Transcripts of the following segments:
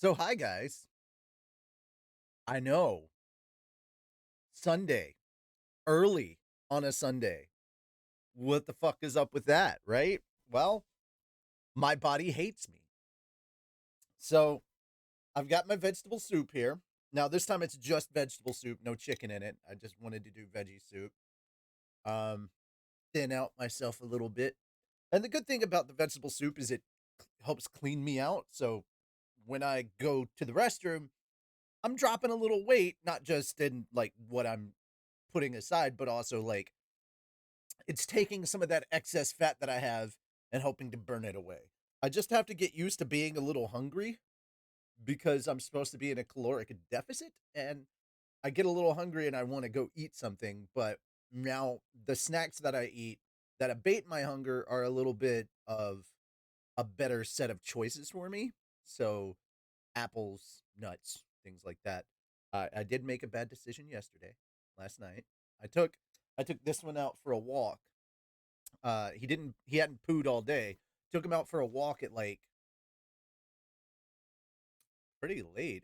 So, hi guys. I know Sunday, early on a Sunday. What the fuck is up with that, right? Well, my body hates me. So, I've got my vegetable soup here. Now, this time it's just vegetable soup, no chicken in it. I just wanted to do veggie soup. Um, Thin out myself a little bit. And the good thing about the vegetable soup is it helps clean me out. So, when I go to the restroom, I'm dropping a little weight, not just in like what I'm putting aside, but also like it's taking some of that excess fat that I have and hoping to burn it away. I just have to get used to being a little hungry because I'm supposed to be in a caloric deficit and I get a little hungry and I want to go eat something, but now the snacks that I eat that abate my hunger are a little bit of a better set of choices for me. So apples, nuts, things like that. I did make a bad decision yesterday, last night. I took I took this one out for a walk. He hadn't pooed all day. Took him out for a walk at like pretty late,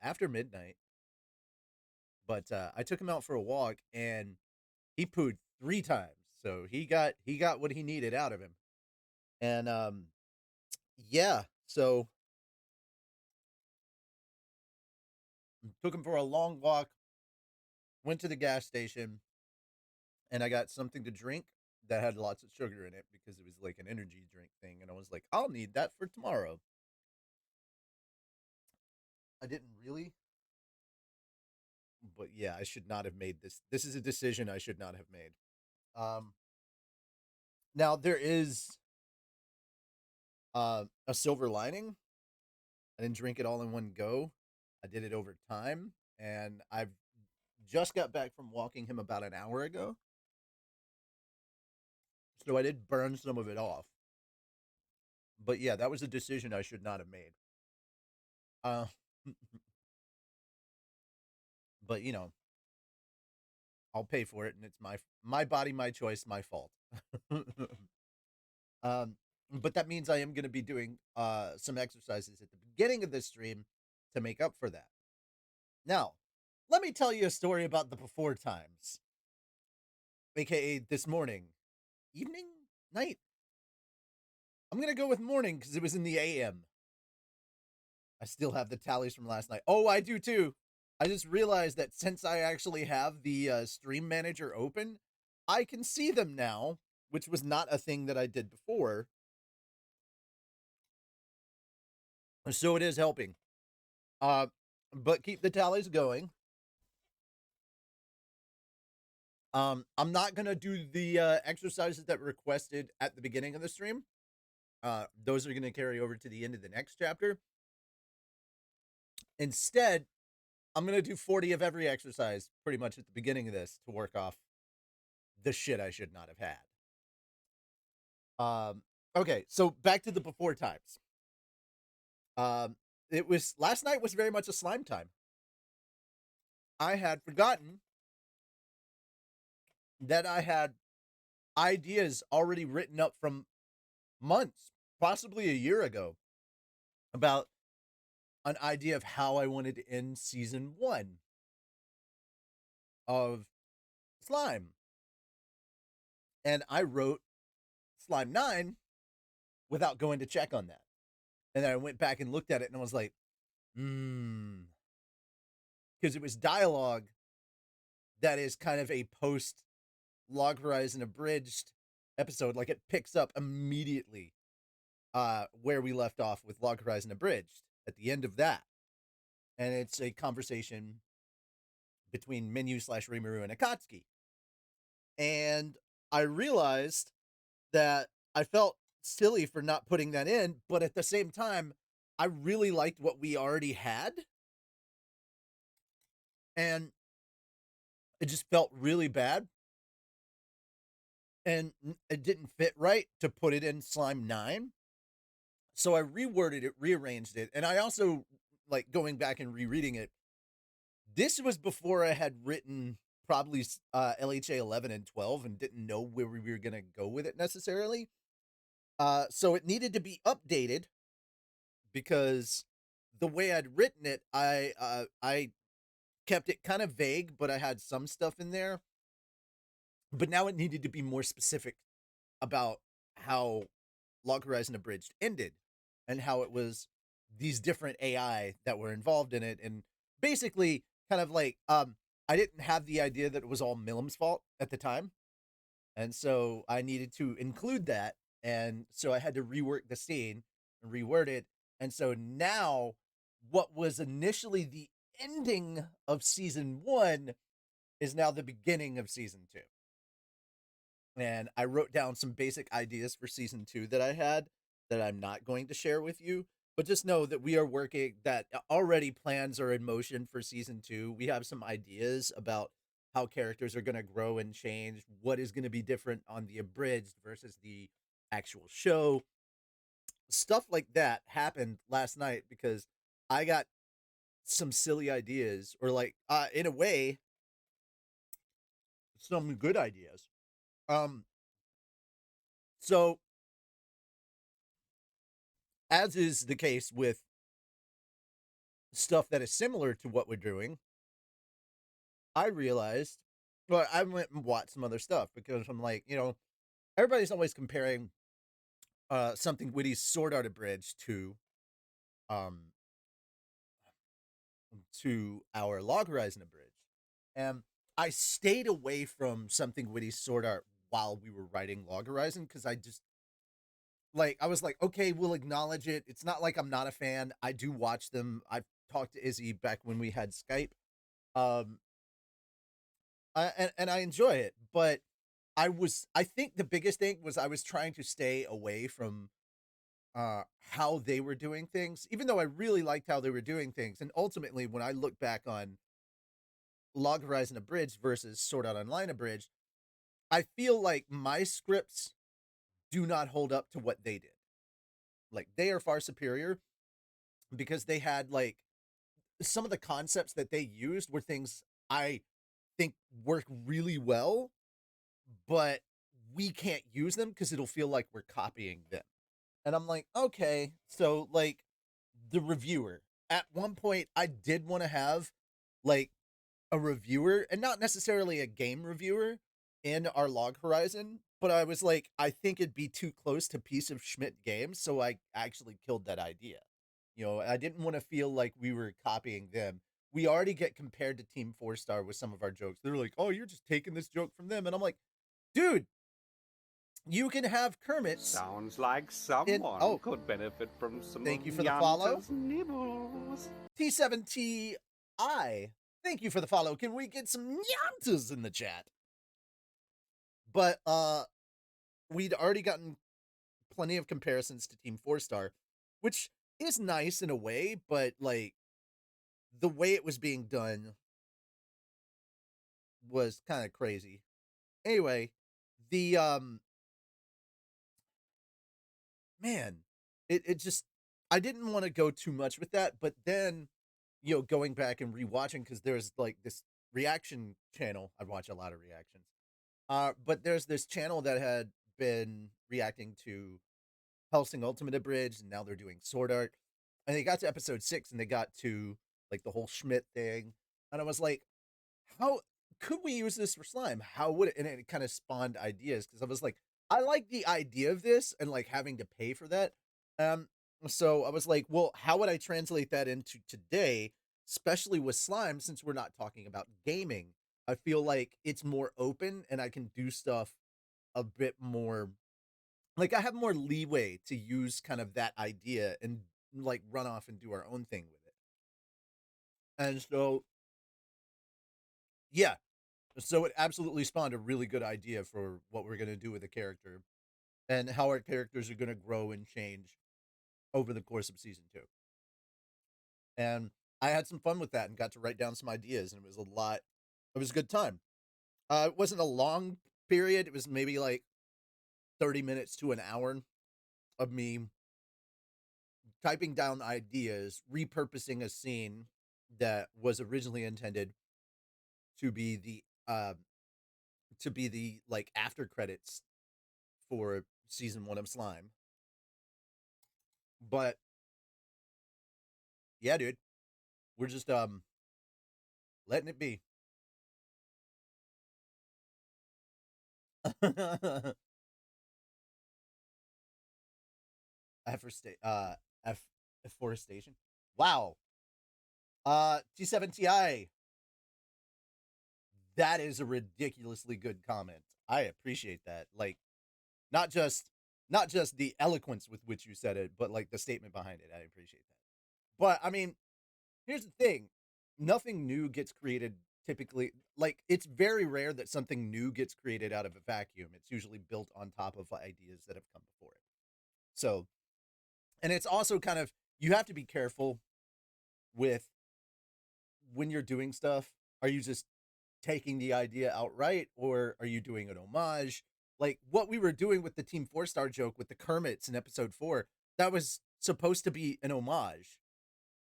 after midnight. But I took him out for a walk and he pooed 3 times. So he got what he needed out of him. And yeah, so took him for a long walk, went to the gas station, and I got something to drink that had lots of sugar in it because it was like an energy drink thing. And I was like, I'll need that for tomorrow. I didn't really, but yeah, I should not have made this. This is a decision I should not have made. Um, Now there is a silver lining. I didn't drink it all in one go. I did it over time, and I've just got back from walking him about an hour ago, so I did burn some of it off. But yeah, that was a decision I should not have made. Uh, but I'll pay for it, and it's my body, my choice, my fault. um, but that means I am going to be doing some exercises at the beginning of this stream to make up for that. Now, let me tell you a story about the before times, aka this morning, evening, night. I'm going to go with morning because it was in the AM. I still have the tallies from last night. Oh, I do too. I just realized that since I actually have the stream manager open, I can see them now, which was not a thing that I did before. So it is helping. Uh, but keep the tallies going. I'm not gonna do the exercises that were requested at the beginning of the stream. Those are gonna carry over to the end of the next chapter. Instead, I'm gonna do 40 of every exercise pretty much at the beginning of this to work off the shit I should not have had. Okay, so back to the before times. Um, it was last night was very much a slime time. I had forgotten that I had ideas already written up from months, possibly a year ago, about an idea of how I wanted to end season 1 of Slime. And I wrote Slime 9 without going to check on that. And then I went back and looked at it and I was like, because it was dialogue that is kind of a post Log Horizon abridged episode. Like it picks up immediately where we left off with Log Horizon abridged at the end of that. And it's a conversation between Menu slash Rimuru and Akatsuki. And I realized that I felt silly for not putting that in, but at the same time, I really liked what we already had. And it just felt really bad. And it didn't fit right to put it in Slime 9. So I reworded it, rearranged it, and I also, like, going back and rereading it, this was before I had written probably LHA 11 and 12 and didn't know where we were going to go with it necessarily. So it needed to be updated because the way I'd written it, I kept it kind of vague, but I had some stuff in there. But now it needed to be more specific about how Log Horizon Abridged ended and how it was these different AI that were involved in it. And basically, kind of like, I didn't have the idea that it was all Millam's fault at the time. And so I needed to include that. And so I had to rework the scene and reword it. And so now, what was initially the ending of season one is now the beginning of season two. And I wrote down some basic ideas for season two that I had that I'm not going to share with you. But just know that we are working, that already plans are in motion for season two. We have some ideas about how characters are going to grow and change, what is going to be different on the abridged versus the actual show. Stuff like that happened last night because I got some silly ideas, or like, in a way, some good ideas. Um, so as is the case with stuff that is similar to what we're doing, I realized, well, I went and watched some other stuff because I'm like, everybody's always comparing something witty's Sword Art Abridged um to our Log Horizon Abridged. And I stayed away from something witty's Sword Art while we were writing Log Horizon because I just I was like, okay, we'll acknowledge it. It's not like I'm not a fan. I do watch them. I've talked to Izzy back when we had Skype. Um, and I enjoy it, but I think the biggest thing was I was trying to stay away from how they were doing things, even though I really liked how they were doing things. And ultimately, when I look back on Log Horizon Abridged versus Sword Art Online Abridged, I feel like my scripts do not hold up to what they did. Like, they are far superior because they had like some of the concepts that they used were things I think work really well, but we can't use them because it'll feel like we're copying them. And I'm like, okay, so like the reviewer. At one point, I did want to have like a reviewer, and not necessarily a game reviewer, in our Log Horizon, but I was like, I think it'd be too close to Piece of Schmidt Games, so I actually killed that idea. I didn't want to feel like we were copying them. We already get compared to Team Four Star with some of our jokes. They're like, "Oh, you're just taking this joke from them," and I'm like, "Dude, you can have Kermit's." Sounds like In someone could benefit from some thank of you for the follow. Yanta's nibbles. T7TI, thank you for the follow. Can we get some Nyantas in the chat? But we'd already gotten plenty of comparisons to Team Four Star, which is nice in a way, but like the way it was being done was kind of crazy. Anyway, the man, it just, I didn't want to go too much with that, but then going back and rewatching, because there's like this reaction channel. I watch a lot of reactions. But there's this channel that had been reacting to Hellsing Ultimate Abridged, and now they're doing Sword Art. And they got to episode 6, and they got to like the whole Schmidt thing, and I was like, how could we use this for slime? How would it? And it kind of spawned ideas because I was like, I like the idea of this and like having to pay for that. Um, so I was like, well, how would I translate that into today, especially with slime, since we're not talking about gaming? I feel like it's more open and I can do stuff a bit more, like I have more leeway to use kind of that idea and like run off and do our own thing with it. And so, yeah, so it absolutely spawned a really good idea for what we're going to do with the character and how our characters are going to grow and change over the course of season two. And I had some fun with that and got to write down some ideas, and it was a lot. It was a good time. It wasn't a long period. It was maybe like 30 minutes to an hour of me typing down ideas, repurposing a scene that was originally intended to be the like after credits for season one of Slime. But Yeah, dude. We're just letting it be. F afforestation. Wow. T7Ti. That is a ridiculously good comment. I appreciate that. Like not just not just the eloquence with which you said it, but like the statement behind it. I appreciate that. But I mean, here's the thing. Nothing new gets created typically. Like it's very rare that something new gets created out of a vacuum. It's usually built on top of ideas that have come before it. So, and it's also kind of you have to be careful with when you're doing stuff. Are you just taking the idea outright or are you doing an homage? Like what we were doing with the Team 4-star joke with the Kermits in episode 4, that was supposed to be an homage.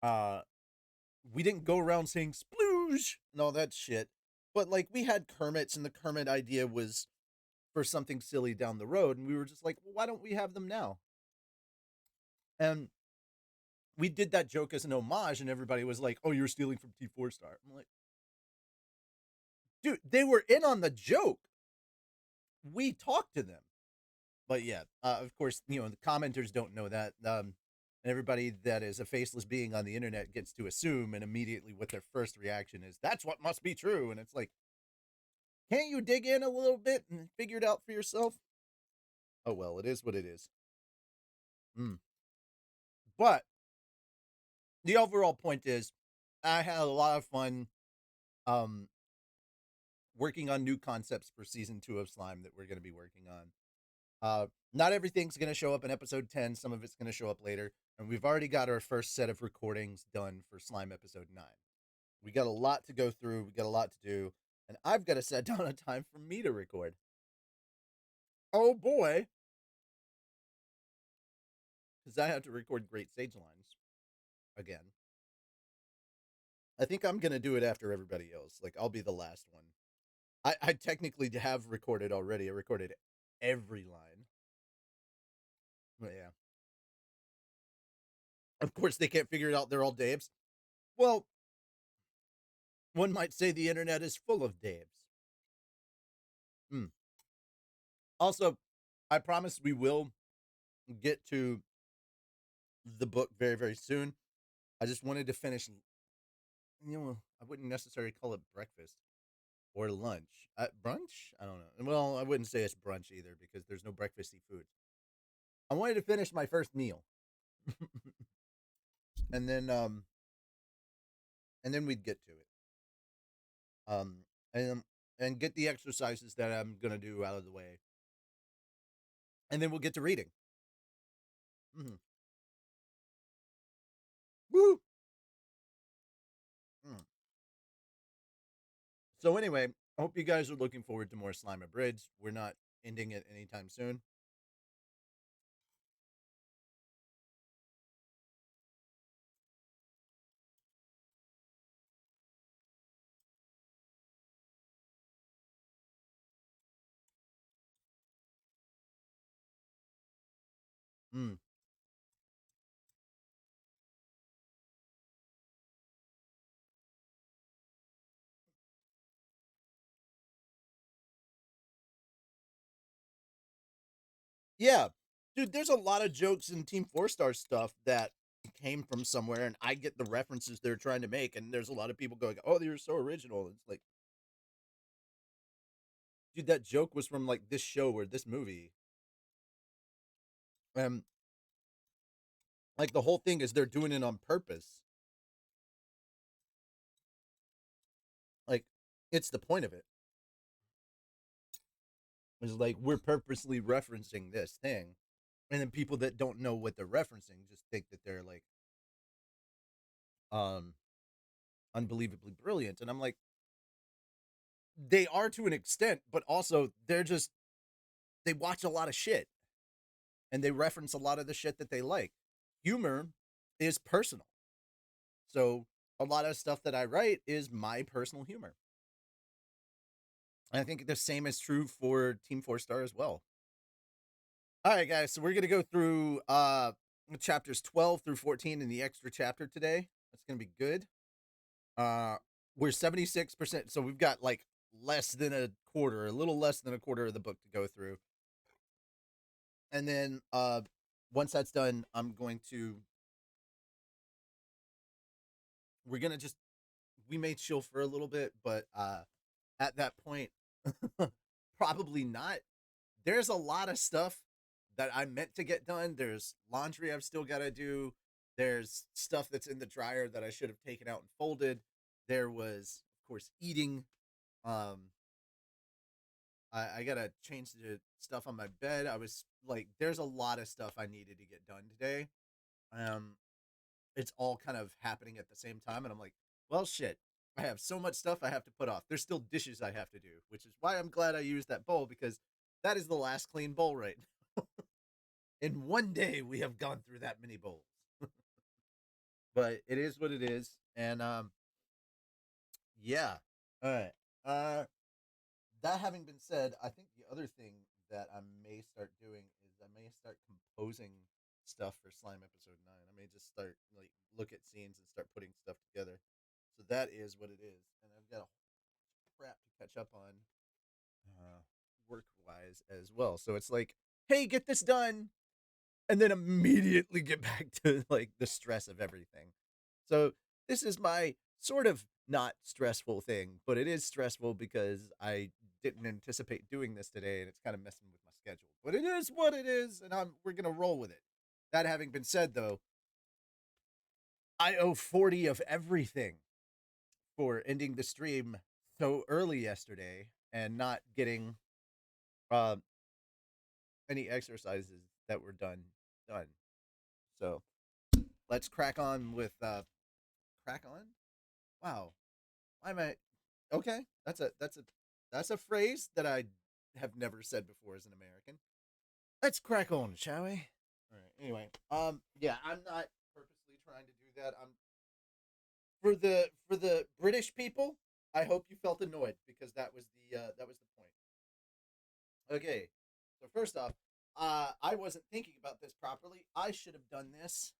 Uh we didn't go around saying splooge and all that shit. But like we had Kermits and the Kermit idea was for something silly down the road and we were just like, well, why don't we have them now? And we did that joke as an homage and everybody was like, oh, you're stealing from Team 4-star. I'm like, dude, they were in on the joke. We talked to them. But yeah, of course, the commenters don't know that. And everybody that is a faceless being on the internet gets to assume, and immediately what their first reaction is, that's what must be true. And it's like, can't you dig in a little bit and figure it out for yourself? Oh, well, it is what it is. Mm. But the overall point is, I had a lot of fun um, working on new concepts for season 2 of Slime that we're going to be working on. Not everything's going to show up in episode 10. Some of it's going to show up later. And we've already got our first set of recordings done for Slime episode 9. We got a lot to go through. We got a lot to do. And I've got to set down a time for me to record. Oh boy. Because I have to record Great Sage Lines again. I think I'm going to do it after everybody else. Like, I'll be the last one. I technically have recorded already. I recorded every line. But yeah. Of course, they can't figure it out. They're all Daves. Well, one might say the internet is full of Daves. Hmm. Also, I promise we will get to the book very, very soon. I just wanted to finish, I wouldn't necessarily call it breakfast or lunch. Brunch? I don't know. Well, I wouldn't say it's brunch either because there's no breakfasty food. I wanted to finish my first meal. and then um and then we'd get to it. Um and and get the exercises that I'm going to do out of the way. And then we'll get to reading. Mm-hmm. Woo! Mm. So anyway, I hope you guys are looking forward to more Slime Bridge. We're not ending it anytime soon. Mm. Yeah. Dude, there's a lot of jokes in Team 4-star stuff that came from somewhere, and I get the references they're trying to make, and there's a lot of people going, oh, you're so original. It's like, dude, that joke was from, like, this show or this movie. And, like, the whole thing is they're doing it on purpose. Like, it's the point of it. It's like, we're purposely referencing this thing. And then people that don't know what they're referencing just think that they're, like, um, unbelievably brilliant. And I'm like, they are to an extent, but also they watch a lot of shit and they reference a lot of the shit that they like. Humor is personal. So a lot of stuff that I write is my personal humor. And I think the same is true for Team 4-star as well. All right, guys. So we're gonna go through chapters 12 through 14 in the extra chapter today. That's gonna be good. Uh, we're 76%, so we've got like less than a quarter, a little less than a quarter of the book to go through. And then once that's done, I'm going to we're gonna just we may chill for a little bit, but at that point, probably not. There's a lot of stuff that I meant to get done. There's laundry I've still got to do. There's stuff that's in the dryer that I should have taken out and folded. There was, of course, eating. Um, I gotta change the stuff on my bed. I was like, there's a lot of stuff I needed to get done today. Um, it's all kind of happening at the same time, and I'm like, well, shit. I have so much stuff I have to put off. There's still dishes I have to do, which is why I'm glad I used that bowl because that is the last clean bowl right now. In one day, we have gone through that many bowls, but it is what it is, and yeah. All right. Uh, that having been said, I think the other thing that I may start doing is I may start composing stuff for Slime episode 9. I may just start like look at scenes and start putting stuff together. So that is what it is, and I've got a crap to catch up on work wise as well. So it's like, hey, get this done, and then immediately get back to like the stress of everything. So this is my sort of not stressful thing, but it is stressful because I didn't anticipate doing this today and it's kind of messing with my schedule. But it is what it is, and we're gonna roll with it. That having been said though, I owe 40 of everything for ending the stream so early yesterday and not getting uh, any exercises that were done. So let's crack on with crack on. Wow, why am I okay? That's a phrase that I have never said before as an American. Let's crack on, shall we? All right. Anyway, yeah, I'm not purposely trying to do that. I'm for the British people. I hope you felt annoyed because that was the point. Okay, so first off, I wasn't thinking about this properly. I should have done this.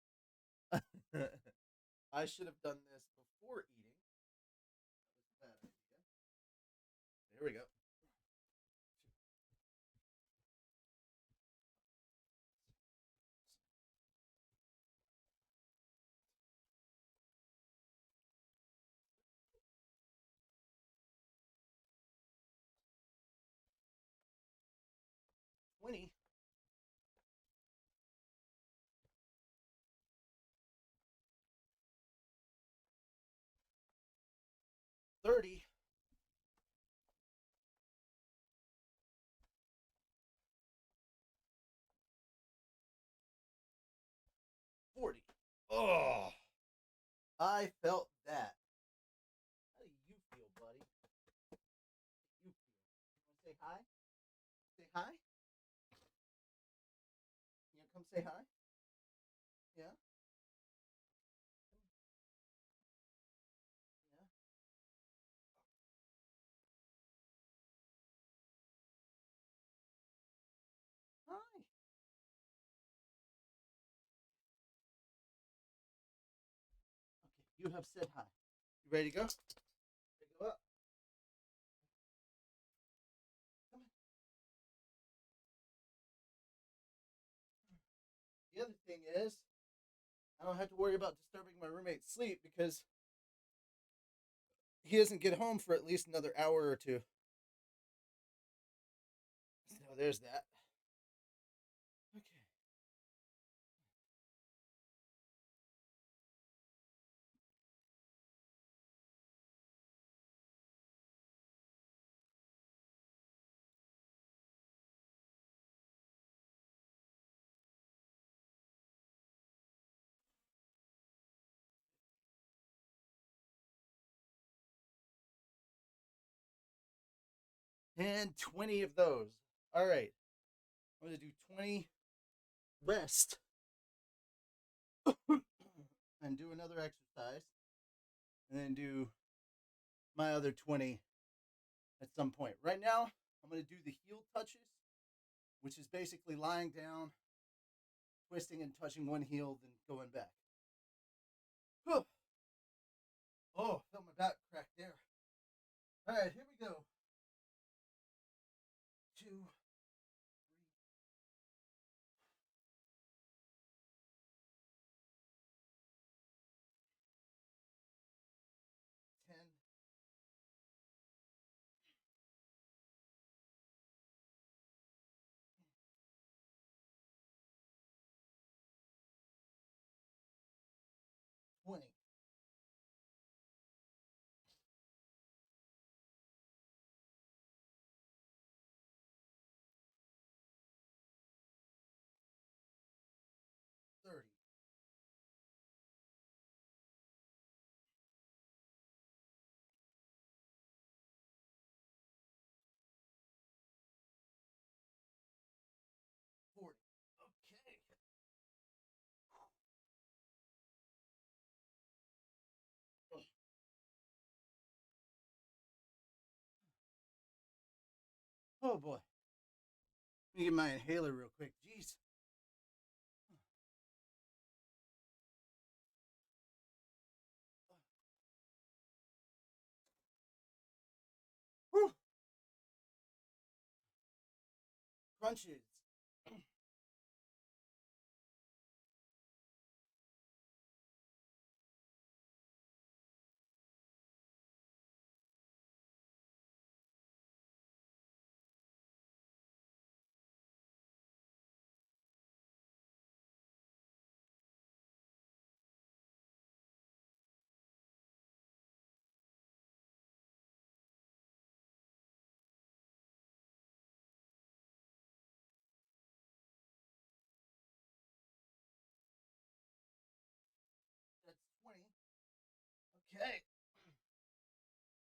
I should have done this before eating. That was a bad idea. There we go. 20, 30, 40. Oh, I felt that. How do you feel, buddy? You feel? You want to say hi? Say hi? You want to come say hi? Yeah? Yeah? Hi. Okay, you have said hi. You ready to go? Ready to go up? Come on. The other thing is, I don't have to worry about disturbing my roommate's sleep because he doesn't get home for at least another hour or two. So there's that. Okay. And 20 of those. All right. I'm going to do 20 rest and do another exercise and then do my other 20 at some point. Right now, I'm going to do the heel touches, which is basically lying down, twisting and touching one heel, then going back. Whew. Oh, felt my back crack there. All right, here we go. 2, 3, 10, 20. $30. 40. Okay. Oh boy. Let me get my inhaler real quick. Jeez. Whew. Crunches. 20. Okay.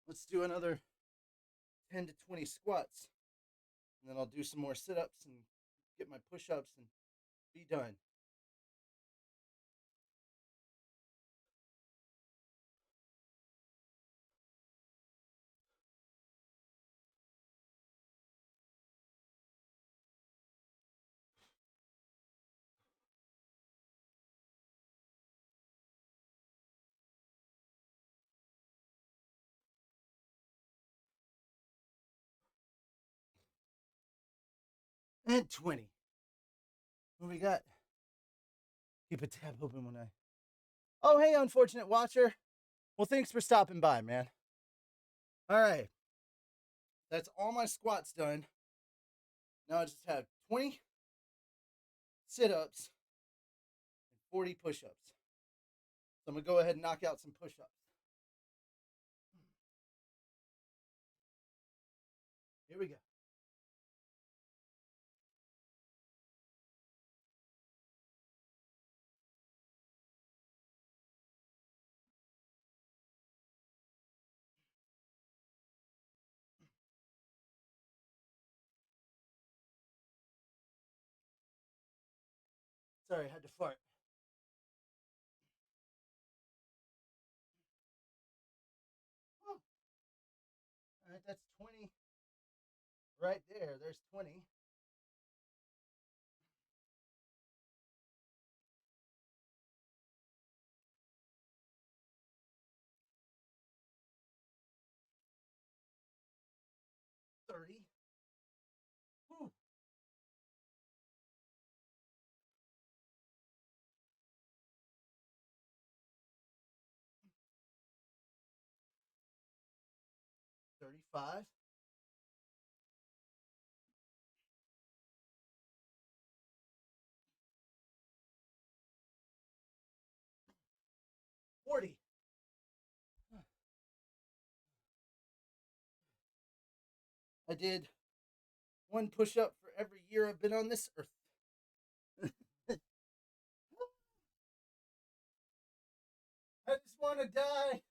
Let's do another 10 to 20 squats. And then I'll do some more sit ups and get my push ups and be done. And 20. What we got? Keep a tab open when I. Oh, hey, unfortunate watcher. Well, thanks for stopping by, man. All right. That's all my squats done. Now I just have 20 sit ups and 40 push ups. So I'm going to go ahead and knock out some push ups. Here we go. Sorry, I had to fart. All right, that's 20 right there. There's 20. 30. Whew. 35. 40. I did one push up for every year I've been on this earth. I just want to die.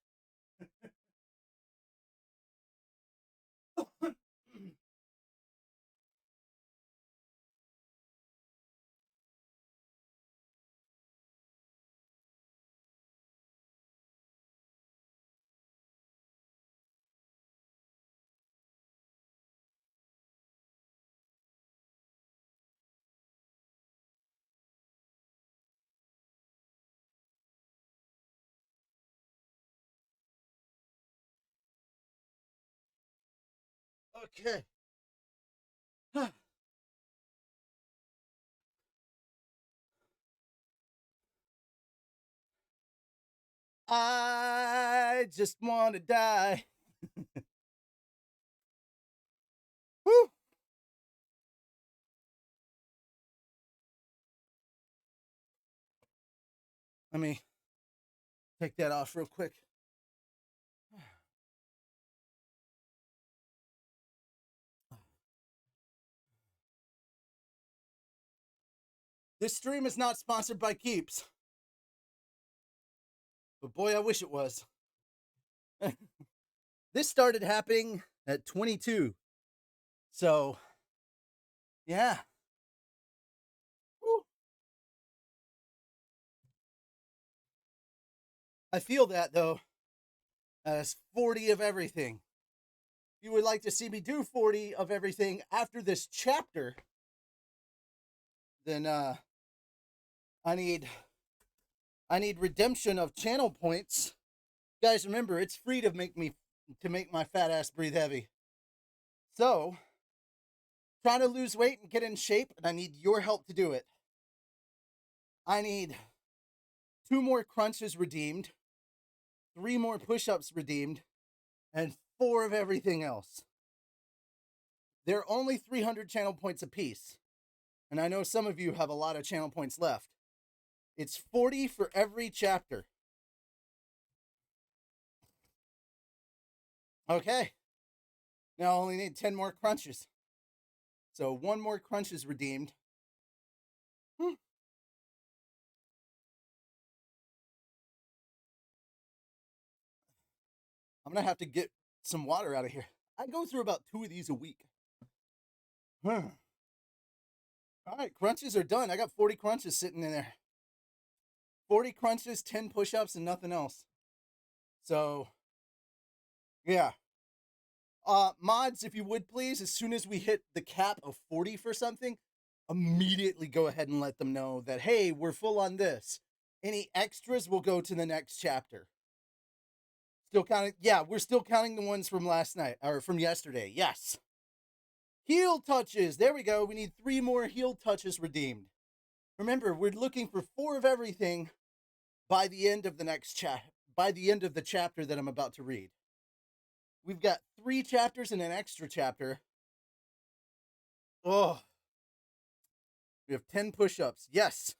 Okay. I just want to die. Woo. Let me take that off real quick. This stream is not sponsored by Keeps. But boy, I wish it was. This started happening at 22. So, yeah. Woo. I feel that, though, as 40 of everything. If you would like to see me do 40 of everything after this chapter, then I need redemption of channel points. Guys, remember, it's free to make my fat ass breathe heavy. So, trying to lose weight and get in shape, and I need your help to do it. I need 2 more crunches redeemed, 3 more push-ups redeemed, and 4 of everything else. They're only 300 channel points apiece, and I know some of you have a lot of channel points left. It's 40 for every chapter. Okay. Now I only need 10 more crunches. So 1 more crunch is redeemed. I'm going to have to get some water out of here. I go through about 2 of these a week. All right, crunches are done. I got 40 crunches sitting in there. 40 crunches, 10 push-ups, and nothing else. So, yeah. Mods, if you would please, as soon as we hit the cap of 40 for something, immediately go ahead and let them know that, hey, we're full on this. Any extras will go to the next chapter. Still counting? Yeah, we're still counting the ones from last night, or from yesterday. Yes. Heel touches. There we go. We need 3 more heel touches redeemed. Remember, we're looking for 4 of everything by the end of the next by the end of the chapter that I'm about to read. We've got 3 chapters and an extra chapter. Oh. We have 10 push-ups. Yes.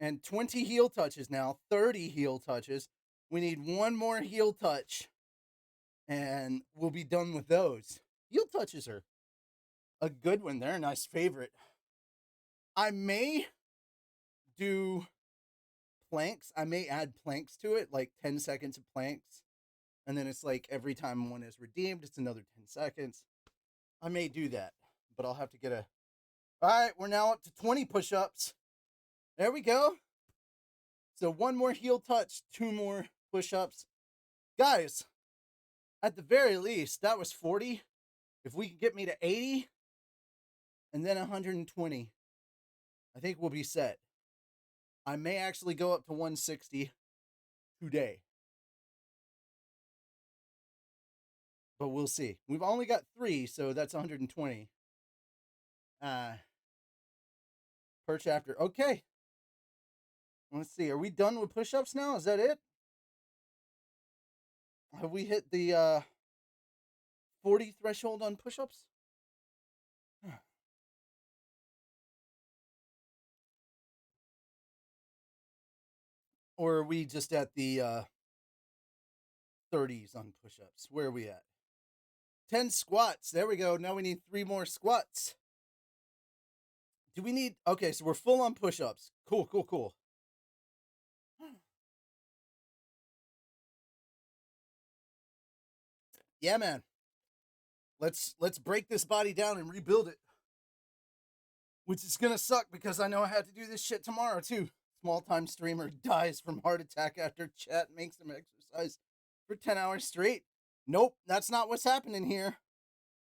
And 20 heel touches now. 30 heel touches. We need 1 more heel touch. And we'll be done with those. Heel touches are a good one. They're a nice favorite. I may do planks. I may add planks to it, like 10 seconds of planks. And then it's like every time one is redeemed, it's another 10 seconds. I may do that, but I'll have to get a... All right, we're now up to 20 push-ups. There we go. So 1 more heel touch, 2 more push-ups. Guys, at the very least, that was 40. If we can get me to 80 and then 120, I think we'll be set. I may actually go up to 160 today. But we'll see. We've only got 3, so that's 120. Per chapter. Okay. Let's see. Are we done with push-ups now? Is that it? Have we hit the 40 threshold on push-ups? Or are we just at the 30s on push-ups? Where are we at? 10 squats. There we go. Now we need 3 more squats. Do we need... Okay, so we're full on push-ups. Cool, cool, cool. Yeah, man. Let's break this body down and rebuild it. Which is gonna suck because I know I have to do this shit tomorrow too. Small-time streamer dies from heart attack after chat makes him exercise for 10 hours straight. Nope, that's not what's happening here.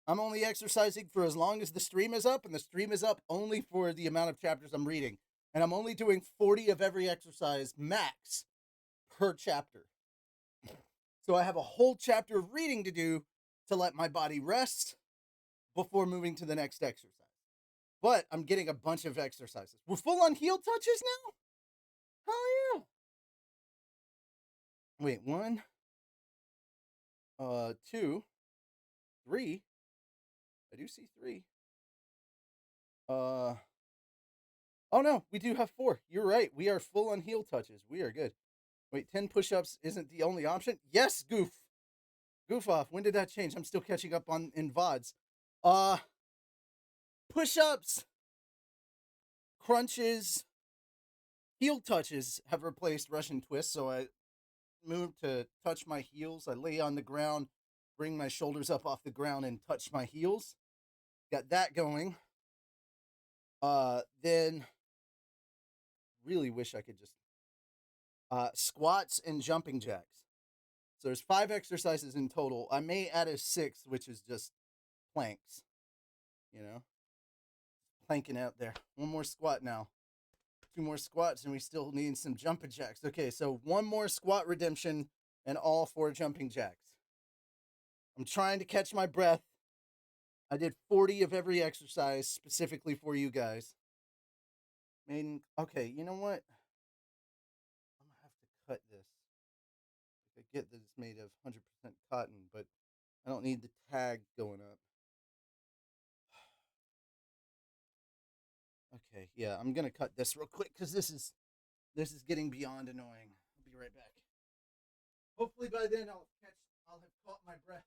I'm only exercising for as long as the stream is up, and the stream is up only for the amount of chapters I'm reading. And I'm only doing 40 of every exercise max per chapter. So I have a whole chapter of reading to do to let my body rest before moving to the next exercise. But I'm getting a bunch of exercises. We're full on heel touches now? Hell yeah. Wait, 1, 2, 3. I do see 3. Oh no, we do have 4. You're right. We are full on heel touches. We are good. Wait, 10 push-ups isn't the only option? Yes, Goof. Goof off. When did that change? I'm still catching up on in VODs. Push-ups, crunches, heel touches have replaced Russian twists, so I moved to touch my heels. I lay on the ground, bring my shoulders up off the ground, and touch my heels. Got that going. Then really wish I could just squats and jumping jacks. So there's 5 exercises in total. I may add a 6th, which is just planks. You know, planking out there. 1 more squat now. 2 more squats, and we still need some jumping jacks. Okay, so 1 more squat redemption and all 4 jumping jacks. I'm trying to catch my breath. I did 40 of every exercise specifically for you guys. Okay, you know what? I'm gonna have to cut this. I get that it's made of 100% cotton, but I don't need the tag going up. Okay, yeah, I'm gonna cut this real quick because this is getting beyond annoying. I'll be right back. Hopefully by then I'll have caught my breath.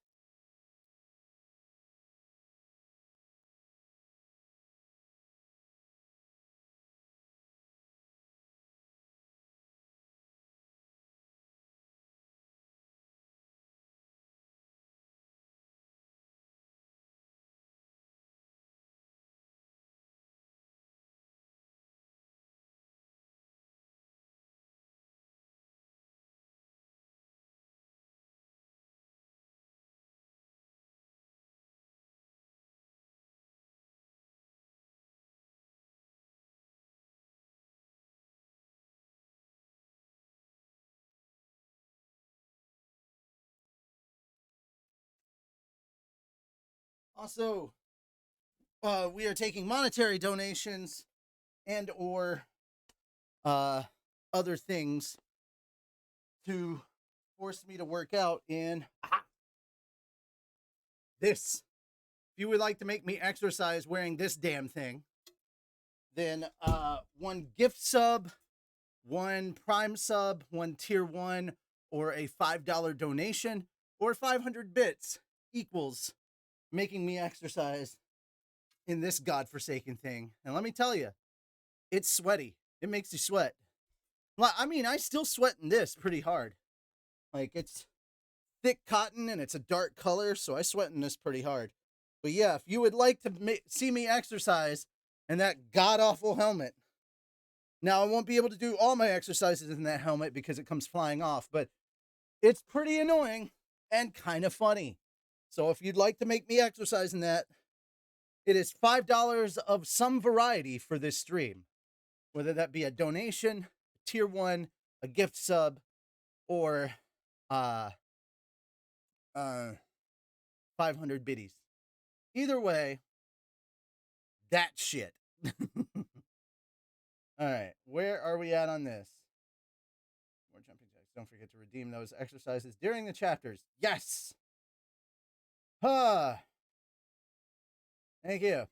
Also, we are taking monetary donations and or other things to force me to work out in this. If you would like to make me exercise wearing this damn thing, then 1 gift sub, 1 Prime sub, 1 tier 1, or a $5 donation, or 500 bits equals making me exercise in this godforsaken thing. And let me tell you, it's sweaty. It makes you sweat. Well, I mean, I still sweat in this pretty hard. Like, it's thick cotton and it's a dark color, so I sweat in this pretty hard. But yeah, if you would like to see me exercise in that god-awful helmet. Now, I won't be able to do all my exercises in that helmet because it comes flying off, but it's pretty annoying and kind of funny. So if you'd like to make me exercise in that, it is $5 of some variety for this stream. Whether that be a donation, a tier 1, a gift sub, or 500 biddies. Either way, that shit. All right, where are we at on this? More jumping jacks. Don't forget to redeem those exercises during the chapters. Yes! Thank you.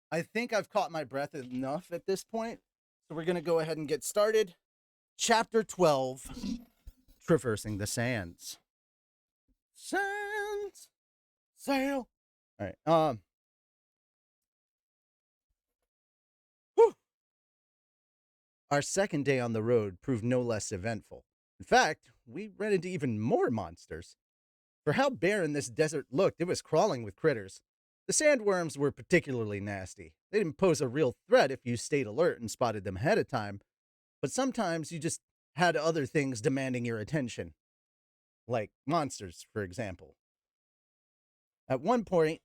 I think I've caught my breath enough at this point, so we're going to go ahead and get started. Chapter 12, Traversing the Sands. Sands! Sail! All right, whew. Our second day on the road proved no less eventful. In fact, we ran into even more monsters. For how barren this desert looked, it was crawling with critters. The sandworms were particularly nasty. They didn't pose a real threat if you stayed alert and spotted them ahead of time, but sometimes you just had other things demanding your attention. Like monsters, for example. At one point,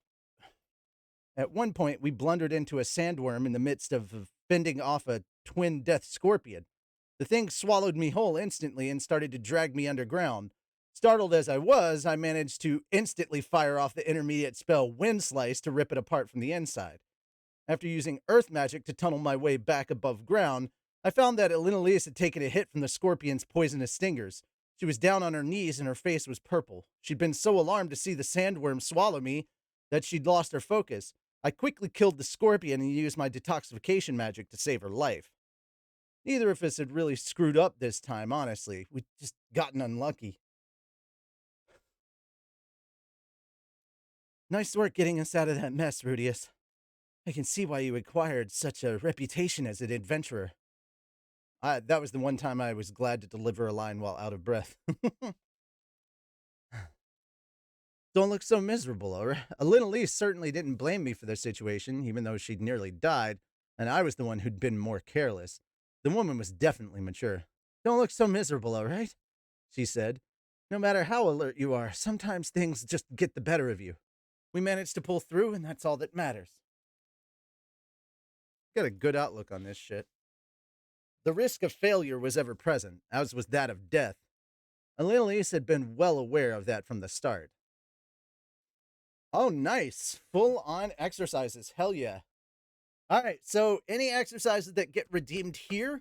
we blundered into a sandworm in the midst of fending off a twin death scorpion. The thing swallowed me whole instantly and started to drag me underground, Startled as I was, I managed to instantly fire off the intermediate spell Wind Slice to rip it apart from the inside. After using earth magic to tunnel my way back above ground, I found that Elinalise had taken a hit from the scorpion's poisonous stingers. She was down on her knees and her face was purple. She'd been so alarmed to see the sandworm swallow me that she'd lost her focus. I quickly killed the scorpion and used my detoxification magic to save her life. Neither of us had really screwed up this time, honestly. We'd just gotten unlucky. Nice work getting us out of that mess, Rudius. I can see why you acquired such a reputation as an adventurer. That was the one time I was glad to deliver a line while out of breath. Don't look so miserable, Laura. Elise certainly didn't blame me for the situation, even though she'd nearly died, and I was the one who'd been more careless. The woman was definitely mature. Don't look so miserable, all right? She said. No matter how alert you are, sometimes things just get the better of you. We managed to pull through, and that's all that matters. Got a good outlook on this shit. The risk of failure was ever present, as was that of death. Elise had been well aware of that from the start. Oh, nice. Full on exercises. Hell yeah. All right. So, any exercises that get redeemed here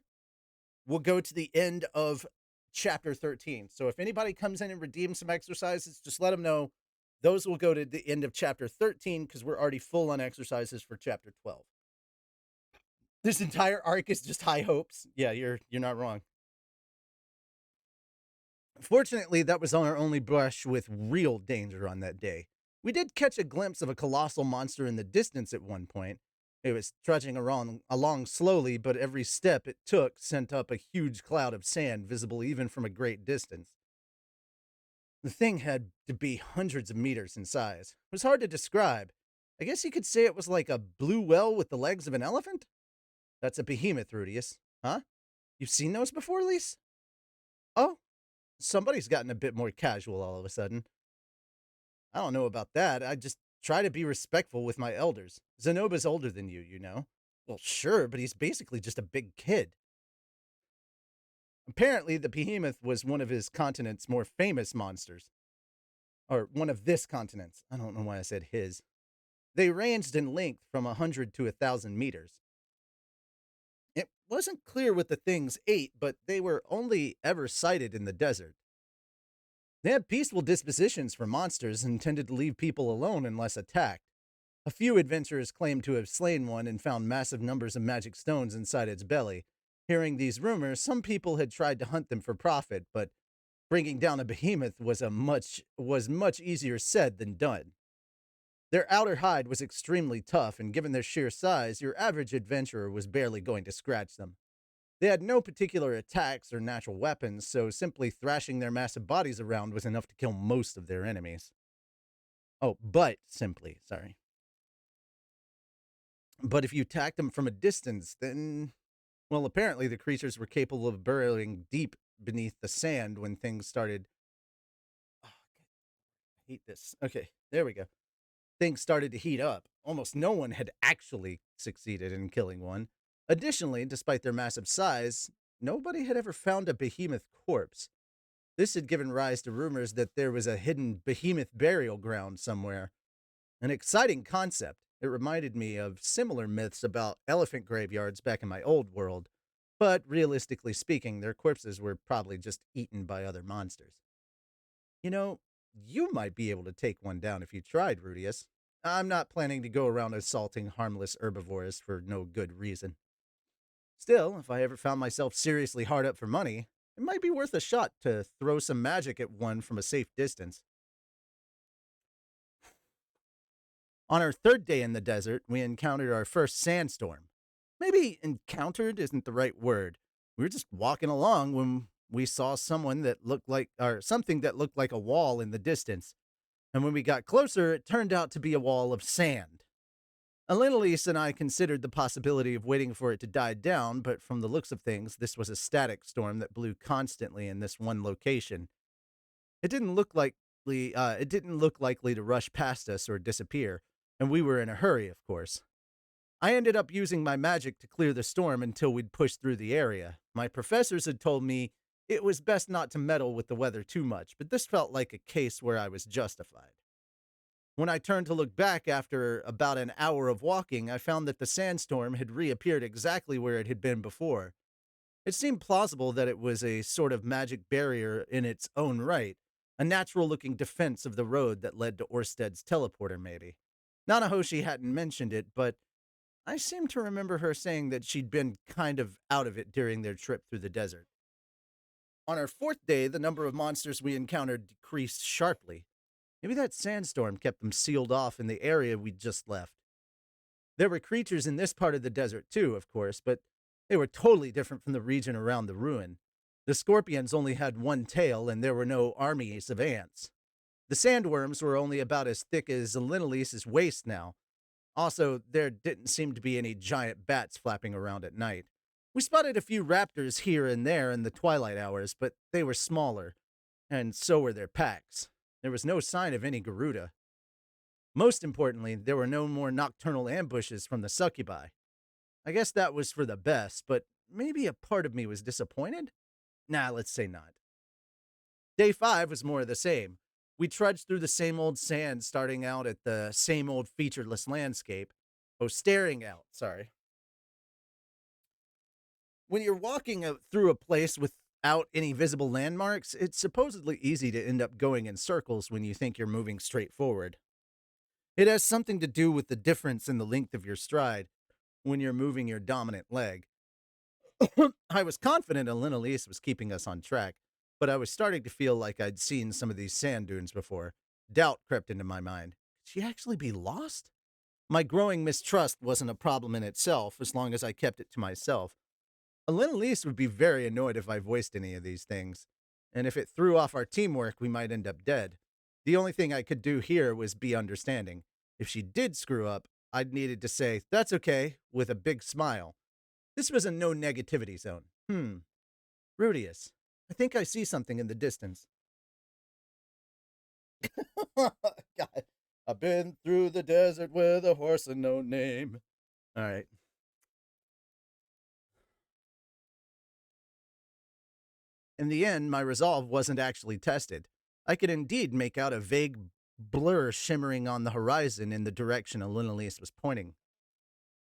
will go to the end of chapter 13. So, if anybody comes in and redeems some exercises, just let them know those will go to the end of chapter 13 because we're already full on exercises for chapter 12. This entire arc is just high hopes. Yeah, you're not wrong. Fortunately, that was our only brush with real danger on that day. We did catch a glimpse of a colossal monster in the distance at one point. It was trudging along slowly, but every step it took sent up a huge cloud of sand visible even from a great distance. The thing had to be hundreds of meters in size. It was hard to describe. I guess you could say it was like a blue whale with the legs of an elephant? That's a behemoth, Rudius. Huh? You've seen those before, Lise? Oh, somebody's gotten a bit more casual all of a sudden. I don't know about that. I just try to be respectful with my elders. Zenoba's older than you, you know. Well, sure, but he's basically just a big kid. Apparently, the behemoth was one of his continent's more famous monsters. Or one of this continent's. I don't know why I said his. They ranged in length from 100 to 1,000 meters. It wasn't clear what the things ate, but they were only ever sighted in the desert. They had peaceful dispositions for monsters and tended to leave people alone unless attacked. A few adventurers claimed to have slain one and found massive numbers of magic stones inside its belly. Hearing these rumors, some people had tried to hunt them for profit, but bringing down a behemoth was much easier said than done. Their outer hide was extremely tough, and given their sheer size, your average adventurer was barely going to scratch them. They had no particular attacks or natural weapons, so simply thrashing their massive bodies around was enough to kill most of their enemies. Oh, sorry. But if you attacked them from a distance, then, well, apparently the creatures were capable of burrowing deep beneath the sand when things started. Oh, I hate this. Okay, there we go. Things started to heat up. Almost no one had actually succeeded in killing one. Additionally, despite their massive size, nobody had ever found a behemoth corpse. This had given rise to rumors that there was a hidden behemoth burial ground somewhere. An exciting concept. It reminded me of similar myths about elephant graveyards back in my old world, but realistically speaking, their corpses were probably just eaten by other monsters. You know, you might be able to take one down if you tried, Rudius. I'm not planning to go around assaulting harmless herbivores for no good reason. Still, if I ever found myself seriously hard up for money, it might be worth a shot to throw some magic at one from a safe distance. On our third day in the desert, we encountered our first sandstorm. Maybe encountered isn't the right word. We were just walking along when we saw something that looked like a wall in the distance. And when we got closer, it turned out to be a wall of sand. Elise and I considered the possibility of waiting for it to die down, but from the looks of things, this was a static storm that blew constantly in this one location. It didn't look likely to rush past us or disappear, and we were in a hurry, of course. I ended up using my magic to clear the storm until we'd pushed through the area. My professors had told me It was best not to meddle with the weather too much, but this felt like a case where I was justified. When I turned to look back after about an hour of walking, I found that the sandstorm had reappeared exactly where it had been before. It seemed plausible that it was a sort of magic barrier in its own right, a natural looking defense of the road that led to Orsted's teleporter, maybe. Nanahoshi hadn't mentioned it, but I seem to remember her saying that she'd been kind of out of it during their trip through the desert. On our fourth day, the number of monsters we encountered decreased sharply. Maybe that sandstorm kept them sealed off in the area we'd just left. There were creatures in this part of the desert too, of course, but they were totally different from the region around the ruin. The scorpions only had one tail, and there were no armies of ants. The sandworms were only about as thick as Elenalise's waist now. Also, there didn't seem to be any giant bats flapping around at night. We spotted a few raptors here and there in the twilight hours, but they were smaller, and so were their packs. There was no sign of any Garuda. Most importantly, there were no more nocturnal ambushes from the succubi. I guess that was for the best, but maybe a part of me was disappointed? Nah, let's say not. Day 5 was more of the same. We trudged through the same old sand, starting out at the same old featureless landscape. Oh, staring out, sorry. When you're walking through a place without any visible landmarks, it's supposedly easy to end up going in circles when you think you're moving straight forward. It has something to do with the difference in the length of your stride when you're moving your dominant leg. I was confident Elenalise was keeping us on track, but I was starting to feel like I'd seen some of these sand dunes before. Doubt crept into my mind. Could she actually be lost? My growing mistrust wasn't a problem in itself, as long as I kept it to myself. Elenalise would be very annoyed if I voiced any of these things, and if it threw off our teamwork, we might end up dead. The only thing I could do here was be understanding. If she did screw up, I'd needed to say, "That's okay," with a big smile. This was a no negativity zone. Rudius, I think I see something in the distance. God, I've been through the desert with a horse and no name. All right. In the end, my resolve wasn't actually tested. I could indeed make out a vague blur shimmering on the horizon in the direction Elenalise was pointing.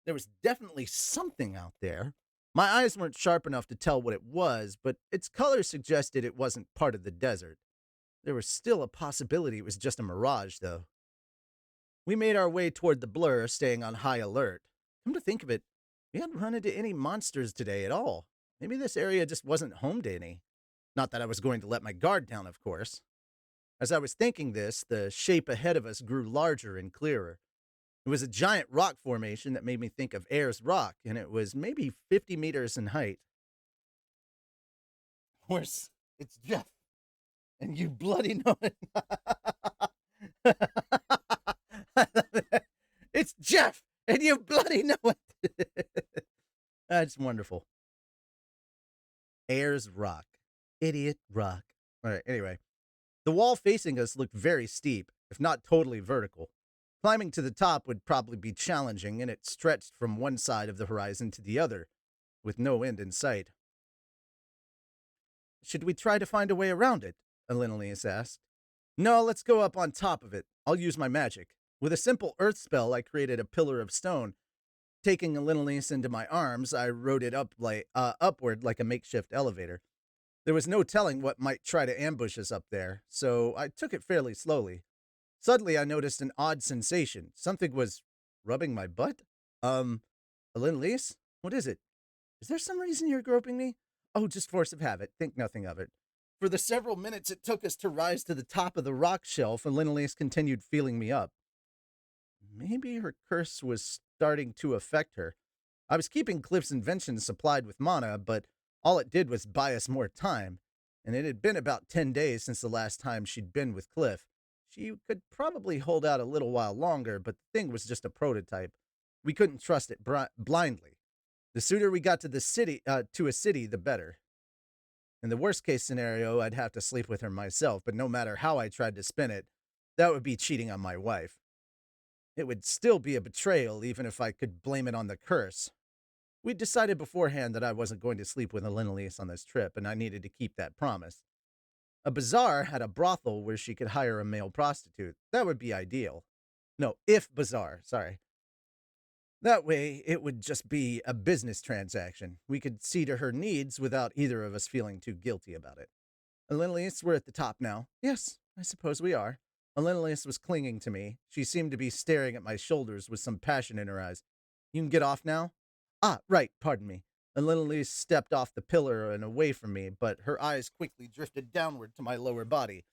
There was definitely something out there. My eyes weren't sharp enough to tell what it was, but its color suggested it wasn't part of the desert. There was still a possibility it was just a mirage, though. We made our way toward the blur, staying on high alert. Come to think of it, we hadn't run into any monsters today at all. Maybe this area just wasn't home to any. Not that I was going to let my guard down, of course. As I was thinking this, the shape ahead of us grew larger and clearer. It was a giant rock formation that made me think of Ayers Rock, and it was maybe 50 meters in height. Horse, it's Jeff, and you bloody know it. It's Jeff, and you bloody know it. That's wonderful. Ayers Rock. Idiot Rock. All right, anyway. The wall facing us looked very steep, if not totally vertical. Climbing to the top would probably be challenging, and it stretched from one side of the horizon to the other, with no end in sight. Should we try to find a way around it? Elenalius asked. No, let's go up on top of it. I'll use my magic. With a simple earth spell, I created a pillar of stone. Taking Elenalius into my arms, I rode it upward like a makeshift elevator. There was no telling what might try to ambush us up there, so I took it fairly slowly. Suddenly, I noticed an odd sensation. Something was rubbing my butt? Elenalius? What is it? Is there some reason you're groping me? Oh, just force of habit. Think nothing of it. For the several minutes it took us to rise to the top of the rock shelf, Elenalius continued feeling me up. Maybe her curse was starting to affect her. I was keeping Cliff's invention supplied with mana, but all it did was buy us more time, and it had been about 10 days since the last time she'd been with Cliff. She could probably hold out a little while longer, but the thing was just a prototype. We couldn't trust it blindly. The sooner we got to a city, the better. In the worst case scenario, I'd have to sleep with her myself, but no matter how I tried to spin it, that would be cheating on my wife. It would still be a betrayal, even if I could blame it on the curse. We'd decided beforehand that I wasn't going to sleep with Elenalise on this trip, and I needed to keep that promise. A bazaar had a brothel where she could hire a male prostitute. That would be ideal. No, if bazaar, sorry. That way, it would just be a business transaction. We could see to her needs without either of us feeling too guilty about it. Elenalise, we're at the top now. Yes, I suppose we are. Elenalise was clinging to me. She seemed to be staring at my shoulders with some passion in her eyes. You can get off now? Ah, right, pardon me. Elenalise stepped off the pillar and away from me, but her eyes quickly drifted downward to my lower body.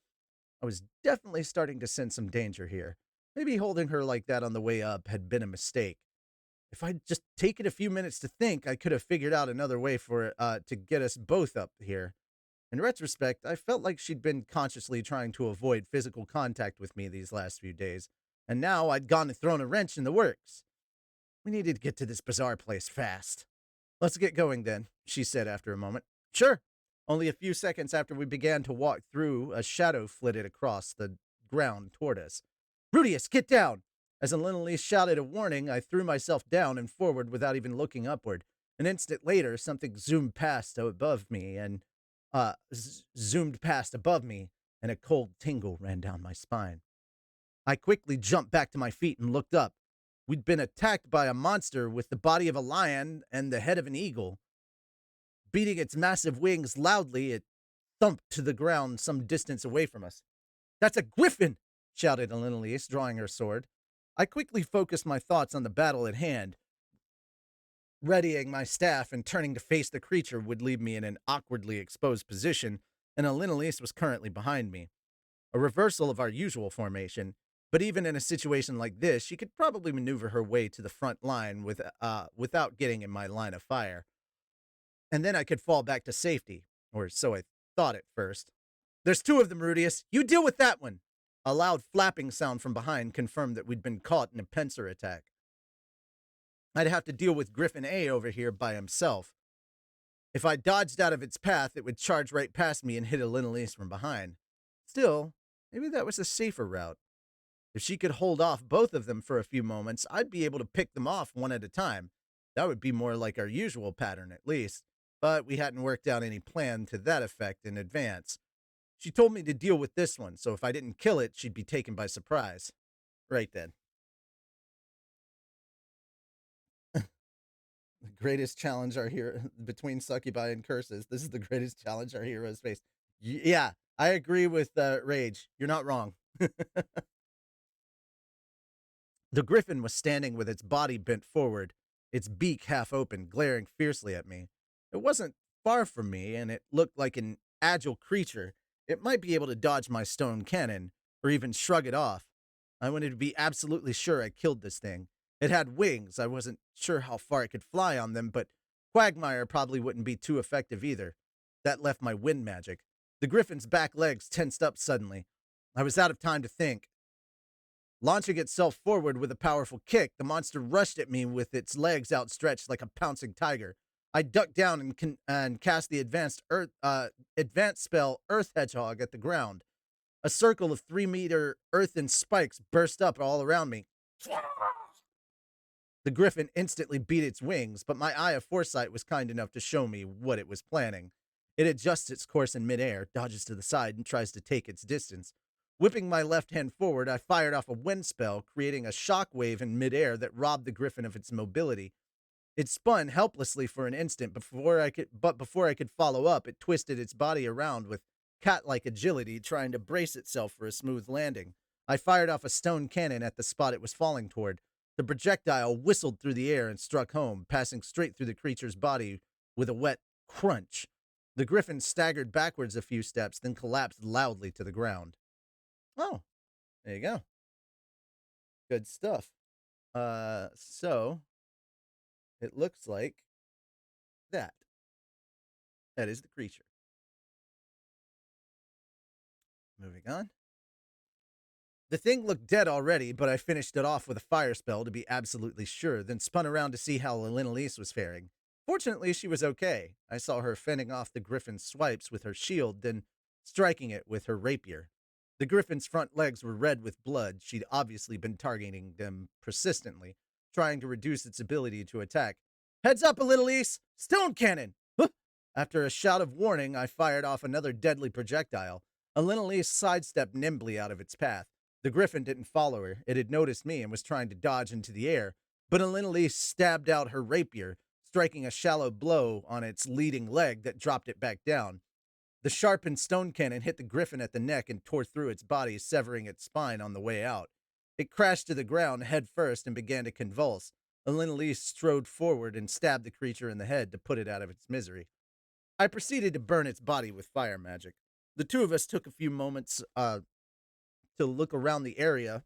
I was definitely starting to sense some danger here. Maybe holding her like that on the way up had been a mistake. If I'd just taken a few minutes to think, I could have figured out another way for to get us both up here. In retrospect, I felt like she'd been consciously trying to avoid physical contact with me these last few days, and now I'd gone and thrown a wrench in the works. We needed to get to this bizarre place fast. Let's get going then, she said after a moment. Sure. Only a few seconds after we began to walk through, a shadow flitted across the ground toward us. Rudius, get down! As Elenalise shouted a warning, I threw myself down and forward without even looking upward. An instant later, something zoomed past above me, and a cold tingle ran down my spine. I quickly jumped back to my feet and looked up. We'd been attacked by a monster with the body of a lion and the head of an eagle. Beating its massive wings loudly, it thumped to the ground some distance away from us. That's a griffin! Shouted Elenalise, drawing her sword. I quickly focused my thoughts on the battle at hand. Readying my staff and turning to face the creature would leave me in an awkwardly exposed position, and Elenalise was currently behind me. A reversal of our usual formation, but even in a situation like this, she could probably maneuver her way to the front line without getting in my line of fire. And then I could fall back to safety, or so I thought at first. There's two of them, Rudius. You deal with that one! A loud flapping sound from behind confirmed that we'd been caught in a pincer attack. I'd have to deal with Griffin A over here by himself. If I dodged out of its path, it would charge right past me and hit Elenalise from behind. Still, maybe that was a safer route. If she could hold off both of them for a few moments, I'd be able to pick them off one at a time. That would be more like our usual pattern, at least. But we hadn't worked out any plan to that effect in advance. She told me to deal with this one, so if I didn't kill it, she'd be taken by surprise. Right then. The greatest challenge our hero between succubi and curses. This is the greatest challenge our heroes face. Yeah, I agree with Rage. You're not wrong. The griffin was standing with its body bent forward, its beak half open, glaring fiercely at me. It wasn't far from me, and it looked like an agile creature. It might be able to dodge my stone cannon, or even shrug it off. I wanted to be absolutely sure I killed this thing. It had wings. I wasn't sure how far it could fly on them, but Quagmire probably wouldn't be too effective either. That left my wind magic. The griffin's back legs tensed up suddenly. I was out of time to think. Launching itself forward with a powerful kick, the monster rushed at me with its legs outstretched like a pouncing tiger. I ducked down and cast the advanced spell Earth Hedgehog at the ground. A circle of 3-meter earthen spikes burst up all around me. The griffin instantly beat its wings, but my eye of foresight was kind enough to show me what it was planning. It adjusts its course in midair, dodges to the side, and tries to take its distance. Whipping my left hand forward, I fired off a wind spell, creating a shock wave in midair that robbed the griffin of its mobility. It spun helplessly for an instant, before I could follow up, it twisted its body around with cat-like agility, trying to brace itself for a smooth landing. I fired off a stone cannon at the spot it was falling toward. The projectile whistled through the air and struck home, passing straight through the creature's body with a wet crunch. The griffin staggered backwards a few steps, then collapsed loudly to the ground. Oh, there you go. Good stuff. So it looks like that. That is the creature. Moving on. The thing looked dead already, but I finished it off with a fire spell to be absolutely sure, then spun around to see how Elenalise was faring. Fortunately, she was okay. I saw her fending off the griffin's swipes with her shield, then striking it with her rapier. The griffin's front legs were red with blood. She'd obviously been targeting them persistently, trying to reduce its ability to attack. Heads up, a little east! Stone cannon! Huh! After a shout of warning, I fired off another deadly projectile. A little east sidestepped nimbly out of its path. The griffin didn't follow her. It had noticed me and was trying to dodge into the air, but a little east stabbed out her rapier, striking a shallow blow on its leading leg that dropped it back down. The sharpened stone cannon hit the griffin at the neck and tore through its body, severing its spine on the way out. It crashed to the ground head first and began to convulse. Elenelise strode forward and stabbed the creature in the head to put it out of its misery. I proceeded to burn its body with fire magic. The two of us took a few moments to look around the area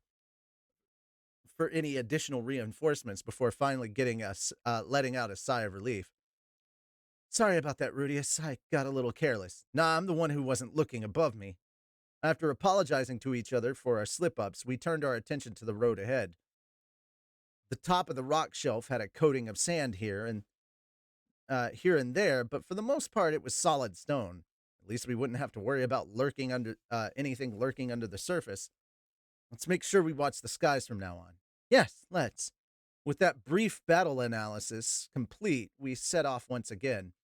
for any additional reinforcements before finally letting out a sigh of relief. Sorry about that, Rudius. I got a little careless. Nah, I'm the one who wasn't looking above me. After apologizing to each other for our slip ups, we turned our attention to the road ahead. The top of the rock shelf had a coating of sand here and there, but for the most part, it was solid stone. At least we wouldn't have to worry about anything lurking under the surface. Let's make sure we watch the skies from now on. Yes, let's. With that brief battle analysis complete, we set off once again.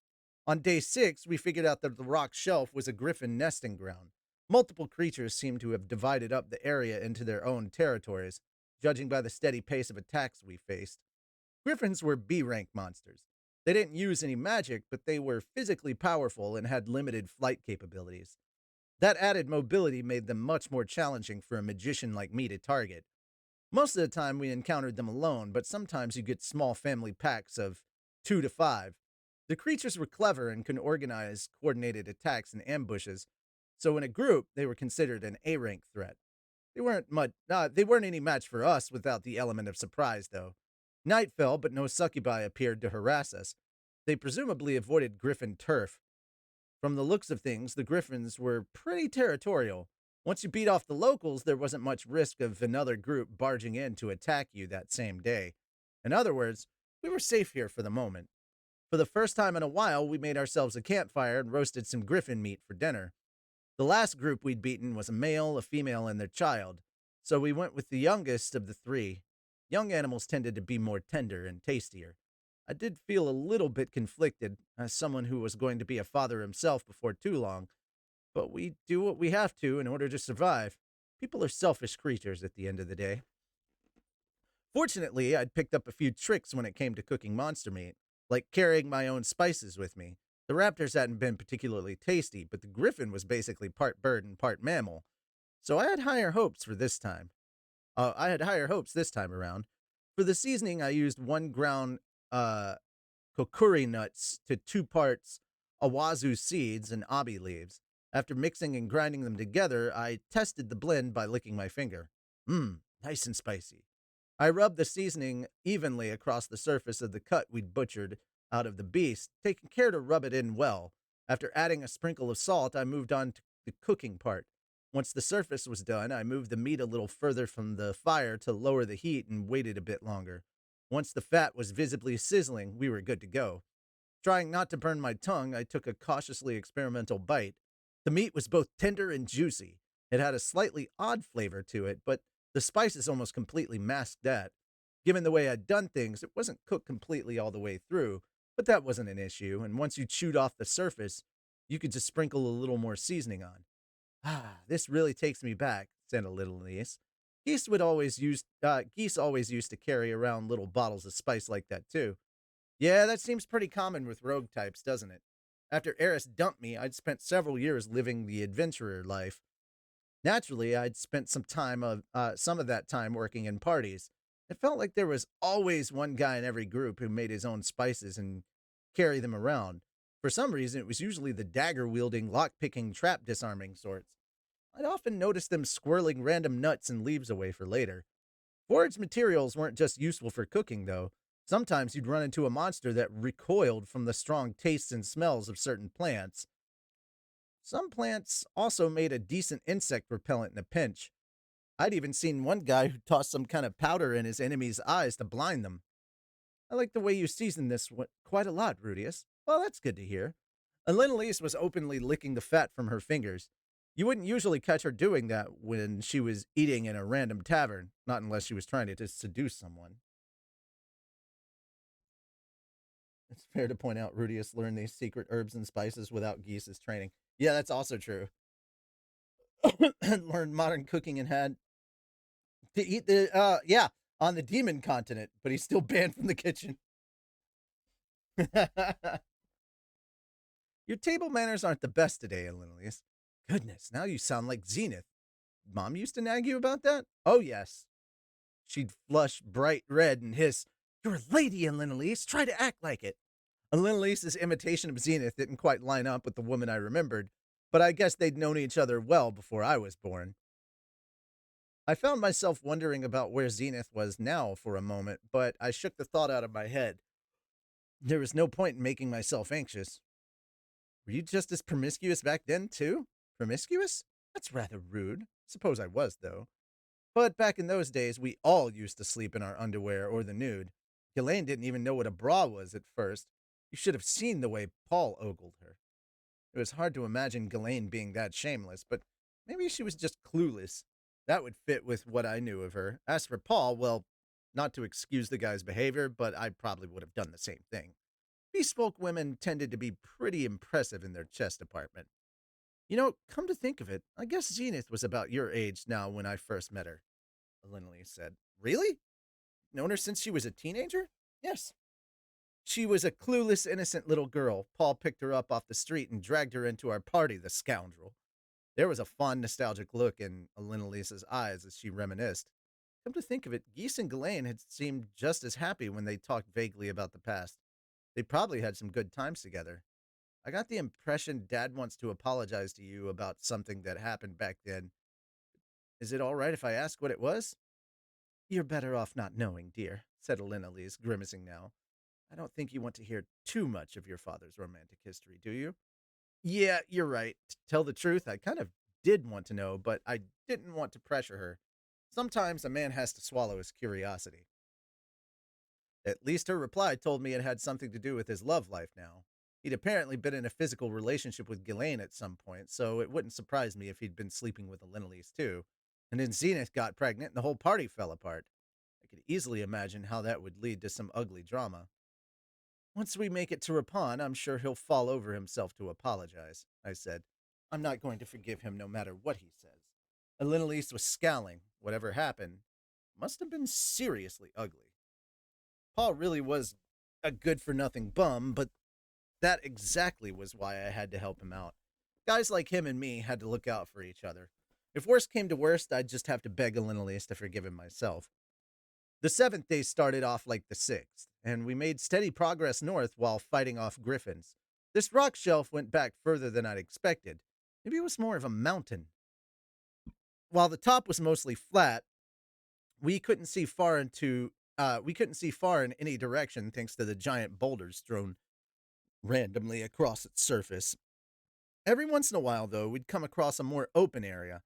On day 6, we figured out that the rock shelf was a griffin nesting ground. Multiple creatures seemed to have divided up the area into their own territories, judging by the steady pace of attacks we faced. Griffins were B-rank monsters. They didn't use any magic, but they were physically powerful and had limited flight capabilities. That added mobility made them much more challenging for a magician like me to target. Most of the time we encountered them alone, but sometimes you get small family packs of 2 to 5. The creatures were clever and could organize coordinated attacks and ambushes, so in a group they were considered an A-rank threat. They weren't any match for us without the element of surprise, though. Night fell, but no succubi appeared to harass us. They presumably avoided griffin turf. From the looks of things, the griffins were pretty territorial. Once you beat off the locals, there wasn't much risk of another group barging in to attack you that same day. In other words, we were safe here for the moment. For the first time in a while, we made ourselves a campfire and roasted some griffin meat for dinner. The last group we'd beaten was a male, a female, and their child, so we went with the youngest of the 3. Young animals tended to be more tender and tastier. I did feel a little bit conflicted, as someone who was going to be a father himself before too long, but we do what we have to in order to survive. People are selfish creatures at the end of the day. Fortunately, I'd picked up a few tricks when it came to cooking monster meat, like carrying my own spices with me. The raptors hadn't been particularly tasty, but the griffin was basically part bird and part mammal, so I had higher hopes this time around. For the seasoning, I used 1 ground kokuri nuts to 2 parts awazu seeds and abi leaves. After mixing and grinding them together, I tested the blend by licking my finger. Nice and spicy. I rubbed the seasoning evenly across the surface of the cut we'd butchered out of the beast, taking care to rub it in well. After adding a sprinkle of salt, I moved on to the cooking part. Once the surface was done, I moved the meat a little further from the fire to lower the heat and waited a bit longer. Once the fat was visibly sizzling, we were good to go. Trying not to burn my tongue, I took a cautiously experimental bite. The meat was both tender and juicy. It had a slightly odd flavor to it, but the spices almost completely masked that. Given the way I'd done things, it wasn't cooked completely all the way through, but that wasn't an issue, and once you chewed off the surface, you could just sprinkle a little more seasoning on. This really takes me back, said a little niece. Geese always used to carry around little bottles of spice like that too. Yeah, that seems pretty common with rogue types, doesn't it? After Eris dumped me, I'd spent several years living the adventurer life. Naturally, I'd spent some of that time working in parties. It felt like there was always one guy in every group who made his own spices and carry them around. For some reason, it was usually the dagger-wielding, lock-picking, trap-disarming sorts. I'd often notice them squirreling random nuts and leaves away for later. Foraged materials weren't just useful for cooking, though. Sometimes you'd run into a monster that recoiled from the strong tastes and smells of certain plants. Some plants also made a decent insect repellent in a pinch. I'd even seen one guy who tossed some kind of powder in his enemy's eyes to blind them. I like the way you season this quite a lot, Rudius. Well, that's good to hear. And Linelise was openly licking the fat from her fingers. You wouldn't usually catch her doing that when she was eating in a random tavern, not unless she was trying to seduce someone. It's fair to point out Rudius learned these secret herbs and spices without Geese's training. Yeah, that's also true. Learned modern cooking and had to eat the on the demon continent, but he's still banned from the kitchen. Your table manners aren't the best today, Elenius. Goodness, now you sound like Zenith. Mom used to nag you about that? Oh, yes. She'd flush bright red and hiss, You're a lady, Elenius. Try to act like it. Elenius's imitation of Zenith didn't quite line up with the woman I remembered, but I guess they'd known each other well before I was born. I found myself wondering about where Zenith was now for a moment, but I shook the thought out of my head. There was no point in making myself anxious. Were you just as promiscuous back then, too? Promiscuous? That's rather rude. Suppose I was, though. But back in those days, we all used to sleep in our underwear or the nude. Ghislaine didn't even know what a bra was at first. You should have seen the way Paul ogled her. It was hard to imagine Ghislaine being that shameless, but maybe she was just clueless. That would fit with what I knew of her. As for Paul, well, not to excuse the guy's behavior, but I probably would have done the same thing. Bespoke women tended to be pretty impressive in their chest department. You know, come to think of it, I guess Zenith was about your age now when I first met her, Linley said. Really? Known her since she was a teenager? Yes. She was a clueless, innocent little girl. Paul picked her up off the street and dragged her into our party, the scoundrel. There was a fond, nostalgic look in Linelisa's eyes as she reminisced. Come to think of it, Geese and Ghislaine had seemed just as happy when they talked vaguely about the past. They probably had some good times together. I got the impression Dad wants to apologize to you about something that happened back then. Is it all right if I ask what it was? You're better off not knowing, dear, said Elise, grimacing now. I don't think you want to hear too much of your father's romantic history, do you? Yeah, you're right. To tell the truth, I kind of did want to know, but I didn't want to pressure her. Sometimes a man has to swallow his curiosity. At least her reply told me it had something to do with his love life now. He'd apparently been in a physical relationship with Ghislaine at some point, so it wouldn't surprise me if he'd been sleeping with Elenelise too. And then Zenith got pregnant and the whole party fell apart. I could easily imagine how that would lead to some ugly drama. Once we make it to Rapon, I'm sure he'll fall over himself to apologize, I said. I'm not going to forgive him no matter what he says. Elenelise was scowling. Whatever happened must have been seriously ugly. Paul really was a good for nothing bum, but that exactly was why I had to help him out. Guys like him and me had to look out for each other. If worst came to worst, I'd just have to beg Elenelise to forgive him myself. The 7th day started off like the 6th, and we made steady progress north while fighting off griffins. This rock shelf went back further than I'd expected. Maybe it was more of a mountain. While the top was mostly flat, we couldn't see far in any direction thanks to the giant boulders thrown randomly across its surface. Every once in a while, though, we'd come across a more open area.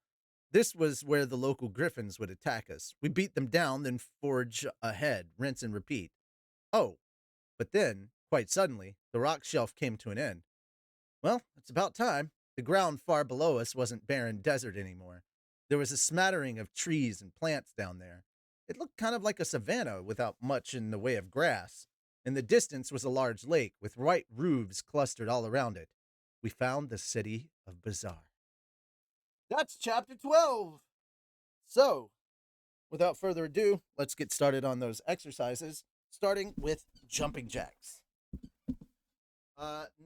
This was where the local griffins would attack us. We beat them down, then forge ahead, rinse and repeat. Oh, but then, quite suddenly, the rock shelf came to an end. Well, it's about time. The ground far below us wasn't barren desert anymore. There was a smattering of trees and plants down there. It looked kind of like a savanna without much in the way of grass. In the distance was a large lake with white roofs clustered all around it. We found the city of Bazaar. That's chapter 12. So, without further ado, let's get started on those exercises, starting with jumping jacks.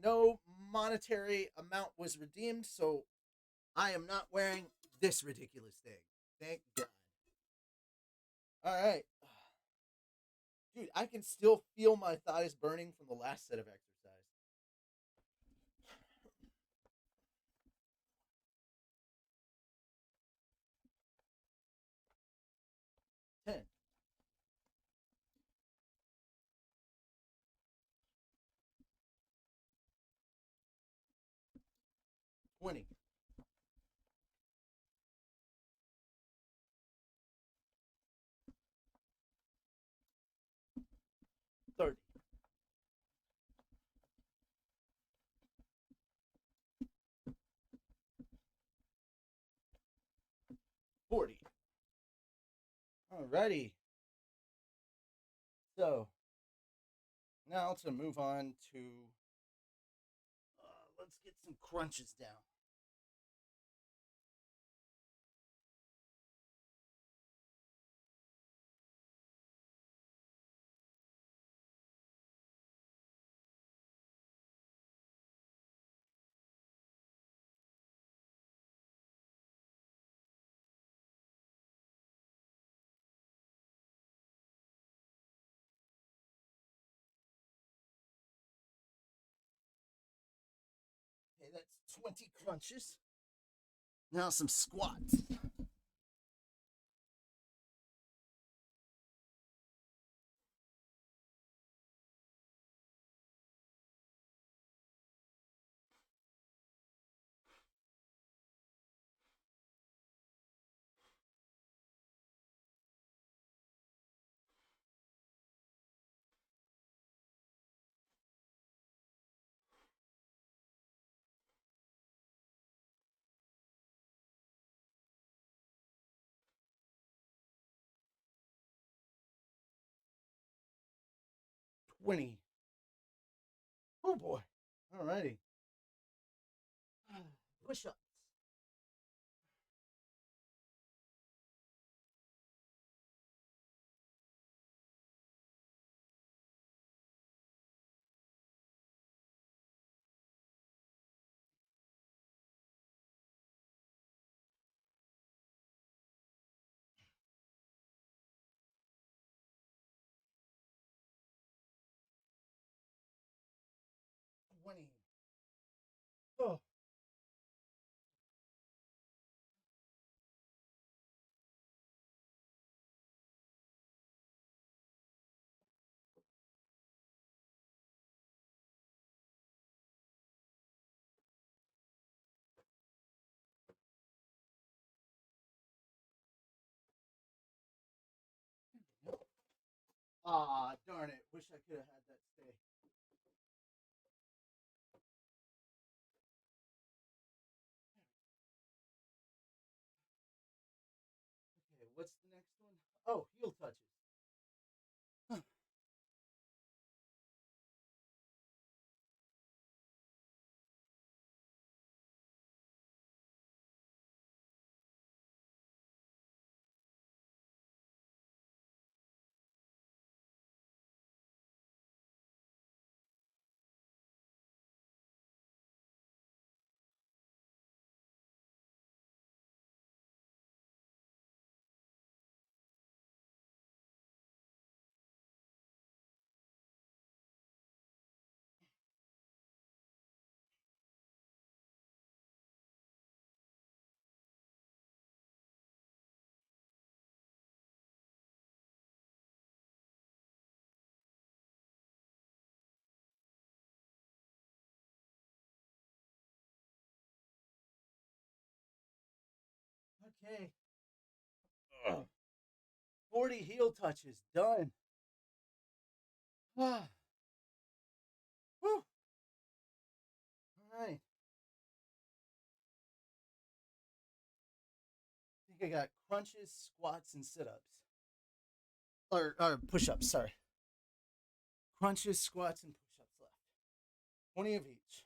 No monetary amount was redeemed, so I am not wearing this ridiculous thing. Thank God. All right. Dude, I can still feel my thighs burning from the last set of exercise. 10, 20, 30, 40. Alrighty. So, Now to move on to let's get some crunches down. Okay, that's 20 crunches. Now some squats. Winnie. Oh boy. Alrighty. Push ups. Winnie. Oh. Ah, darn it. Wish I could have had that stay. Okay, what's the next one? Oh, heel touches. Okay. Ugh. 40 heel touches. Done. Ah. Whew. All right. I think I got crunches, squats, and sit ups. Or push ups, sorry. Crunches, squats, and push ups left. 20 of each.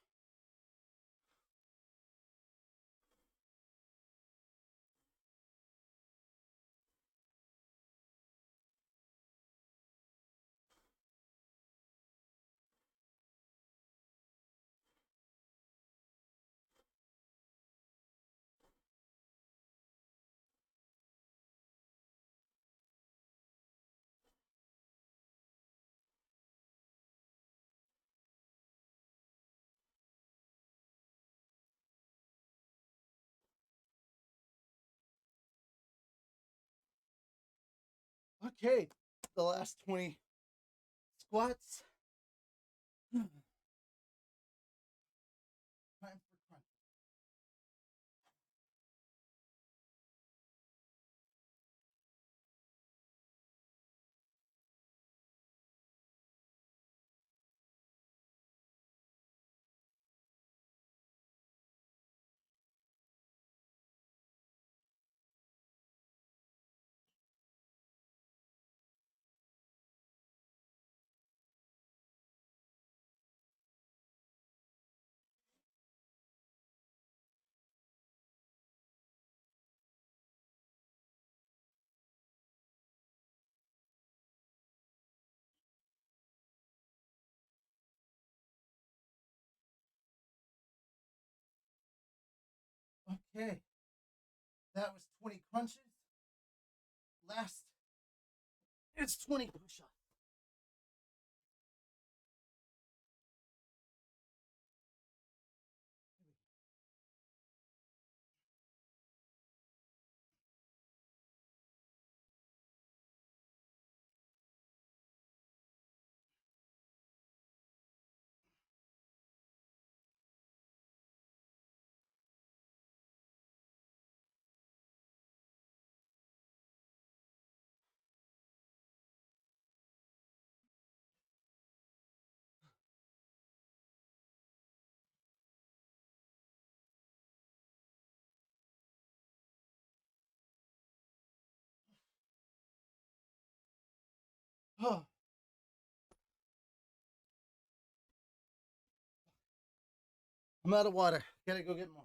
Okay. The last 20 squats. Time for crunch. Okay. That was 20 crunches. Last, it's 20 push-ups. Oh, I'm out of water. Gotta go get more.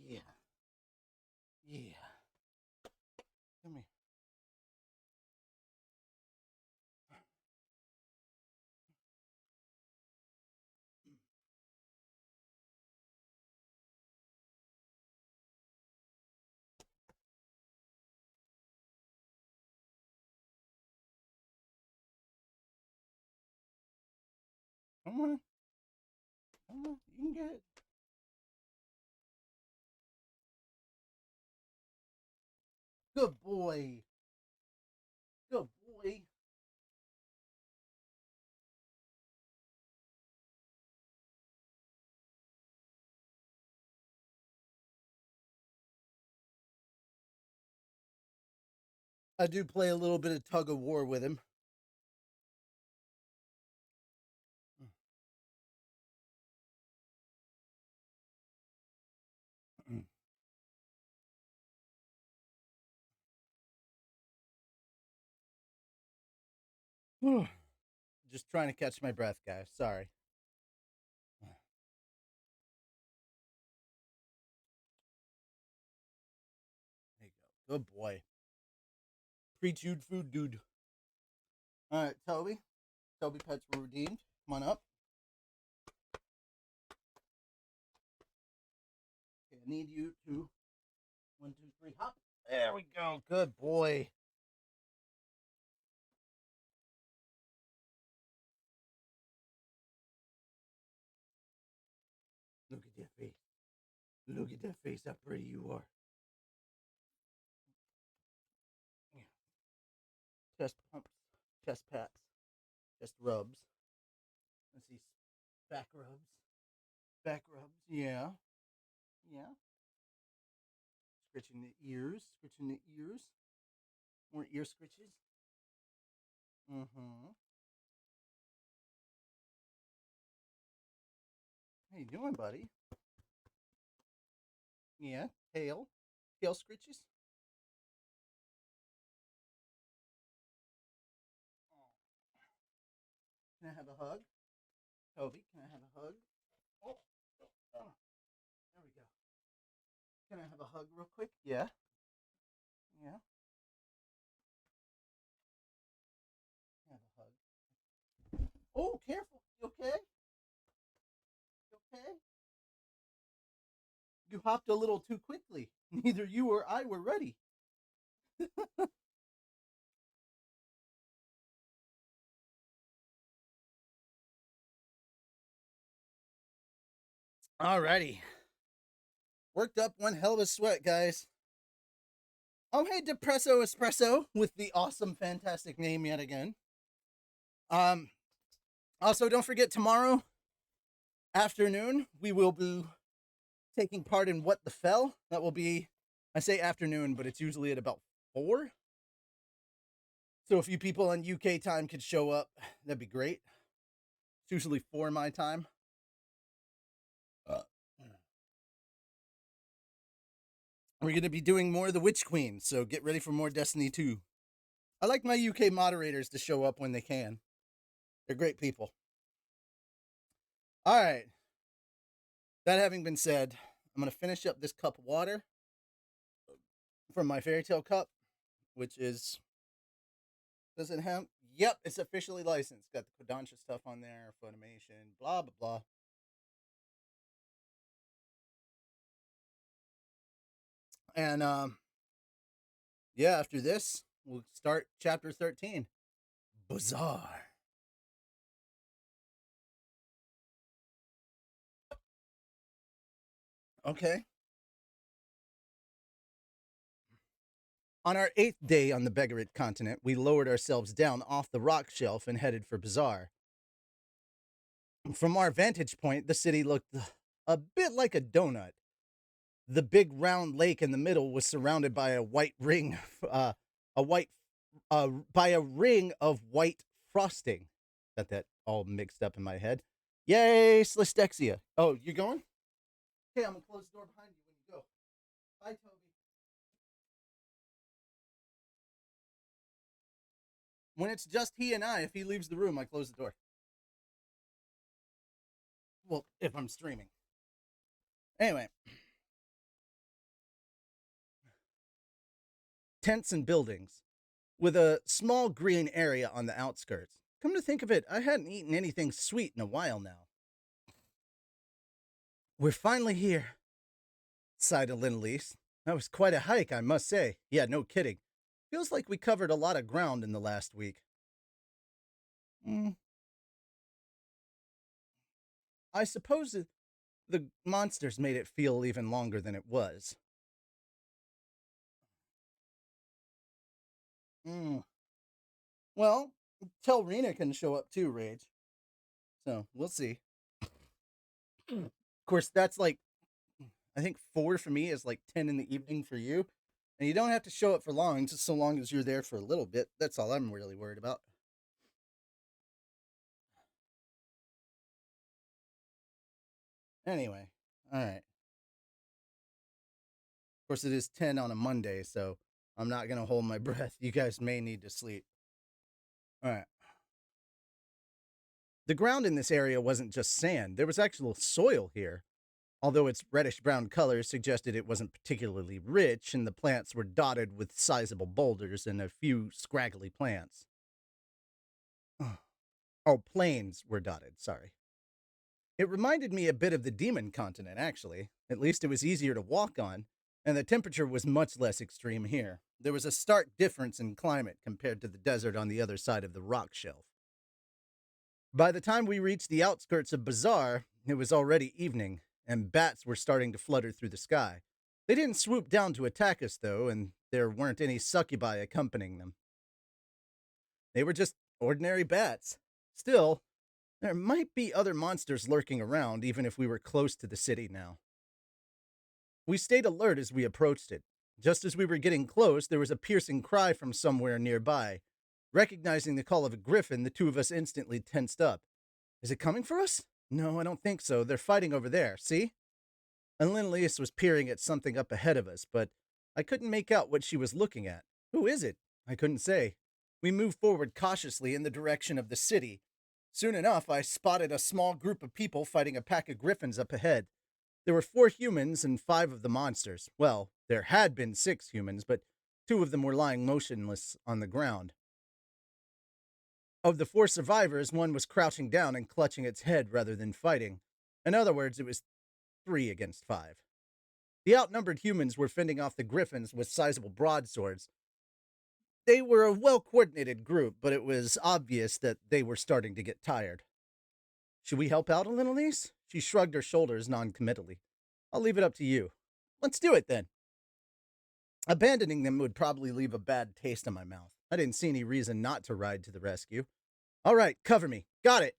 Yeah. Yeah. Come here. Come on. Come on. You can get it. Good boy. Good boy. I do play a little bit of tug of war with him. Just trying to catch my breath, guys. Sorry. There you go. Good boy. Pre-chewed food, dude. All right, Toby. Toby pets were redeemed. Come on up. Okay, I need you to 1, 2, 3, hop. There we go. Good boy. Look at that face. Look at that face. How pretty you are. Chest pumps, chest pats, chest rubs. Let's see. Back rubs. Back rubs. Yeah. Yeah. Scratching the ears. Scratching the ears. More ear scratches. Mm-hmm. How you doing, buddy? Yeah. Tail. Tail scratches. Can I have a hug? Toby, can I have a hug? Oh, oh, there we go. Can I have a hug real quick? Yeah. Yeah. Have a hug. Oh, careful. You okay? You okay? You hopped a little too quickly. Neither you or I were ready. Alrighty. Worked up one hell of a sweat, guys. Oh, hey, Depresso Espresso with the awesome, fantastic name yet again. Um, Also, don't forget tomorrow afternoon we will be taking part in What the Fell. That will be, I say afternoon, but it's usually at about 4. So if you people on UK time could show up, that'd be great. It's usually 4 my time. We're going to be doing more of the Witch Queen, so get ready for more Destiny 2. I like my UK moderators to show up when they can. They're great people. All right. That having been said, I'm going to finish up this cup of water from my fairy tale cup, which is, does it have? Yep, it's officially licensed. Got the Kodansha stuff on there, Funimation, blah, blah, blah. And yeah, after this, we'll start chapter 13. Bizarre. Okay. On our 8th day on the Begarit continent, we lowered ourselves down off the rock shelf and headed for Bazaar. From our vantage point, the city looked a bit like a donut. The big round lake in the middle was surrounded by a white ring, by a ring of white frosting. Got that all mixed up in my head. Yay, Slistexia. Oh, you going? Okay, I'm gonna close the door behind you when you go. Bye, Toby. When it's just he and I, if he leaves the room, I close the door. Well, if I'm streaming. Anyway. Tents and buildings, with a small green area on the outskirts. Come to think of it, I hadn't eaten anything sweet in a while now. We're finally here, sighed Linlise. That was quite a hike, I must say. Yeah, no kidding. Feels like we covered a lot of ground in the last week. I suppose the monsters made it feel even longer than it was. Well, tell Rena can show up too, Rage. So, we'll see. Of course, that's like, I think 4 for me is like 10 in the evening for you. And you don't have to show up for long, just so long as you're there for a little bit. That's all I'm really worried about. Anyway, all right. Of course, it is 10 on a Monday, so I'm not going to hold my breath. You guys may need to sleep. All right. The ground in this area wasn't just sand, there was actual soil here. Although its reddish brown color suggested it wasn't particularly rich, and the plants were dotted with sizable boulders and a few scraggly plants. Oh, plains were dotted, sorry. It reminded me a bit of the demon continent, actually. At least it was easier to walk on. and the temperature was much less extreme here. There was a stark difference in climate compared to the desert on the other side of the rock shelf. By the time we reached the outskirts of Bazaar, it was already evening, and bats were starting to flutter through the sky. They didn't swoop down to attack us, though, and there weren't any succubi accompanying them. They were just ordinary bats. Still, there might be other monsters lurking around, even if we were close to the city now. We stayed alert as we approached it. Just as we were getting close, there was a piercing cry from somewhere nearby. Recognizing the call of a griffin, the two of us instantly tensed up. Is it coming for us? No, I don't think so. They're fighting over there, see? And Linlius was peering at something up ahead of us, but I couldn't make out what she was looking at. Who is it? I couldn't say. We moved forward cautiously in the direction of the city. Soon enough, I spotted a small group of people fighting a pack of griffins up ahead. There were 4 humans and 5 of the monsters. Well, there had been 6 humans, but 2 of them were lying motionless on the ground. Of the 4 survivors, 1 was crouching down and clutching its head rather than fighting. In other words, it was 3 against 5. The outnumbered humans were fending off the griffins with sizable broadswords. They were a well-coordinated group, but it was obvious that they were starting to get tired. Should we help out a little, niece? She shrugged her shoulders non-committally. I'll leave it up to you. Let's do it, then. Abandoning them would probably leave a bad taste in my mouth. I didn't see any reason not to ride to the rescue. All right, cover me. Got it.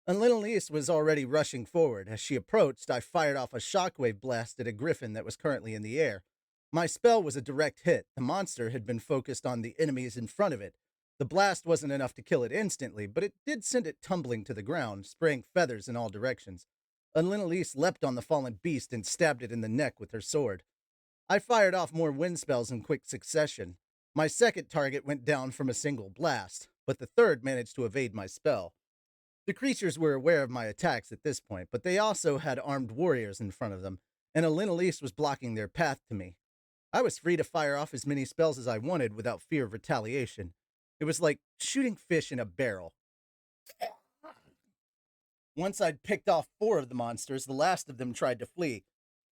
And little Elise was already rushing forward. As she approached, I fired off a shockwave blast at a griffin that was currently in the air. My spell was a direct hit. The monster had been focused on the enemies in front of it. The blast wasn't enough to kill it instantly, but it did send it tumbling to the ground, spraying feathers in all directions. And little Elise leapt on the fallen beast and stabbed it in the neck with her sword. I fired off more wind spells in quick succession. My second target went down from a single blast, but the third managed to evade my spell. The creatures were aware of my attacks at this point, but they also had armed warriors in front of them, and Elenelise was blocking their path to me. I was free to fire off as many spells as I wanted without fear of retaliation. It was like shooting fish in a barrel. Once I'd picked off 4 of the monsters, the last of them tried to flee.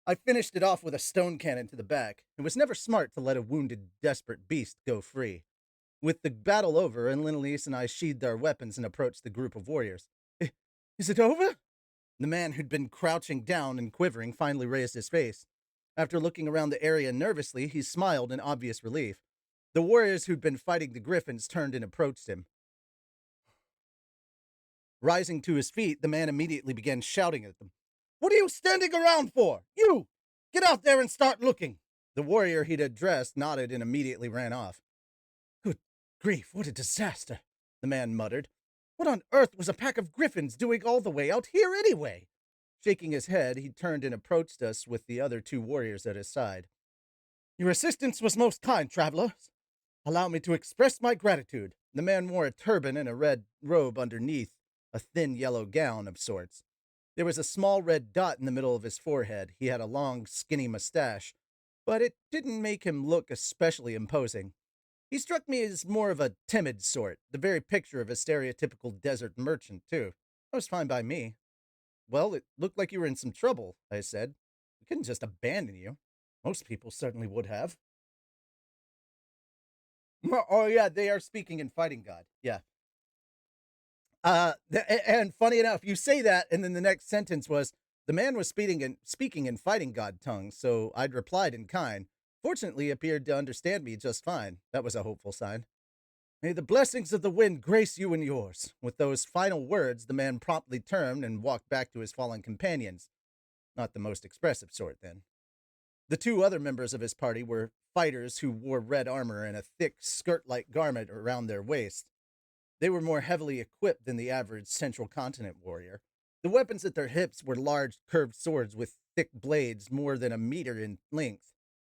I finished it off with a stone cannon to the back. It was never smart to let a wounded, desperate beast go free. With the battle over, Linelise and I sheathed our weapons and approached the group of warriors. Is it over? The man who'd been crouching down and quivering finally raised his face. After looking around the area nervously, he smiled in obvious relief. The warriors who'd been fighting the griffins turned and approached him. Rising to his feet, the man immediately began shouting at them. What are you standing around for? You! Get out there and start looking! The warrior he'd addressed nodded and immediately ran off. Good grief, what a disaster, the man muttered. What on earth was a pack of griffins doing all the way out here anyway? Shaking his head, he turned and approached us with the other 2 warriors at his side. Your assistance was most kind, travelers. Allow me to express my gratitude. The man wore a turban and a red robe underneath, a thin yellow gown of sorts. There was a small red dot in the middle of his forehead. He had a long, skinny mustache, but it didn't make him look especially imposing. He struck me as more of a timid sort, the very picture of a stereotypical desert merchant, too. That was fine by me. Well, it looked like you were in some trouble, I said. We couldn't just abandon you. Most people certainly would have. Oh, yeah, they are speaking in Fighting God. Yeah. And funny enough, you say that, and then the next sentence was, the man was speaking in Fighting God tongue, so I'd replied in kind. Fortunately, he appeared to understand me just fine. That was a hopeful sign. May the blessings of the wind grace you and yours. With those final words, the man promptly turned and walked back to his fallen companions. Not the most expressive sort, then. The 2 other members of his party were fighters who wore red armor and a thick skirt-like garment around their waist. They were more heavily equipped than the average Central Continent warrior. The weapons at their hips were large, curved swords with thick blades more than a meter in length.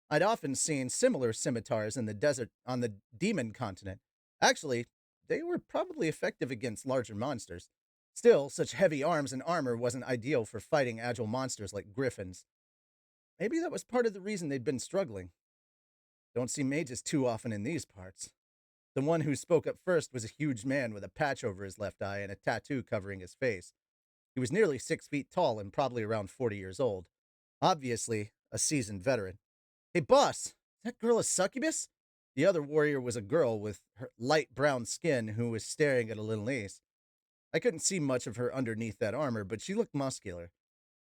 I'd often seen similar scimitars in the desert on the Demon Continent. Actually, they were probably effective against larger monsters. Still, such heavy arms and armor wasn't ideal for fighting agile monsters like griffins. Maybe that was part of the reason they'd been struggling. Don't see mages too often in these parts. The one who spoke up first was a huge man with a patch over his left eye and a tattoo covering his face. He was nearly 6 feet tall and probably around 40 years old. Obviously, a seasoned veteran. Hey, boss, is that girl a succubus? The other warrior was a girl with her light brown skin who was staring at a little niece. I couldn't see much of her underneath that armor, but she looked muscular.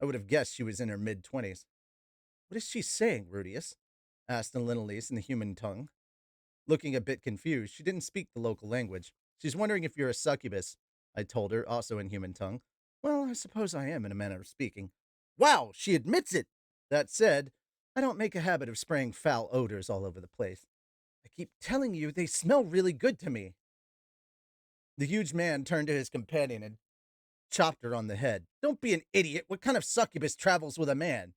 I would have guessed she was in her mid-20s. What is she saying, Rudius? Asked the little niece in the human tongue. Looking a bit confused, she didn't speak the local language. She's wondering if you're a succubus, I told her, also in human tongue. Well, I suppose I am, in a manner of speaking. Wow, she admits it! That said, I don't make a habit of spraying foul odors all over the place. I keep telling you they smell really good to me. The huge man turned to his companion and chopped her on the head. Don't be an idiot. What kind of succubus travels with a man?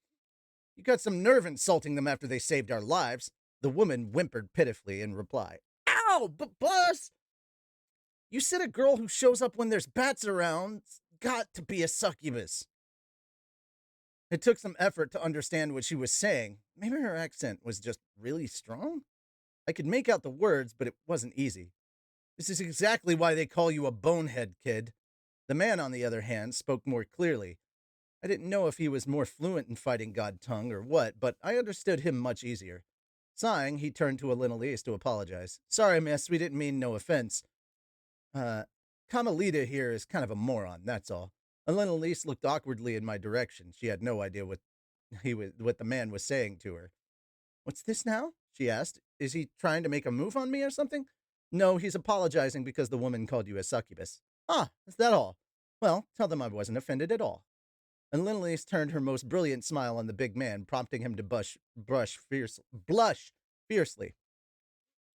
You got some nerve insulting them after they saved our lives. The woman whimpered pitifully in reply. Ow, but boss! You said a girl who shows up when there's bats around's got to be a succubus. It took some effort to understand what she was saying. Maybe her accent was just really strong? I could make out the words, but it wasn't easy. This is exactly why they call you a bonehead, kid. The man, on the other hand, spoke more clearly. I didn't know if he was more fluent in fighting god tongue or what, but I understood him much easier. Sighing, he turned to Elenalise to apologize. Sorry, miss, we didn't mean no offense. Carmelita here is kind of a moron, that's all. Elenalise looked awkwardly in my direction. She had no idea what what the man was saying to her. What's this now? She asked. Is he trying to make a move on me or something? No, he's apologizing because the woman called you a succubus. Ah, is that all? Well, tell them I wasn't offended at all. And Linley's turned her most brilliant smile on the big man, prompting him to blush fiercely.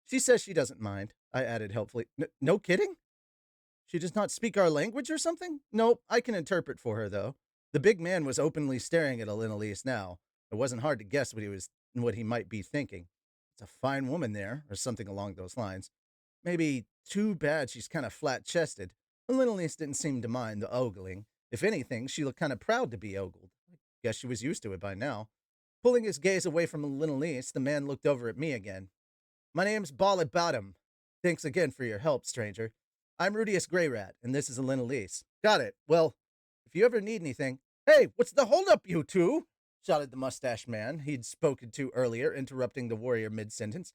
She says she doesn't mind, I added helpfully. No kidding? She does not speak our language or something? Nope, I can interpret for her, though. The big man was openly staring at Elenalise now. It wasn't hard to guess what he might be thinking. It's a fine woman there, or something along those lines. Maybe too bad she's kind of flat-chested. Elenalise didn't seem to mind the ogling. If anything, she looked kind of proud to be ogled. I guess she was used to it by now. Pulling his gaze away from Elenalise, the man looked over at me again. My name's Bally Bottom. Thanks again for your help, stranger. I'm Rudius Greyrat, and this is Elenalise. Got it. Well, if you ever need anything... Hey, what's the holdup, you two? Shouted the mustached man he'd spoken to earlier, interrupting the warrior mid-sentence.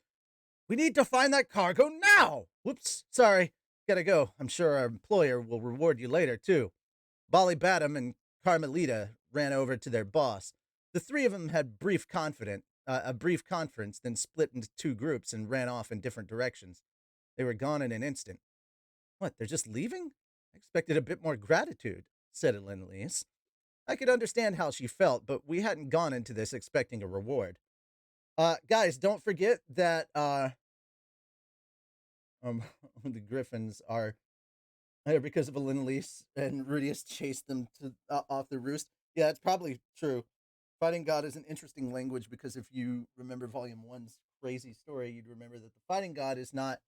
We need to find that cargo now! Whoops, sorry. Gotta go. I'm sure our employer will reward you later, too. Bally Bottom and Carmelita ran over to their boss. The three of them had a brief conference, then split into two groups and ran off in different directions. They were gone in an instant. What, they're just leaving? I expected a bit more gratitude, said Elenalise. I could understand how she felt, but we hadn't gone into this expecting a reward. Guys, don't forget that, the Griffins are here because of Elenalise and Rudius chased them off the roost. Yeah, it's probably true. Fighting God is an interesting language because if you remember Volume 1's crazy story, you'd remember that the fighting God is not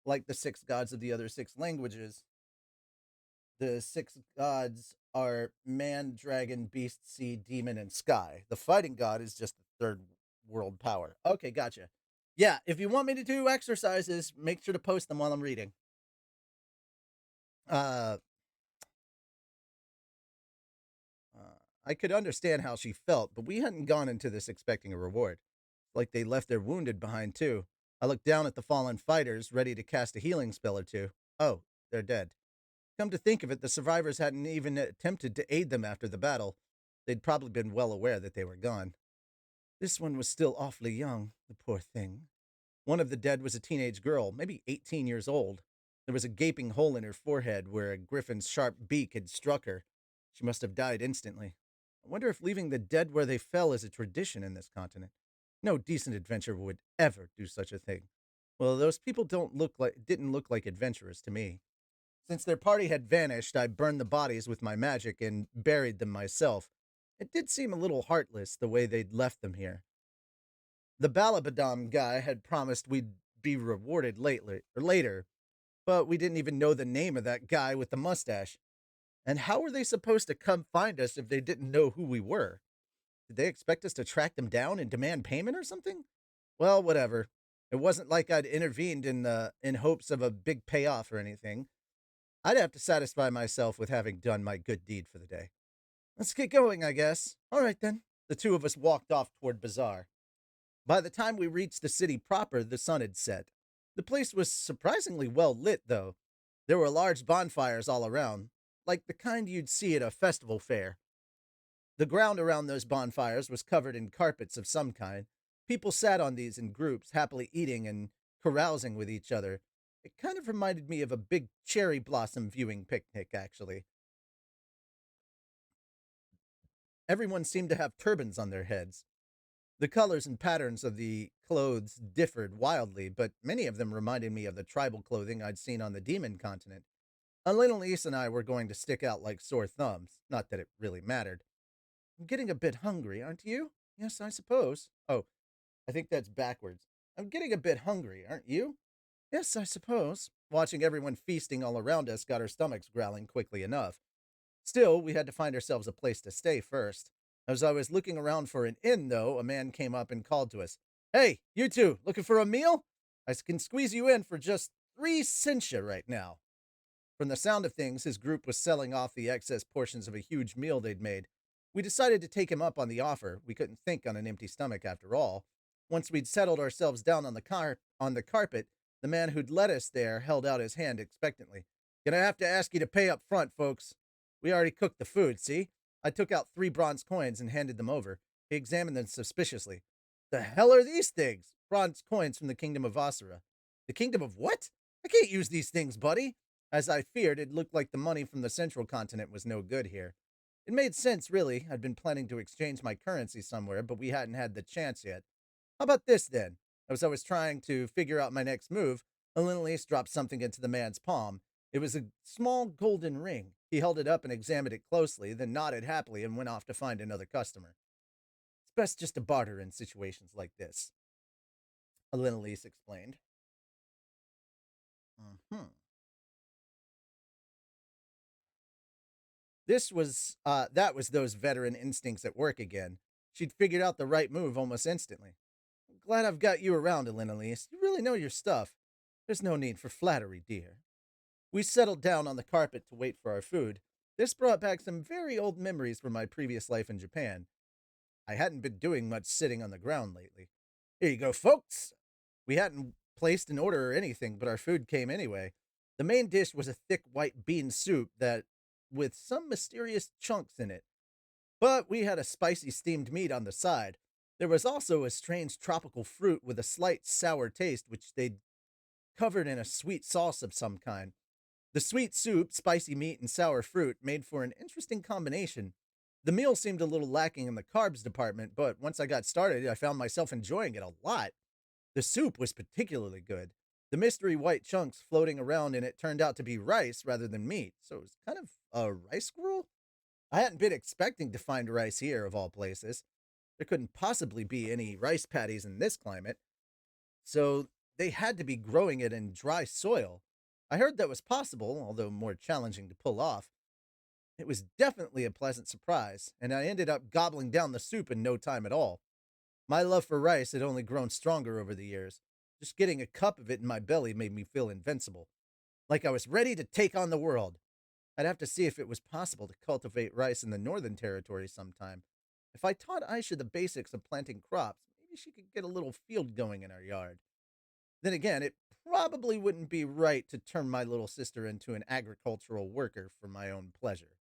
like the six gods of the other six languages. The six gods are man, dragon, beast, sea, demon, and sky. The fighting God is just the third world power. Okay, gotcha. Yeah, if you want me to do exercises, make sure to post them while I'm reading. Uh, I could understand how she felt, but we hadn't gone into this expecting a reward. Like they left their wounded behind, too. I looked down at the fallen fighters, ready to cast a healing spell or two. Oh, they're dead. Come to think of it, the survivors hadn't even attempted to aid them after the battle. They'd probably been well aware that they were gone. This one was still awfully young, the poor thing. One of the dead was a teenage girl, maybe 18 years old. There was a gaping hole in her forehead where a griffin's sharp beak had struck her. She must have died instantly. I wonder if leaving the dead where they fell is a tradition in this continent. No decent adventurer would ever do such a thing. Well, those people didn't look like adventurers to me. Since their party had vanished, I burned the bodies with my magic and buried them myself. It did seem a little heartless the way they'd left them here. The Balabadam guy had promised we'd be rewarded later, but we didn't even know the name of that guy with the mustache. And how were they supposed to come find us if they didn't know who we were? Did they expect us to track them down and demand payment or something? Well, whatever. It wasn't like I'd intervened in hopes of a big payoff or anything. I'd have to satisfy myself with having done my good deed for the day. Let's get going, I guess. All right, then. The two of us walked off toward Bazaar. By the time we reached the city proper, the sun had set. The place was surprisingly well lit, though. There were large bonfires all around, like the kind you'd see at a festival fair. The ground around those bonfires was covered in carpets of some kind. People sat on these in groups, happily eating and carousing with each other. It kind of reminded me of a big cherry blossom viewing picnic, actually. Everyone seemed to have turbans on their heads. The colors and patterns of the clothes differed wildly, but many of them reminded me of the tribal clothing I'd seen on the demon continent. Annalise and I were going to stick out like sore thumbs. Not that it really mattered. I'm getting a bit hungry, aren't you? Yes, I suppose. Oh, I think that's backwards. I'm getting a bit hungry, aren't you? Yes, I suppose. Watching everyone feasting all around us got our stomachs growling quickly enough. Still, we had to find ourselves a place to stay first. As I was looking around for an inn, though, a man came up and called to us. Hey, you two, looking for a meal? I can squeeze you in for just 3 cincha right now. From the sound of things, his group was selling off the excess portions of a huge meal they'd made. We decided to take him up on the offer. We couldn't think on an empty stomach after all. Once we'd settled ourselves down on the carpet, the man who'd led us there held out his hand expectantly. Gonna have to ask you to pay up front, folks. We already cooked the food, see? I took out 3 bronze coins and handed them over. He examined them suspiciously. The hell are these things? Bronze coins from the kingdom of Asura. The kingdom of what? I can't use these things, buddy. As I feared, it looked like the money from the central continent was no good here. It made sense, really. I'd been planning to exchange my currency somewhere, but we hadn't had the chance yet. How about this, then? As I was trying to figure out my next move, Elenice dropped something into the man's palm. It was a small golden ring. He held it up and examined it closely, then nodded happily and went off to find another customer. It's best just to barter in situations like this, Elenice explained. Hmm. That was those veteran instincts at work again. She'd figured out the right move almost instantly. I'm glad I've got you around, Elise. You really know your stuff. There's no need for flattery, dear. We settled down on the carpet to wait for our food. This brought back some very old memories from my previous life in Japan. I hadn't been doing much sitting on the ground lately. Here you go, folks. We hadn't placed an order or anything, but our food came anyway. The main dish was a thick white bean soup that with some mysterious chunks in it. But we had a spicy steamed meat on the side. There was also a strange tropical fruit with a slight sour taste, which they'd covered in a sweet sauce of some kind. The sweet soup, spicy meat, and sour fruit made for an interesting combination. The meal seemed a little lacking in the carbs department, but once I got started, I found myself enjoying it a lot. The soup was particularly good. The mystery white chunks floating around in it turned out to be rice rather than meat, so it was kind of a rice gruel? I hadn't been expecting to find rice here, of all places. There couldn't possibly be any rice paddies in this climate, so they had to be growing it in dry soil. I heard that was possible, although more challenging to pull off. It was definitely a pleasant surprise, and I ended up gobbling down the soup in no time at all. My love for rice had only grown stronger over the years. Just getting a cup of it in my belly made me feel invincible, like I was ready to take on the world. I'd have to see if it was possible to cultivate rice in the Northern Territory sometime. If I taught Aisha the basics of planting crops, maybe she could get a little field going in our yard. Then again, it probably wouldn't be right to turn my little sister into an agricultural worker for my own pleasure.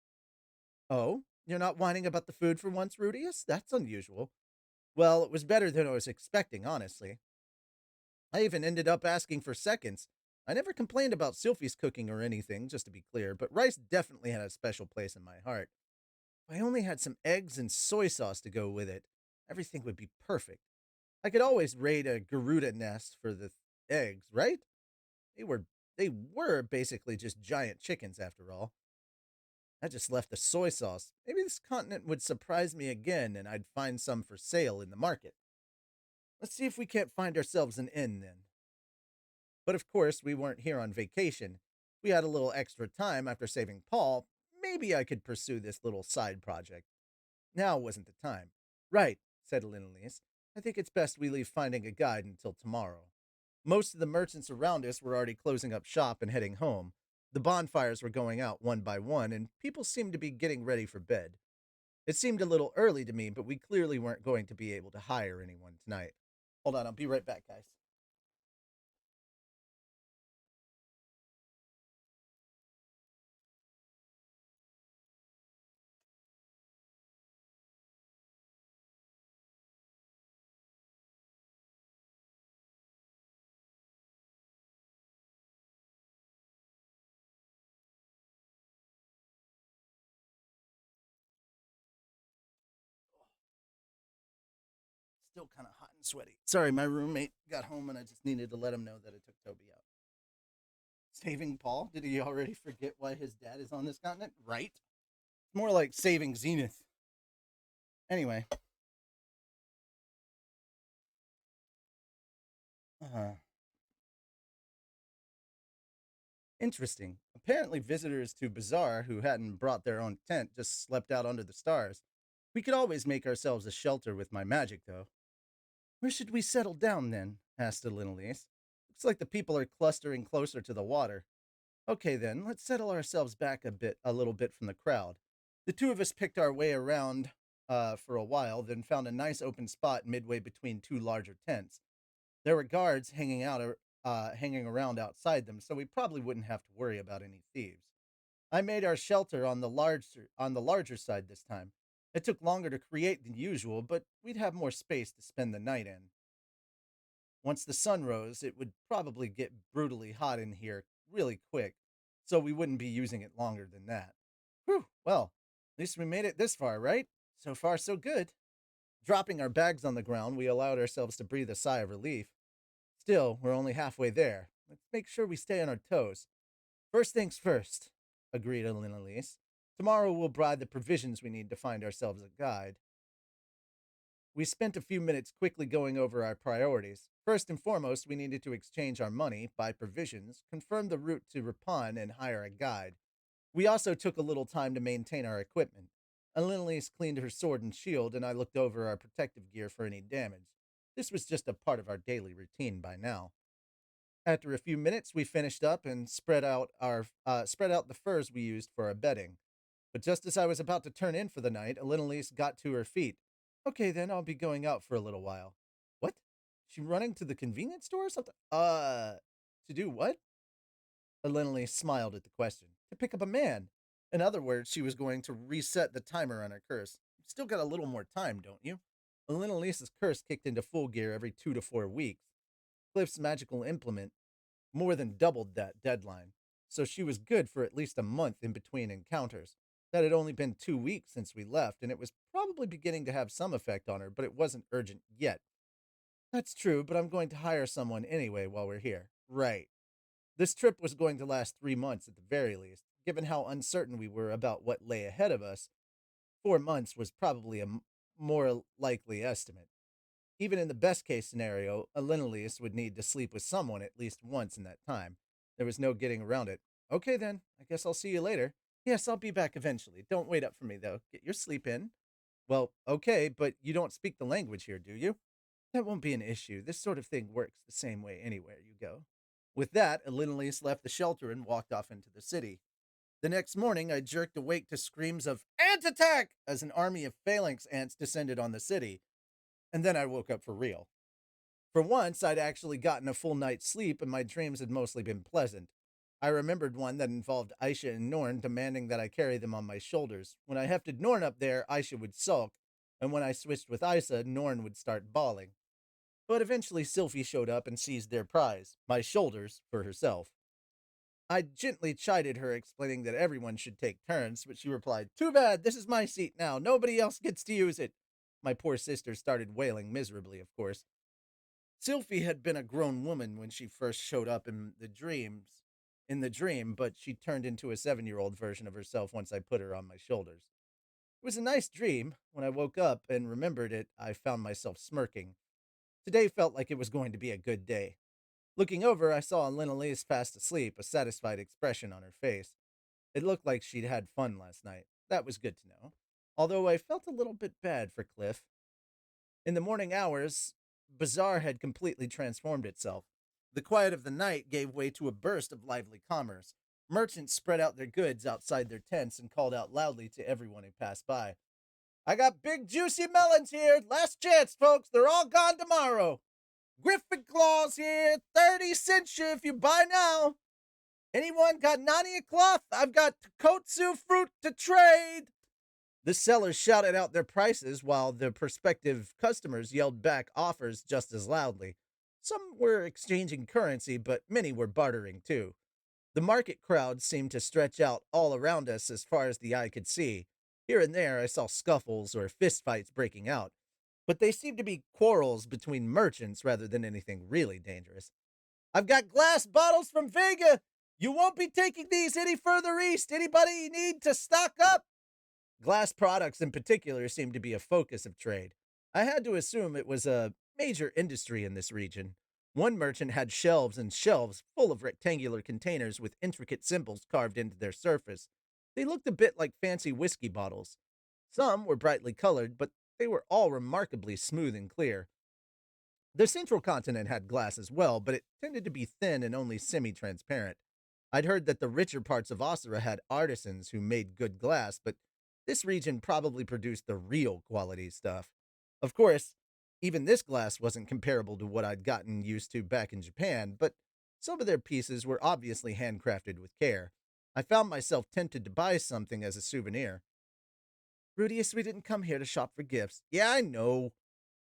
Oh, you're not whining about the food for once, Rudius? That's unusual. Well, it was better than I was expecting, honestly. I even ended up asking for seconds. I never complained about Sylphie's cooking or anything, just to be clear, but rice definitely had a special place in my heart. If I only had some eggs and soy sauce to go with it, everything would be perfect. I could always raid a Garuda nest for the eggs, right? They were they were basically just giant chickens after all. I just left the soy sauce. Maybe this continent would surprise me again and I'd find some for sale in the market. Let's see if we can't find ourselves an inn then. But of course, we weren't here on vacation. We had a little extra time after saving Paul. Maybe I could pursue this little side project. Now wasn't the time. Right, said Linelise. I think it's best we leave finding a guide until tomorrow. Most of the merchants around us were already closing up shop and heading home. The bonfires were going out one by one, and people seemed to be getting ready for bed. It seemed a little early to me, but we clearly weren't going to be able to hire anyone tonight. Hold on, I'll be right back, guys. Still kind of hot and sweaty. Sorry, my roommate got home and I just needed to let him know that I took Toby out. Saving Paul? Did he already forget why his dad is on this continent? Right? More like saving Zenith. Anyway. Uh, Interesting. Apparently, visitors to Bazaar who hadn't brought their own tent just slept out under the stars. We could always make ourselves a shelter with my magic, though. Where should we settle down then? Asked Elinelise. Looks like the people are clustering closer to the water. Okay then, let's settle ourselves back a little bit from the crowd. The two of us picked our way around for a while, then found a nice open spot midway between two larger tents. There were guards hanging around outside them, so we probably wouldn't have to worry about any thieves. I made our shelter on the larger side this time. It took longer to create than usual, but we'd have more space to spend the night in. Once the sun rose, it would probably get brutally hot in here really quick, so we wouldn't be using it longer than that. Whew, well, at least we made it this far, right? So far, so good. Dropping our bags on the ground, we allowed ourselves to breathe a sigh of relief. Still, we're only halfway there. Let's make sure we stay on our toes. First things first, agreed Elinelise. Tomorrow we'll buy the provisions we need to find ourselves a guide. We spent a few minutes quickly going over our priorities. First and foremost, we needed to exchange our money, buy provisions, confirm the route to Rapon, and hire a guide. We also took a little time to maintain our equipment. Elinelise cleaned her sword and shield, and I looked over our protective gear for any damage. This was just a part of our daily routine by now. After a few minutes, we finished up and spread out the furs we used for our bedding. But just as I was about to turn in for the night, Elinelise got to her feet. Okay, then I'll be going out for a little while. What? She running to the convenience store or something? To do what? Elinelise smiled at the question. To pick up a man. In other words, she was going to reset the timer on her curse. You've still got a little more time, don't you? Elinelise's curse kicked into full gear every 2 to 4 weeks. Cliff's magical implement more than doubled that deadline, so she was good for at least a month in between encounters. That had only been 2 weeks since we left, and it was probably beginning to have some effect on her, but it wasn't urgent yet. That's true, but I'm going to hire someone anyway while we're here. Right. This trip was going to last 3 months at the very least. Given how uncertain we were about what lay ahead of us, 4 months was probably a more likely estimate. Even in the best case scenario, Elinelise would need to sleep with someone at least once in that time. There was no getting around it. Okay then, I guess I'll see you later. Yes, I'll be back eventually. Don't wait up for me though. Get your sleep in. Well, okay, but you don't speak the language here, do you? That won't be an issue. This sort of thing works the same way anywhere you go. With that, Elinelise left the shelter and walked off into the city. The next morning, I jerked awake to screams of "Ant attack!" as an army of phalanx ants descended on the city. And then I woke up for real. For once, I'd actually gotten a full night's sleep, and my dreams had mostly been pleasant. I remembered one that involved Aisha and Norn demanding that I carry them on my shoulders. When I hefted Norn up there, Aisha would sulk, and when I switched with Aisha, Norn would start bawling. But eventually, Sylphie showed up and seized their prize, my shoulders, for herself. I gently chided her, explaining that everyone should take turns, but she replied, Too bad, this is my seat now. Nobody else gets to use it. My poor sister started wailing miserably, of course. Sylphie had been a grown woman when she first showed up in the dream, but she turned into a 7-year-old version of herself once I put her on my shoulders. It was a nice dream. When I woke up and remembered it, I found myself smirking. Today felt like it was going to be a good day. Looking over, I saw Elinelise fast asleep, a satisfied expression on her face. It looked like she'd had fun last night. That was good to know. Although I felt a little bit bad for Cliff. In the morning hours, Bazaar had completely transformed itself. The quiet of the night gave way to a burst of lively commerce. Merchants spread out their goods outside their tents and called out loudly to everyone who passed by. I got big juicy melons here. Last chance, folks. They're all gone tomorrow. Griffin Claws here, 30 cents if you buy now. Anyone got Narnia cloth? I've got Kotsu fruit to trade. The sellers shouted out their prices while the prospective customers yelled back offers just as loudly. Some were exchanging currency, but many were bartering too. The market crowd seemed to stretch out all around us as far as the eye could see. Here and there I saw scuffles or fistfights breaking out, but they seemed to be quarrels between merchants rather than anything really dangerous. I've got glass bottles from Vega. You won't be taking these any further east. Anybody need to stock up? Glass products in particular seemed to be a focus of trade. I had to assume it was a major industry in this region. One merchant had shelves and shelves full of rectangular containers with intricate symbols carved into their surface. They looked a bit like fancy whiskey bottles. Some were brightly colored, but they were all remarkably smooth and clear. The central continent had glass as well, but it tended to be thin and only semi transparent. I'd heard that the richer parts of Asura had artisans who made good glass, but this region probably produced the real quality stuff. Of course, even this glass wasn't comparable to what I'd gotten used to back in Japan, but some of their pieces were obviously handcrafted with care. I found myself tempted to buy something as a souvenir. Rudius, we didn't come here to shop for gifts. Yeah, I know.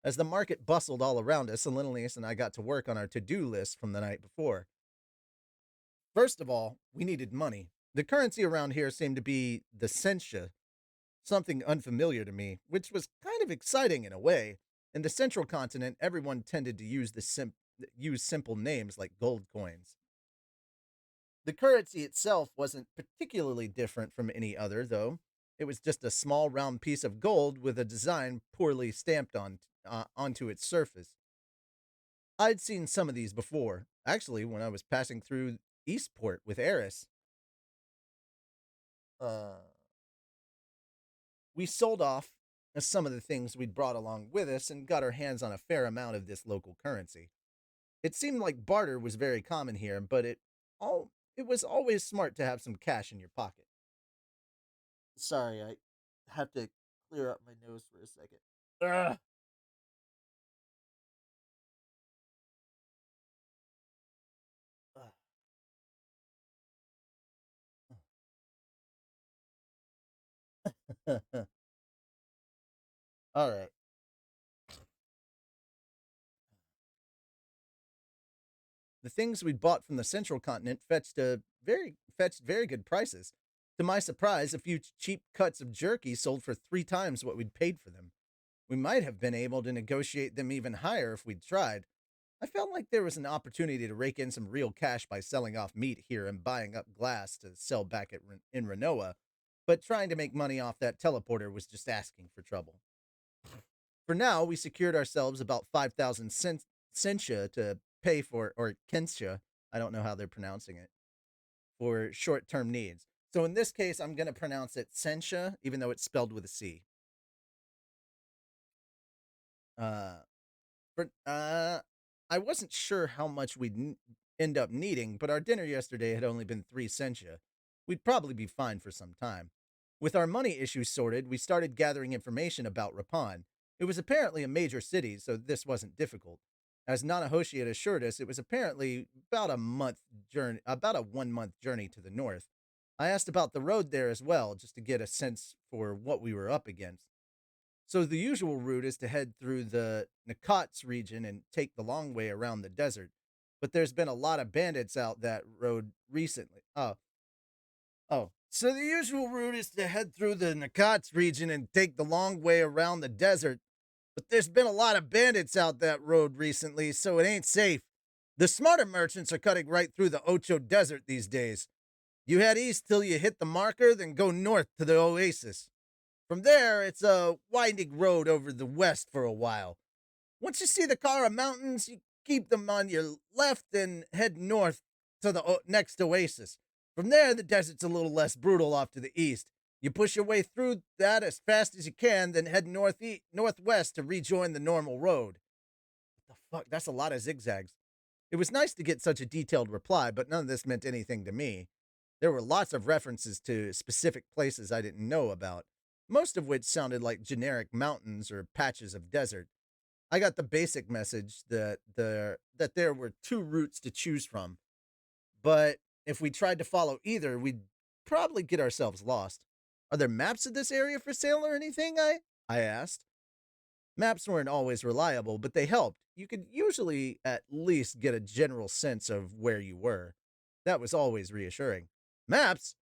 As the market bustled all around us, Linnaeus and I got to work on our to-do list from the night before. First of all, we needed money. The currency around here seemed to be the sentia, something unfamiliar to me, which was kind of exciting in a way. In the central continent, everyone tended to use simple names like gold coins. The currency itself wasn't particularly different from any other, though. It was just a small round piece of gold with a design poorly stamped onto its surface. I'd seen some of these before, actually, when I was passing through Eastport with Eris. Uh, we sold off some of the things we'd brought along with us and got our hands on a fair amount of this local currency. It seemed like barter was very common here, but it was always smart to have some cash in your pocket. Sorry, I have to clear up my nose for a second. Ugh. All right. The things we'd bought from the central continent fetched very good prices. To my surprise, a few cheap cuts of jerky sold for 3 times what we'd paid for them. We might have been able to negotiate them even higher if we'd tried. I felt like there was an opportunity to rake in some real cash by selling off meat here and buying up glass to sell back in Renoa, but trying to make money off that teleporter was just asking for trouble. For now, we secured ourselves about 5,000 sentia to pay for, or kensha, I don't know how they're pronouncing it, for short term needs. So in this case, I'm going to pronounce it sentia, even though it's spelled with a C. Uh, but I wasn't sure how much we'd end up needing, but our dinner yesterday had only been 3 sentia. We'd probably be fine for some time. With our money issues sorted, we started gathering information about Rapan. It was apparently a major city, so this wasn't difficult. As Nanahoshi had assured us, it was apparently about a 1 month journey to the north. I asked about the road there as well, just to get a sense for what we were up against. So the usual route is to head through the Nakats region and take the long way around the desert. But there's been a lot of bandits out that road recently. So the usual route is to head through the Nakats region and take the long way around the desert. But there's been a lot of bandits out that road recently, so it ain't safe. The smarter merchants are cutting right through the Ocho Desert these days. You head east till you hit the marker, then go north to the oasis. From there, it's a winding road over the west for a while. Once you see the Kara Mountains, you keep them on your left and head north to the next oasis. From there, the desert's a little less brutal off to the east. You push your way through that as fast as you can, then head northwest to rejoin the normal road. What the fuck? That's a lot of zigzags. It was nice to get such a detailed reply, but none of this meant anything to me. There were lots of references to specific places I didn't know about, most of which sounded like generic mountains or patches of desert. I got the basic message that there were two routes to choose from, but if we tried to follow either, we'd probably get ourselves lost. Are there maps of this area for sale or anything? I asked. Maps weren't always reliable, but they helped. You could usually at least get a general sense of where you were. That was always reassuring. Maps?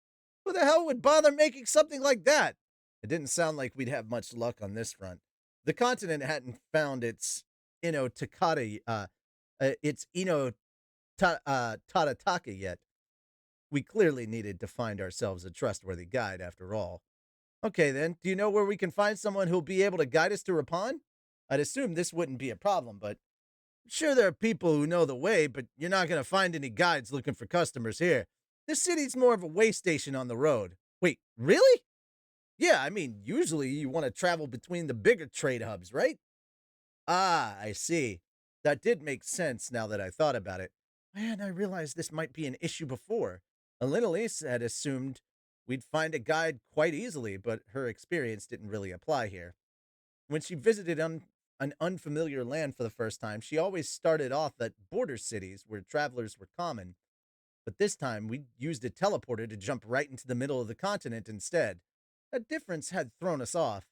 Who the hell would bother making something like that? It didn't sound like we'd have much luck on this front. The continent hadn't found Ino Takata, its Ino Tarataka yet. We clearly needed to find ourselves a trustworthy guide after all. Okay, then, do you know where we can find someone who'll be able to guide us to Rapon? I'd assume this wouldn't be a problem, but sure there are people who know the way, but you're not going to find any guides looking for customers here. This city's more of a way station on the road. Wait, really? Yeah, I mean, usually you want to travel between the bigger trade hubs, right? Ah, I see. That did make sense now that I thought about it. Man, I realized this might be an issue before. Elise had assumed we'd find a guide quite easily, but her experience didn't really apply here. When she visited an unfamiliar land for the first time, she always started off at border cities where travelers were common. But this time, we used a teleporter to jump right into the middle of the continent instead. That difference had thrown us off.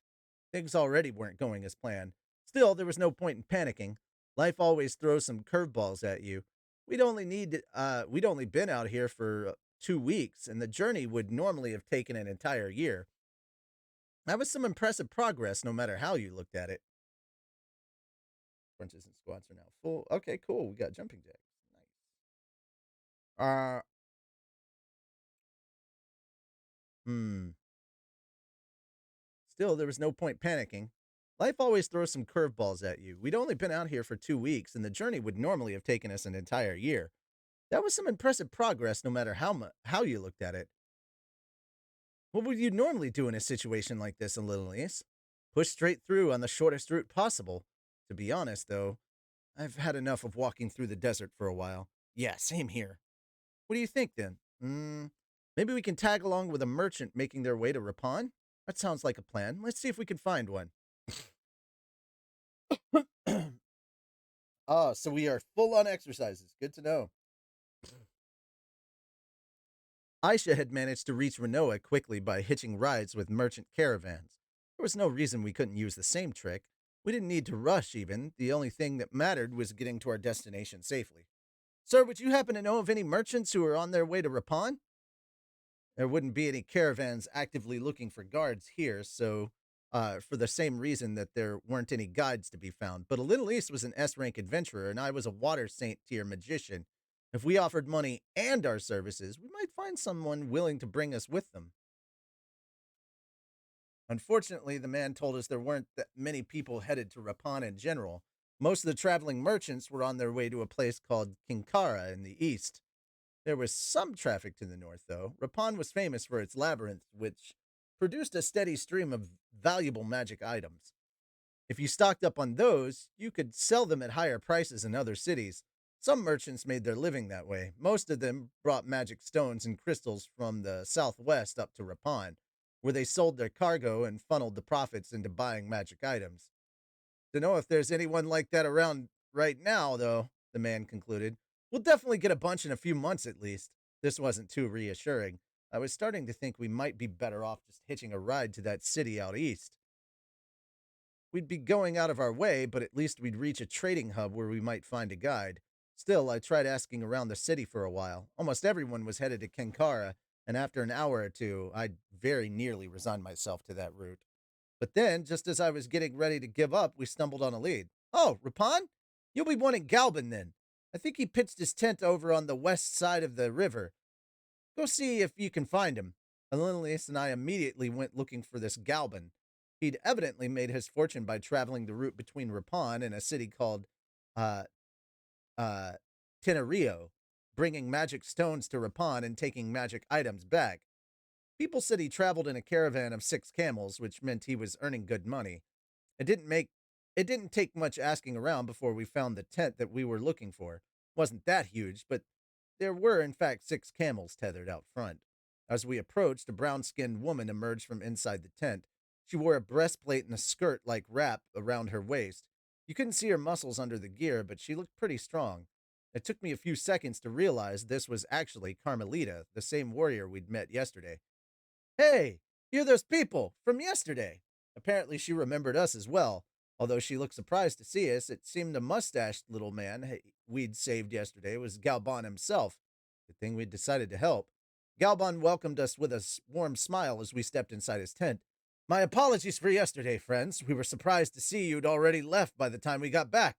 Things already weren't going as planned. Still, there was no point in panicking. Life always throws some curveballs at you. We'd only been out here for 2 weeks, and the journey would normally have taken an entire year. That was some impressive progress, no matter how you looked at it. Crunches and squats are now full. Okay, cool. We got jumping jacks. Nice. Hmm. Still, there was no point panicking. Life always throws some curveballs at you. We'd only been out here for 2 weeks, and the journey would normally have taken us an entire year. That was some impressive progress, no matter how you looked at it. What would you normally do in a situation like this, Elise? Push straight through on the shortest route possible. To be honest, though, I've had enough of walking through the desert for a while. Yeah, same here. What do you think then? Maybe we can tag along with a merchant making their way to Rapon? That sounds like a plan. Let's see if we can find one. Ah, so we are full on exercises. Good to know. Aisha had managed to reach Renoa quickly by hitching rides with merchant caravans. There was no reason we couldn't use the same trick. We didn't need to rush, even. The only thing that mattered was getting to our destination safely. Sir, would you happen to know of any merchants who are on their way to Rapon? There wouldn't be any caravans actively looking for guards here, so for the same reason that there weren't any guides to be found. But a Little East was an S rank adventurer, and I was a water saint tier magician. If we offered money and our services, we might find someone willing to bring us with them. Unfortunately, the man told us there weren't that many people headed to Rapon in general. Most of the traveling merchants were on their way to a place called Kinkara in the east. There was some traffic to the north, though. Rapon was famous for its labyrinth, which produced a steady stream of valuable magic items. If you stocked up on those, you could sell them at higher prices in other cities. Some merchants made their living that way. Most of them brought magic stones and crystals from the southwest up to Rapon, where they sold their cargo and funneled the profits into buying magic items. To know if there's anyone like that around right now, though, the man concluded. We'll definitely get a bunch in a few months at least. This wasn't too reassuring. I was starting to think we might be better off just hitching a ride to that city out east. We'd be going out of our way, but at least we'd reach a trading hub where we might find a guide. Still, I tried asking around the city for a while. Almost everyone was headed to Kenkara, and after an hour or two, I'd very nearly resigned myself to that route. But then, just as I was getting ready to give up, we stumbled on a lead. Oh, Rapon? You'll be wanting Galban then. I think he pitched his tent over on the west side of the river. Go see if you can find him. Elenius and I immediately went looking for this Galban. He'd evidently made his fortune by traveling the route between Rapon and a city called uh, uh, Tenerio, bringing magic stones to Rapon and taking magic items back. People said he traveled in a caravan of 6 camels, which meant he was earning good money. It didn't make it didn't take much asking around before we found the tent that we were looking for. It wasn't that huge, but there were in fact 6 camels tethered out front. As we approached, a brown-skinned woman emerged from inside the tent. She wore a breastplate and a skirt like wrap around her waist. You couldn't see her muscles under the gear, but she looked pretty strong. It took me a few seconds to realize this was actually Carmelita, the same warrior we'd met yesterday. Hey, you're those people from yesterday. Apparently, she remembered us as well. Although she looked surprised to see us, it seemed the mustached little man we'd saved yesterday was Galban himself. Good thing we'd decided to help. Galban welcomed us with a warm smile as we stepped inside his tent. My apologies for yesterday, friends. We were surprised to see you'd already left by the time we got back.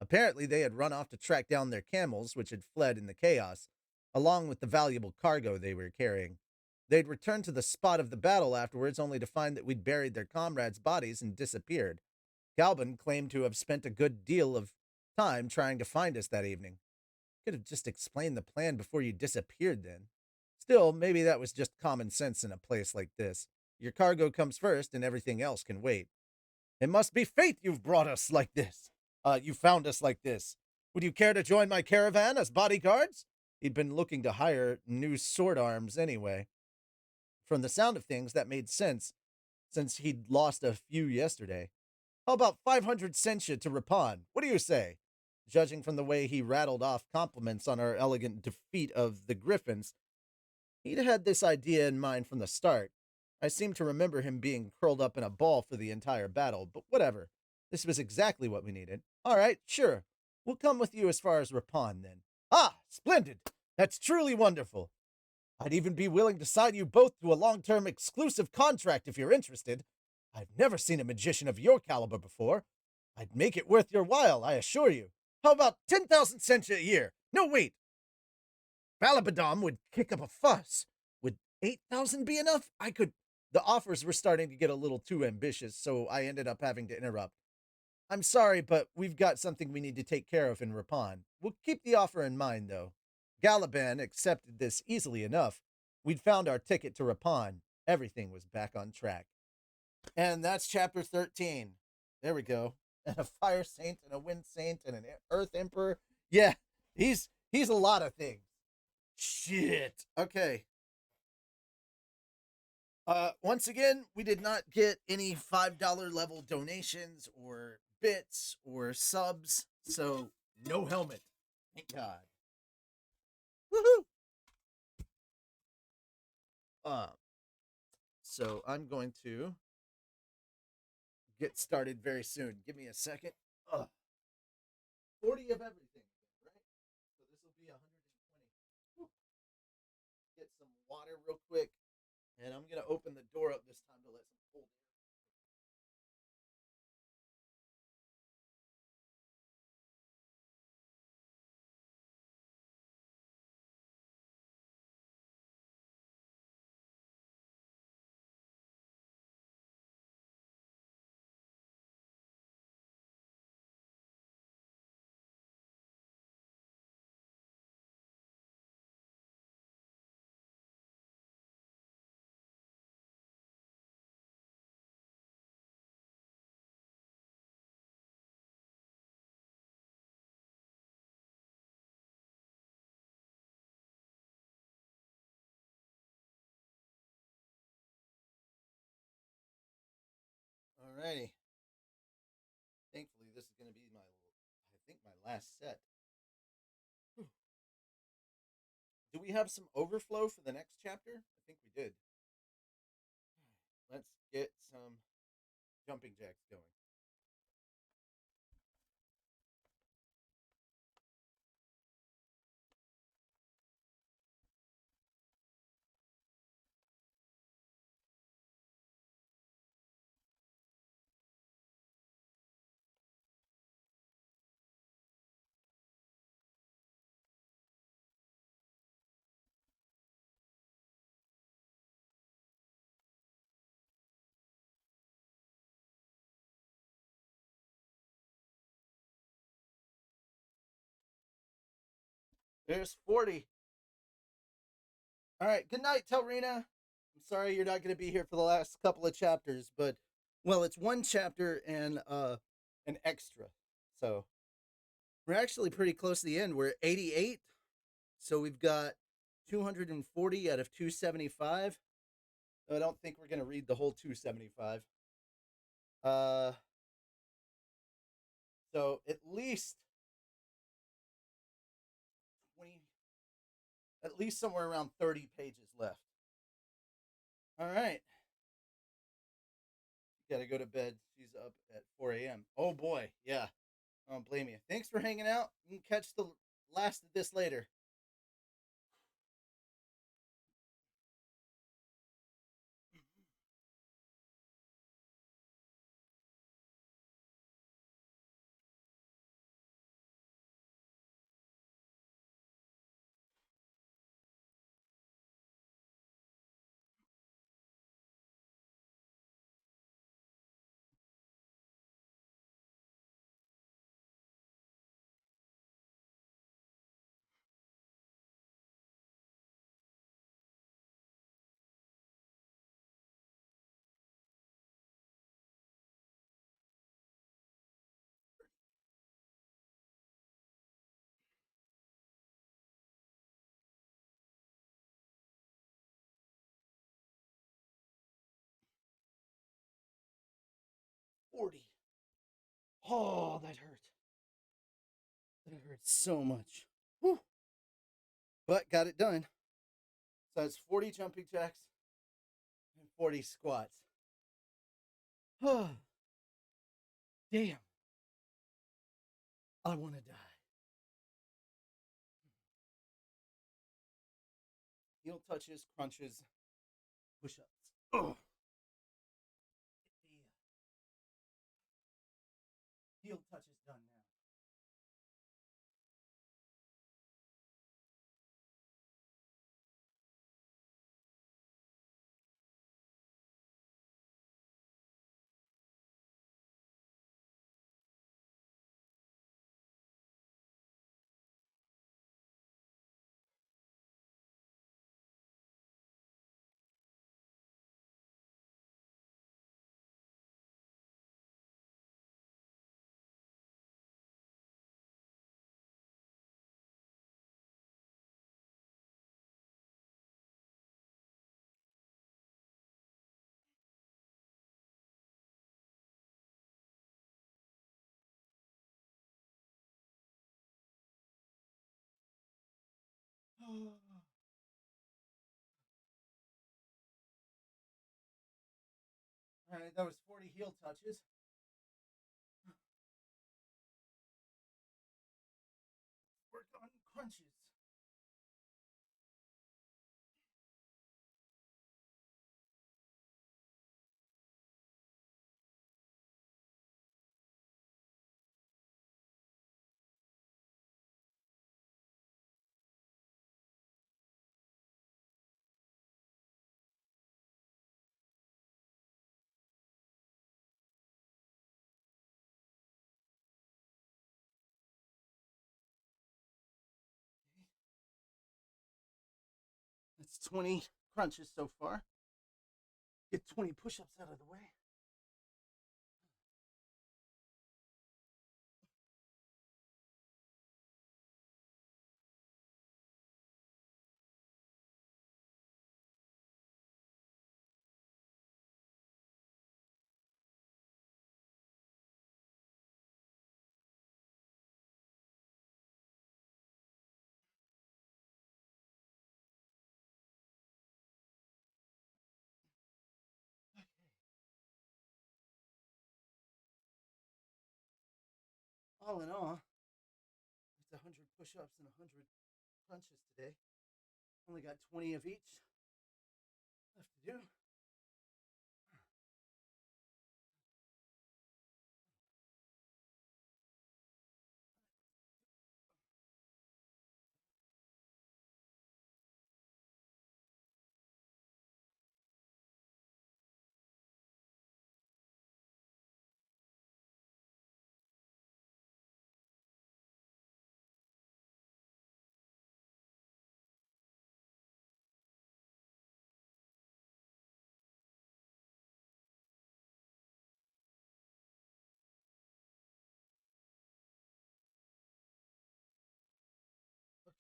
Apparently, they had run off to track down their camels, which had fled in the chaos, along with the valuable cargo they were carrying. They'd returned to the spot of the battle afterwards, only to find that we'd buried their comrades' bodies and disappeared. Galban claimed to have spent a good deal of time trying to find us that evening. Could have just explained the plan before you disappeared then. Still, maybe that was just common sense in a place like this. Your cargo comes first, and everything else can wait. It must be fate you've brought us like this. You found us like this. Would you care to join my caravan as bodyguards? He'd been looking to hire new sword arms anyway. From the sound of things, that made sense, since he'd lost a few yesterday. How about 500 sentia to Rapon? What do you say? Judging from the way he rattled off compliments on our elegant defeat of the Griffins, he'd had this idea in mind from the start. I seem to remember him being curled up in a ball for the entire battle, but whatever. This was exactly what we needed. All right, sure. We'll come with you as far as Rapon, then. Ah, splendid! That's truly wonderful. I'd even be willing to sign you both to a long-term exclusive contract if you're interested. I've never seen a magician of your caliber before. I'd make it worth your while, I assure you. How about 10,000 cents a year? No, wait. Balabadam would kick up a fuss. Would 8,000 be enough? The offers were starting to get a little too ambitious, so I ended up having to interrupt. I'm sorry, but we've got something we need to take care of in Rapon. We'll keep the offer in mind, though. Galaban accepted this easily enough. We'd found our ticket to Rapon. Everything was back on track. And that's chapter 13. There we go. And a fire saint and a wind saint and an earth emperor. Yeah, he's a lot of things. Shit. Okay. Once again, we did not get any $5 level donations or bits or subs, so no helmet. Thank God. Woohoo! Uh, so I'm going to get started very soon. Give me a second. 40 of everything, right? So this will be 120. Woo. Get some water real quick, and I'm gonna open the door up this time to let some cold air. Alrighty. Thankfully, this is gonna be I think my last set. Whew. Do we have some overflow for the next chapter? I think we did. Let's get some jumping jacks going. There's 40. All right. Good night, Telrina. I'm sorry you're not going to be here for the last couple of chapters, but well, it's one chapter and an extra. So we're actually pretty close to the end. We're at 88. So we've got 240 out of 275. I don't think we're going to read the whole 275. Uh So at least 20, at least somewhere around 30 pages left. All right. You got to go to bed. She's up at 4 a.m. Oh boy. Yeah. I don't blame you. Thanks for hanging out. You can catch the last of this later. 40. Oh, that hurt. That hurt so much. Whew. But got it done. So it's 40 jumping jacks and 40 squats. Oh, damn. I want to die. Heel touches, crunches, push ups. Oh, heel touches done now. All right, that was 40 heel touches. Work on crunches. That's 20 crunches so far. Get 20 push ups out of the way. All in all, it's 100 push ups and 100 crunches today. Only got 20 of each left to do.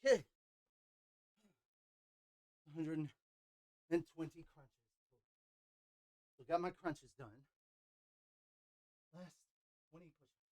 Okay. 120 crunches. So got my crunches done. Last 20 push ups.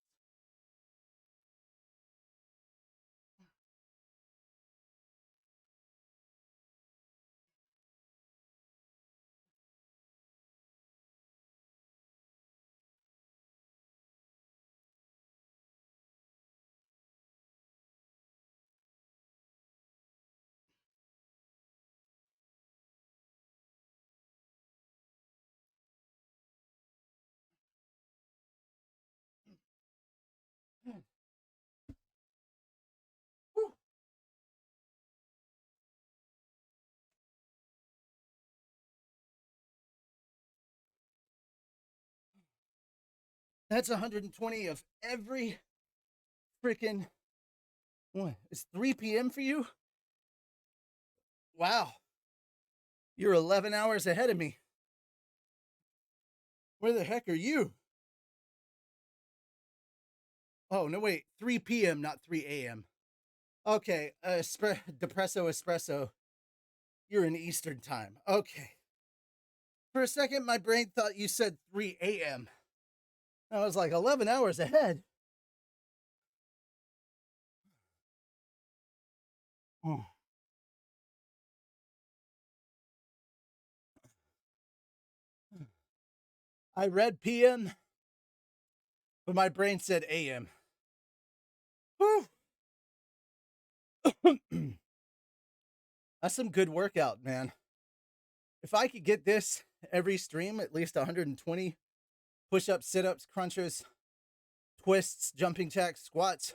That's 120 of every freaking. What? It's 3 p.m. for you? Wow. You're 11 hours ahead of me. Where the heck are you? Oh, no, wait. 3 p.m., not 3 a.m. Okay. Depresso espresso. You're in Eastern time. Okay. For a second, my brain thought you said 3 a.m. I was like 11 hours ahead. Oh. I read p.m., but my brain said a.m. Whew. That's some good workout, man. If I could get this every stream, at least 120 push ups, sit ups, crunches, twists, jumping jacks, squats.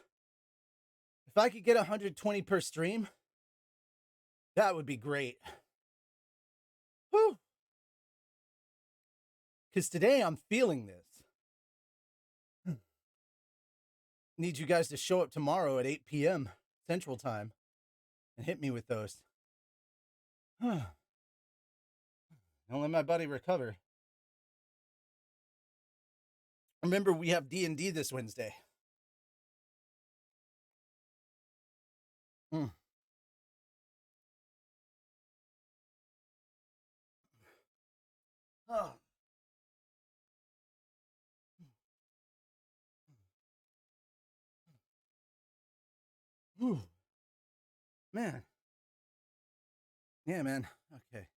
If I could get 120 per stream, that would be great. Whew. Because today I'm feeling this. Need you guys to show up tomorrow at 8 p.m. Central Time and hit me with those. Don't let my body recover. Remember, we have D&D this Wednesday. Mm. Oh. Whew. Man. Yeah, man. Okay.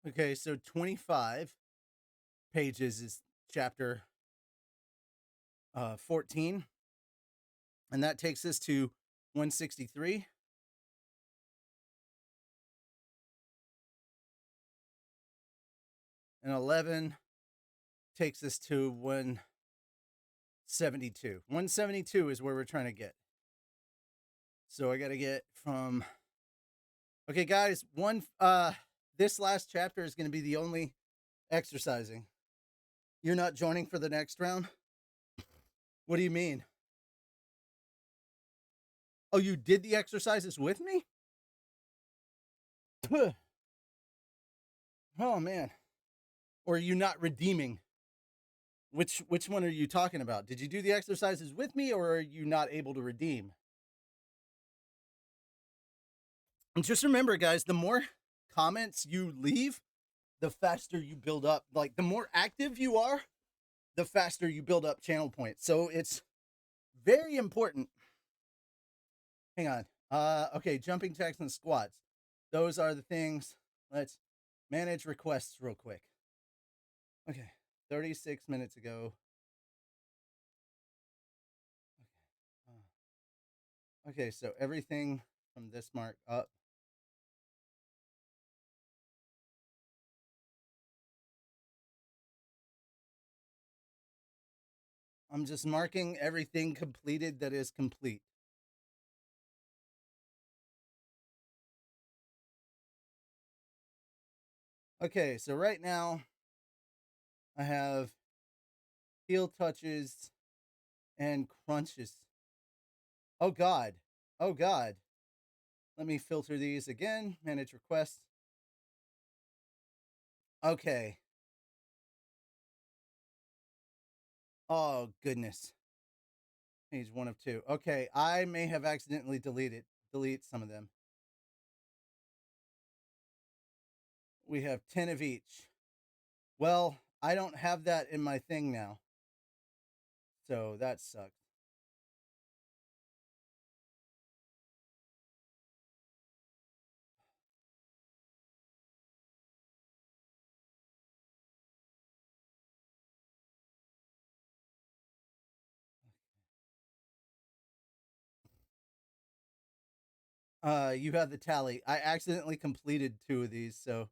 Okay, so 25 pages is chapter 14. And that takes us to 163. And 11 takes us to 172. 172 is where we're trying to get. So I got to get from. Okay, guys, this last chapter is going to be the only exercising. You're not joining for the next round? What do you mean? Oh, you did the exercises with me? Oh, man. Or are you not redeeming? Which one are you talking about? Did you do the exercises with me, or are you not able to redeem? And just remember, guys, the more comments you leave, the faster you build up. Like, the more active you are, the faster you build up channel points. So it's very important. Hang on. Okay, jumping jacks and squats. Those are the things. Let's manage requests real quick. Okay, 36 minutes ago. Okay, so everything from this mark up. I'm just marking everything completed that is complete. Okay, so right now I have heel touches and crunches. Oh God. Oh God. Let me filter these again. Manage requests. Okay. Oh goodness. Page 1 of 2. Okay, I may have accidentally delete some of them. We have 10 of each. Well, I don't have that in my thing now. So that sucks. You have the tally. I accidentally completed 2 of these, so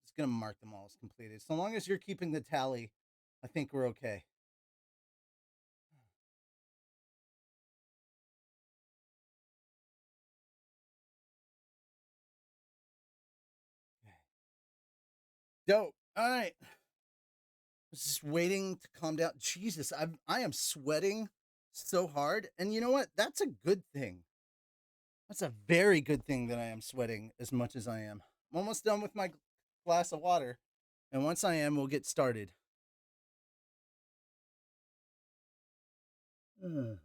just gonna mark them all as completed. So long as you're keeping the tally, I think we're okay. Dope. All right. Just waiting to calm down. Jesus, I am sweating so hard. And you know what? That's a good thing. That's a very good thing that I am sweating as much as I am. I'm almost done with my glass of water. And once I am, we'll get started. Mm.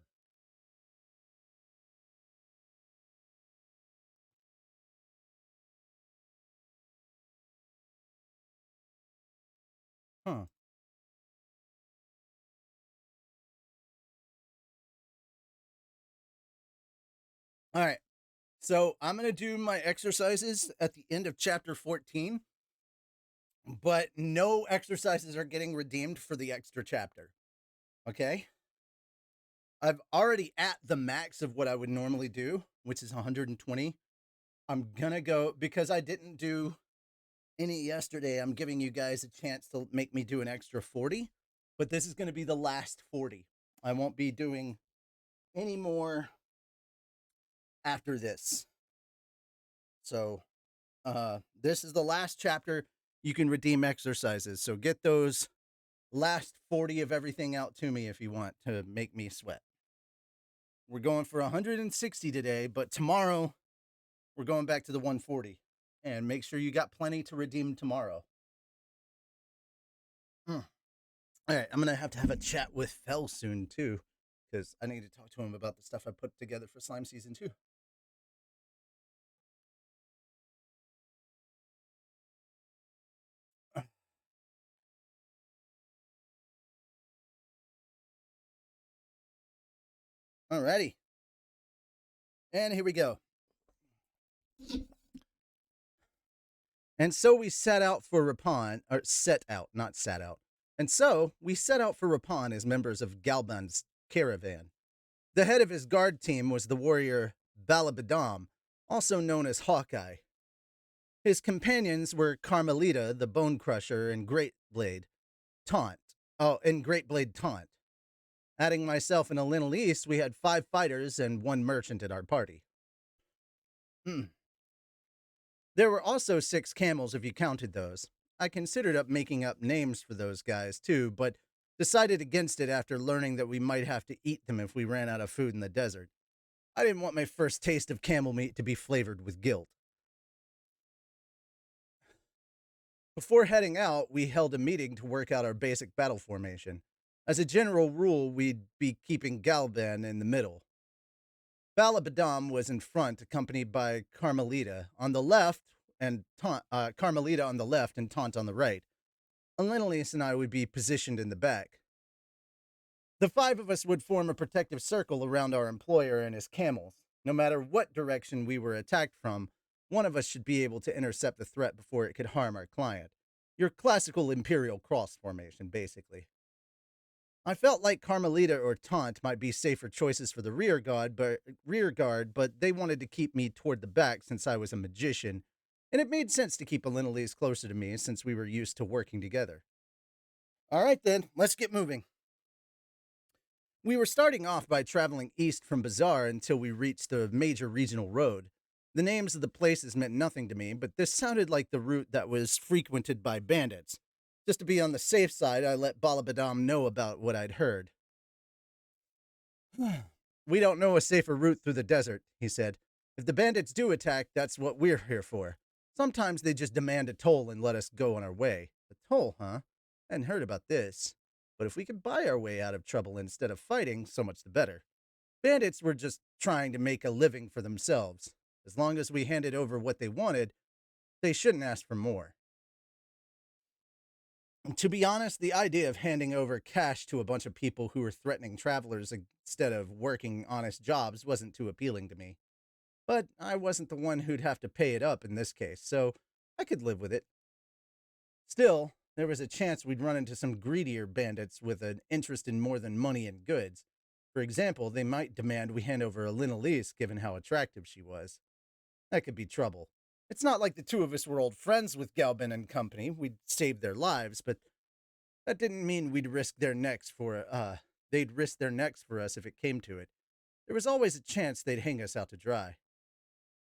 Huh. All right. So I'm going to do my exercises at the end of chapter 14, but no exercises are getting redeemed for the extra chapter. Okay. I've already at the max of what I would normally do, which is 120. I'm going to go because I didn't do any yesterday. I'm giving you guys a chance to make me do an extra 40, but this is going to be the last 40. I won't be doing any more after this. So, this is the last chapter. You can redeem exercises. So get those last 40 of everything out to me if you want to make me sweat. We're going for 160 today, but tomorrow we're going back to the 140. And make sure you got plenty to redeem tomorrow. All right, I'm going to have a chat with Fell soon, too, because I need to talk to him about the stuff I put together for Slime Season 2. Alrighty. And here we go. And so we set out for Rapon, or set out, not sat out. And so we set out for Rapon as members of Galban's caravan. The head of his guard team was the warrior Balabadam, also known as Hawkeye. His companions were Carmelita, the Bone Crusher, and Great Blade Taunt. Adding myself and Elena Elise, we had 5 fighters and 1 merchant at our party. There were also 6 camels if you counted those. I considered making up names for those guys too, but decided against it after learning that we might have to eat them if we ran out of food in the desert. I didn't want my first taste of camel meat to be flavored with guilt. Before heading out, we held a meeting to work out our basic battle formation. As a general rule, we'd be keeping Galban in the middle. Balabadam was in front, accompanied by Carmelita on the left and Carmelita on the left and Taunt on the right. Elenilis and I would be positioned in the back. The 5 of us would form a protective circle around our employer and his camels. No matter what direction we were attacked from, one of us should be able to intercept the threat before it could harm our client. Your classical Imperial cross formation, basically. I felt like Carmelita or Taunt might be safer choices for the rear guard, but they wanted to keep me toward the back since I was a magician, and it made sense to keep Elenilis closer to me since we were used to working together. All right then, let's get moving. We were starting off by traveling east from Bazaar until we reached the major regional road. The names of the places meant nothing to me, but this sounded like the route that was frequented by bandits. Just to be on the safe side, I let Balabadam know about what I'd heard. We don't know a safer route through the desert, he said. If the bandits do attack, that's what we're here for. Sometimes they just demand a toll and let us go on our way. A toll, huh? I hadn't heard about this. But if we could buy our way out of trouble instead of fighting, so much the better. Bandits were just trying to make a living for themselves. As long as we handed over what they wanted, they shouldn't ask for more. To be honest, the idea of handing over cash to a bunch of people who were threatening travelers instead of working honest jobs wasn't too appealing to me. But I wasn't the one who'd have to pay it up in this case, so I could live with it. Still, there was a chance we'd run into some greedier bandits with an interest in more than money and goods. For example, they might demand we hand over Elise given how attractive she was. That could be trouble. It's not like the 2 of us were old friends with Galban and company. We'd saved their lives, but that didn't mean they'd risk their necks for us if it came to it. There was always a chance they'd hang us out to dry.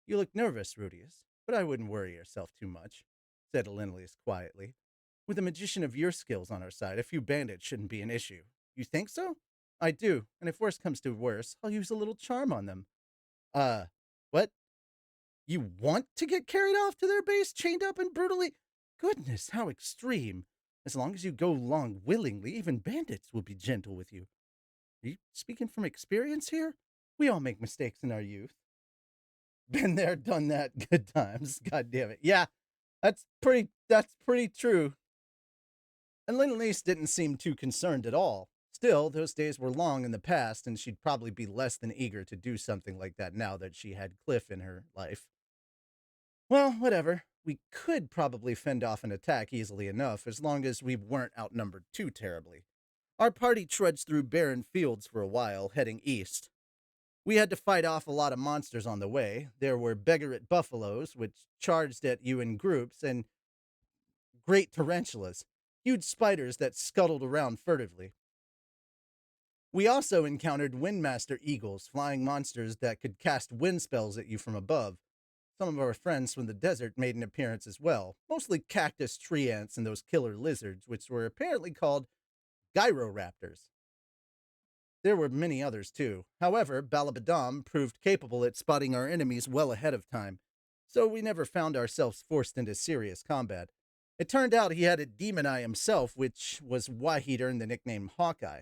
You look nervous, Rudius, but I wouldn't worry yourself too much, said Elenilis quietly. With a magician of your skills on our side, a few bandits shouldn't be an issue. You think so? I do, and if worse comes to worse, I'll use a little charm on them. Uh, what? You want to get carried off to their base, chained up and brutally? Goodness, how extreme. As long as you go along willingly, even bandits will be gentle with you. Are you speaking from experience here? We all make mistakes in our youth. Been there, done that, good times. God damn it. Yeah, that's pretty true. And Lynn didn't seem too concerned at all. Still, those days were long in the past, and she'd probably be less than eager to do something like that now that she had Cliff in her life. Well, whatever. We could probably fend off an attack easily enough, as long as we weren't outnumbered too terribly. Our party trudged through barren fields for a while, heading east. We had to fight off a lot of monsters on the way. There were beggaret buffaloes, which charged at you in groups, and great tarantulas, huge spiders that scuttled around furtively. We also encountered windmaster eagles, flying monsters that could cast wind spells at you from above. Some of our friends from the desert made an appearance as well, mostly cactus tree ants and those killer lizards, which were apparently called gyroraptors. There were many others too. However, Balabadam proved capable at spotting our enemies well ahead of time, so we never found ourselves forced into serious combat. It turned out he had a demon eye himself, which was why he'd earned the nickname Hawkeye.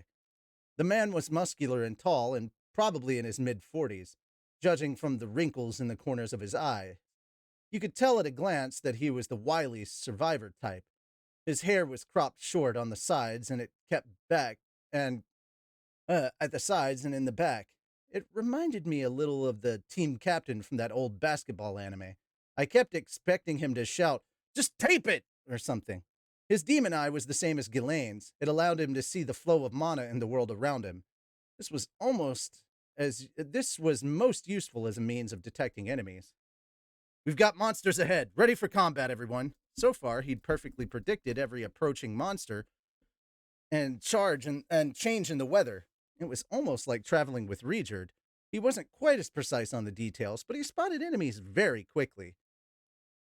The man was muscular and tall, and probably in his mid-40s, judging from the wrinkles in the corners of his eye. You could tell at a glance that he was the wily survivor type. His hair was cropped short on the sides, and it kept back, and at the sides and in the back. It reminded me a little of the team captain from that old basketball anime. I kept expecting him to shout, "Just tape it!" or something. His demon eye was the same as Ghislaine's. It allowed him to see the flow of mana in the world around him. This was most useful as a means of detecting enemies. We've got monsters ahead. Ready for combat, everyone. So far, he'd perfectly predicted every approaching monster and change in the weather. It was almost like traveling with Regerd. He wasn't quite as precise on the details, but he spotted enemies very quickly.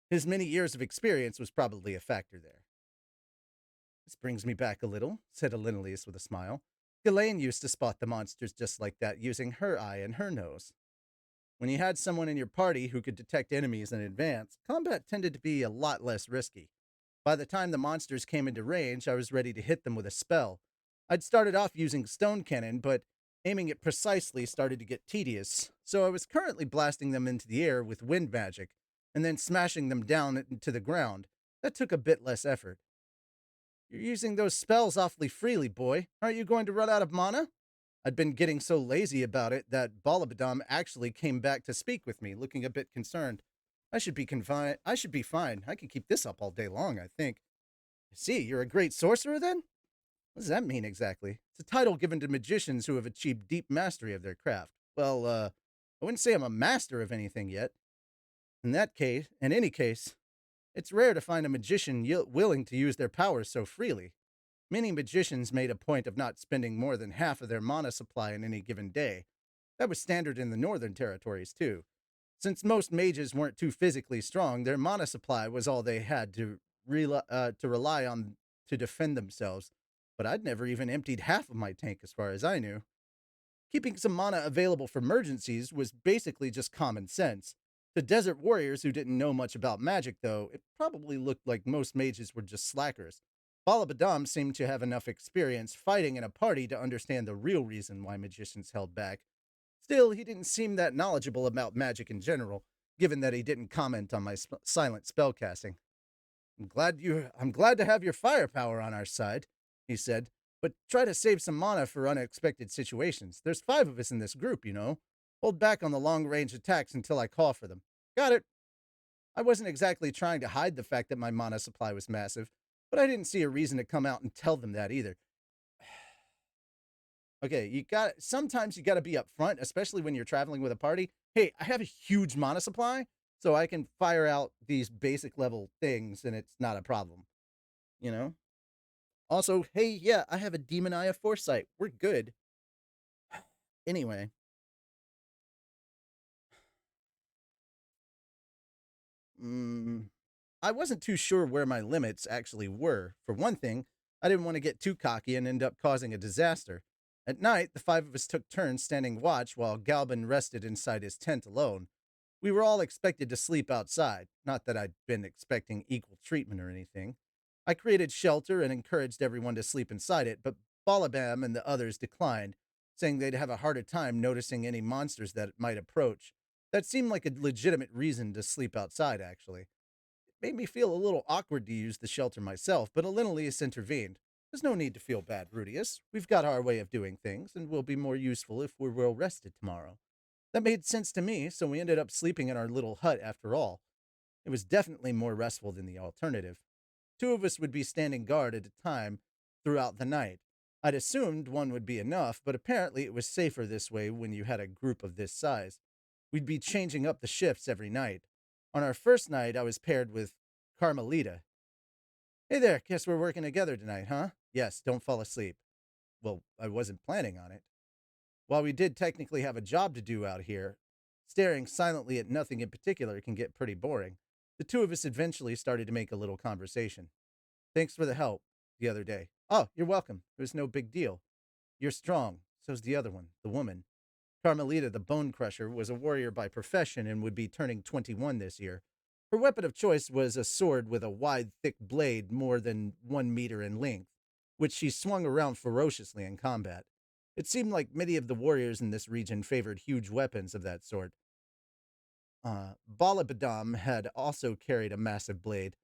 His many years of experience was probably a factor there. This brings me back a little, said Alinalius with a smile. Ghislaine used to spot the monsters just like that, using her eye and her nose. When you had someone in your party who could detect enemies in advance, combat tended to be a lot less risky. By the time the monsters came into range, I was ready to hit them with a spell. I'd started off using stone cannon, but aiming it precisely started to get tedious, so I was currently blasting them into the air with wind magic, and then smashing them down into the ground. That took a bit less effort. You're using those spells awfully freely, boy. Aren't you going to run out of mana? I'd been getting so lazy about it that Balabadam actually came back to speak with me, looking a bit concerned. I should be fine. I can keep this up all day long, I think. I see, you're a great sorcerer then? What does that mean exactly? It's a title given to magicians who have achieved deep mastery of their craft. Well, I wouldn't say I'm a master of anything yet. In any case, it's rare to find a magician willing to use their powers so freely. Many magicians made a point of not spending more than half of their mana supply in any given day. That was standard in the northern territories, too. Since most mages weren't too physically strong, their mana supply was all they had to rely on to defend themselves. But I'd never even emptied half of my tank as far as I knew. Keeping some mana available for emergencies was basically just common sense. To desert warriors who didn't know much about magic, though, it probably looked like most mages were just slackers. Balabadam seemed to have enough experience fighting in a party to understand the real reason why magicians held back. Still, he didn't seem that knowledgeable about magic in general, given that he didn't comment on my silent spellcasting. I'm glad to have your firepower on our side, he said, but try to save some mana for unexpected situations. There's 5 of us in this group, you know. Hold back on the long-range attacks until I call for them. Got it. I wasn't exactly trying to hide the fact that my mana supply was massive, but I didn't see a reason to come out and tell them that either. Okay, sometimes you gotta be upfront, especially when you're traveling with a party. Hey, I have a huge mana supply, so I can fire out these basic level things and it's not a problem. You know? Also, hey, yeah, I have a demon eye of foresight. We're good. Anyway. I wasn't too sure where my limits actually were. For one thing, I didn't want to get too cocky and end up causing a disaster. At night, the five of us took turns standing watch while Galvin rested inside his tent alone. We were all expected to sleep outside, not that I'd been expecting equal treatment or anything. I created shelter and encouraged everyone to sleep inside it, but Balabam and the others declined, saying they'd have a harder time noticing any monsters that might approach. That seemed like a legitimate reason to sleep outside, actually. It made me feel a little awkward to use the shelter myself, but Alinolius intervened. There's no need to feel bad, Rudius. We've got our way of doing things, and we'll be more useful if we're well rested tomorrow. That made sense to me, so we ended up sleeping in our little hut after all. It was definitely more restful than the alternative. Two of us would be standing guard at a time throughout the night. I'd assumed one would be enough, but apparently it was safer this way when you had a group of this size. We'd be changing up the shifts every night. On our first night, I was paired with Carmelita. Hey there, guess we're working together tonight, huh? Yes, don't fall asleep. Well, I wasn't planning on it. While we did technically have a job to do out here, staring silently at nothing in particular can get pretty boring. The two of us eventually started to make a little conversation. Thanks for the help the other day. Oh, you're welcome. It was no big deal. You're strong. So's the other one, the woman. Carmelita, the Bone Crusher, was a warrior by profession and would be turning 21 this year. Her weapon of choice was a sword with a wide, thick blade more than 1 meter in length, which she swung around ferociously in combat. It seemed like many of the warriors in this region favored huge weapons of that sort. Balabadam had also carried a massive blade.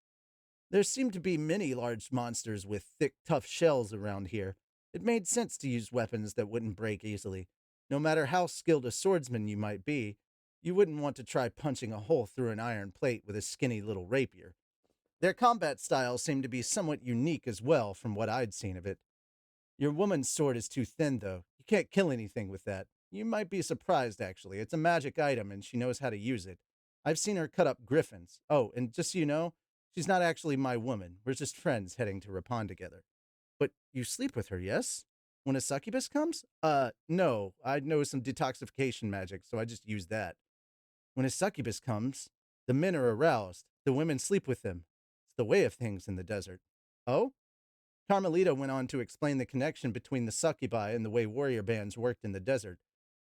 There seemed to be many large monsters with thick, tough shells around here. It made sense to use weapons that wouldn't break easily. No matter how skilled a swordsman you might be, you wouldn't want to try punching a hole through an iron plate with a skinny little rapier. Their combat style seemed to be somewhat unique as well, from what I'd seen of it. Your woman's sword is too thin, though. You can't kill anything with that. You might be surprised, actually. It's a magic item, and she knows how to use it. I've seen her cut up griffins. Oh, and just so you know, she's not actually my woman. We're just friends heading to Rapon together. But you sleep with her, yes? When a succubus comes? No. I know some detoxification magic, so I just use that. When a succubus comes, the men are aroused. The women sleep with them. It's the way of things in the desert. Oh? Carmelita went on to explain the connection between the succubi and the way warrior bands worked in the desert,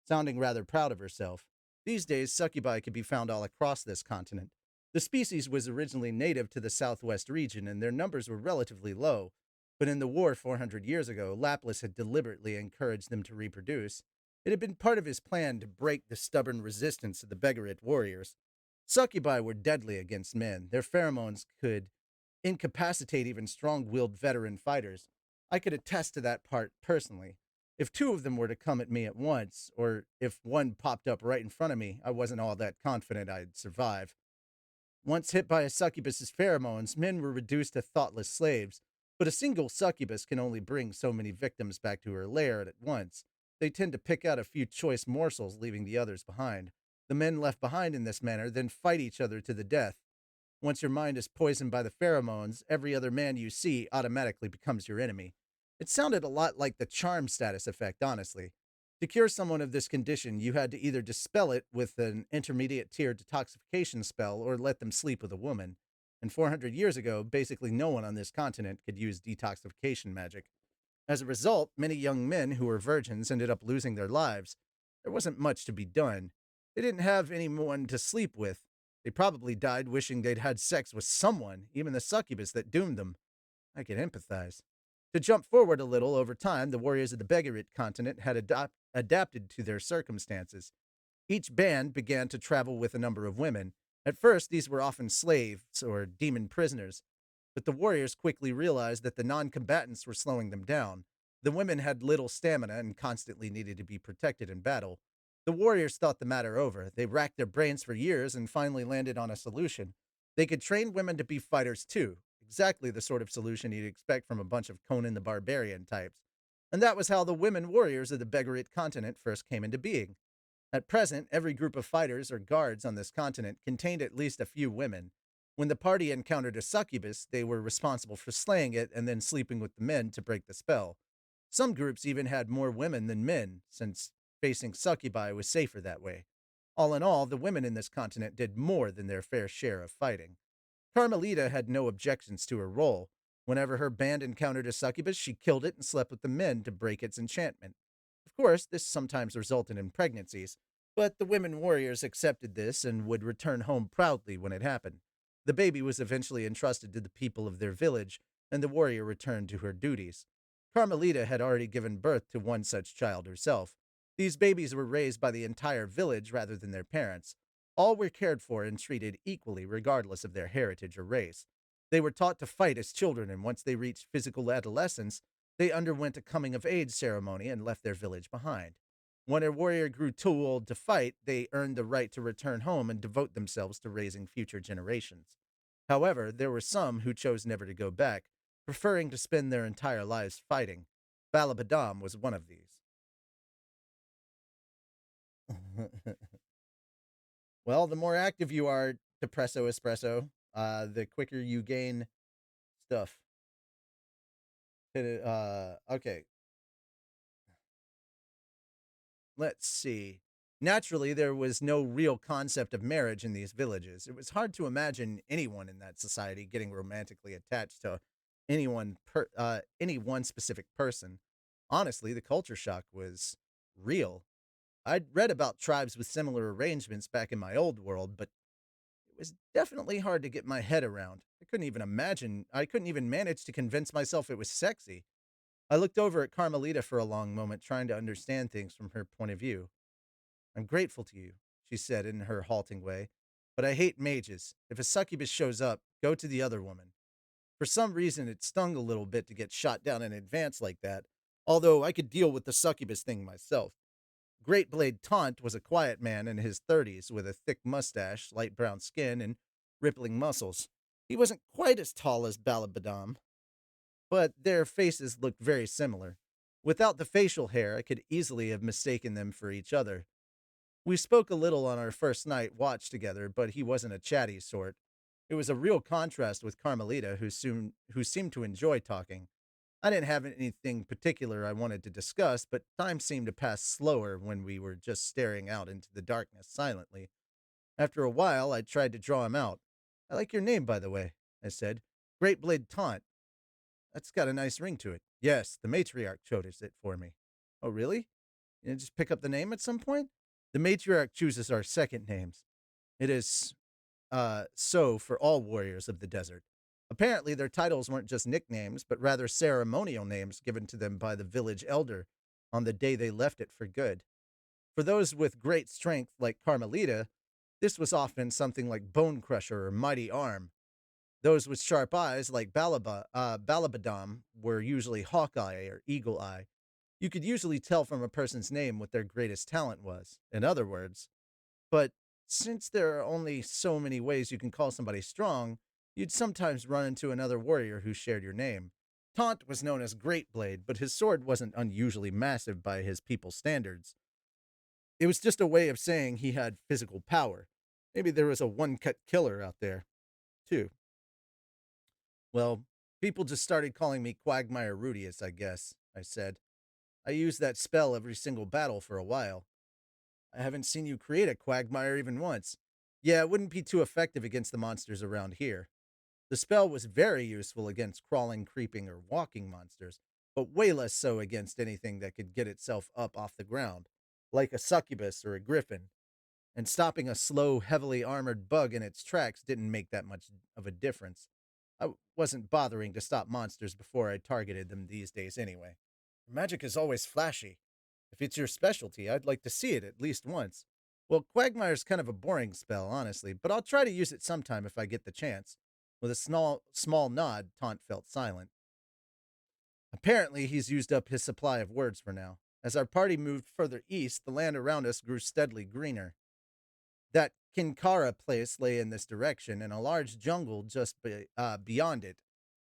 sounding rather proud of herself. These days, succubi could be found all across this continent. The species was originally native to the southwest region, and their numbers were relatively low. But in the war 400 years ago, Laplace had deliberately encouraged them to reproduce. It had been part of his plan to break the stubborn resistance of the Begarit warriors. Succubi were deadly against men. Their pheromones could incapacitate even strong willed veteran fighters. I could attest to that part personally. If two of them were to come at me at once, or if one popped up right in front of me, I wasn't all that confident I'd survive. Once hit by a succubus's pheromones, men were reduced to thoughtless slaves, but a single succubus can only bring so many victims back to her lair at once. They tend to pick out a few choice morsels, leaving the others behind. The men left behind in this manner then fight each other to the death. Once your mind is poisoned by the pheromones, every other man you see automatically becomes your enemy. It sounded a lot like the charm status effect, honestly. To cure someone of this condition, you had to either dispel it with an intermediate tier detoxification spell or let them sleep with a woman. And 400 years ago, basically no one on this continent could use detoxification magic. As a result, many young men who were virgins ended up losing their lives. There wasn't much to be done. They didn't have anyone to sleep with. They probably died wishing they'd had sex with someone, even the succubus that doomed them. I could empathize. To jump forward a little, over time, the warriors of the Begarit continent had adapted to their circumstances. Each band began to travel with a number of women. At first, these were often slaves or demon prisoners, but the warriors quickly realized that the non-combatants were slowing them down. The women had little stamina and constantly needed to be protected in battle. The warriors thought the matter over. They racked their brains for years and finally landed on a solution. They could train women to be fighters too, exactly the sort of solution you'd expect from a bunch of Conan the Barbarian types. And that was how the women warriors of the Begarit continent first came into being. At present, every group of fighters or guards on this continent contained at least a few women. When the party encountered a succubus, they were responsible for slaying it and then sleeping with the men to break the spell. Some groups even had more women than men, since facing succubi was safer that way. All in all, the women in this continent did more than their fair share of fighting. Carmelita had no objections to her role. Whenever her band encountered a succubus, she killed it and slept with the men to break its enchantment. Of course, this sometimes resulted in pregnancies, but the women warriors accepted this and would return home proudly when it happened. The baby was eventually entrusted to the people of their village, and the warrior returned to her duties. Carmelita had already given birth to one such child herself. These babies were raised by the entire village rather than their parents. All were cared for and treated equally, regardless of their heritage or race. They were taught to fight as children, and once they reached physical adolescence, they underwent a coming of age ceremony and left their village behind. When a warrior grew too old to fight, they earned the right to return home and devote themselves to raising future generations. However, there were some who chose never to go back, preferring to spend their entire lives fighting. Balabadam was one of these. Well, the more active you are, Depresso Espresso, the quicker you gain stuff. Okay, let's see. Naturally, there was no real concept of marriage in these villages. It was hard to imagine anyone in that society getting romantically attached to any one specific person. Honestly, the culture shock was real. I'd read about tribes with similar arrangements back in my old world, but it was definitely hard to get my head around. I couldn't even manage to convince myself it was sexy. I looked over at Carmelita for a long moment, trying to understand things from her point of view. I'm grateful to you, she said in her halting way, but I hate mages. If a succubus shows up, go to the other woman. For some reason, it stung a little bit to get shot down in advance like that, although I could deal with the succubus thing myself. Great Blade Taunt was a quiet man in his 30s with a thick mustache, light brown skin, and rippling muscles. He wasn't quite as tall as Balabadam, but their faces looked very similar. Without the facial hair, I could easily have mistaken them for each other. We spoke a little on our first night watch together, but he wasn't a chatty sort. It was a real contrast with Carmelita, who seemed to enjoy talking. I didn't have anything particular I wanted to discuss, but time seemed to pass slower when we were just staring out into the darkness silently. After a while, I tried to draw him out. I like your name, by the way, I said. Great Blade Taunt. That's got a nice ring to it. Yes, the matriarch chose it for me. Oh, really? You didn't just pick up the name at some point? The matriarch chooses our second names. It is so for all warriors of the desert. Apparently, their titles weren't just nicknames, but rather ceremonial names given to them by the village elder on the day they left it for good. For those with great strength like Carmelita, this was often something like Bone Crusher or Mighty Arm. Those with sharp eyes like Balabadam were usually Hawkeye or Eagle Eye. You could usually tell from a person's name what their greatest talent was. In other words, but since there are only so many ways you can call somebody strong, you'd sometimes run into another warrior who shared your name. Taunt was known as Great Blade, but his sword wasn't unusually massive by his people's standards. It was just a way of saying he had physical power. Maybe there was a one cut killer out there, too. Well, people just started calling me Quagmire Rudius, I guess, I said. I used that spell every single battle for a while. I haven't seen you create a quagmire even once. Yeah, it wouldn't be too effective against the monsters around here. The spell was very useful against crawling, creeping, or walking monsters, but way less so against anything that could get itself up off the ground, like a succubus or a griffin. And stopping a slow, heavily armored bug in its tracks didn't make that much of a difference. I wasn't bothering to stop monsters before I targeted them these days anyway. Magic is always flashy. If it's your specialty, I'd like to see it at least once. Well, Quagmire's kind of a boring spell, honestly, but I'll try to use it sometime if I get the chance. With a small nod, Taunt felt silent. Apparently, he's used up his supply of words for now. As our party moved further east, the land around us grew steadily greener. That Kinkara place lay in this direction, and a large jungle beyond it.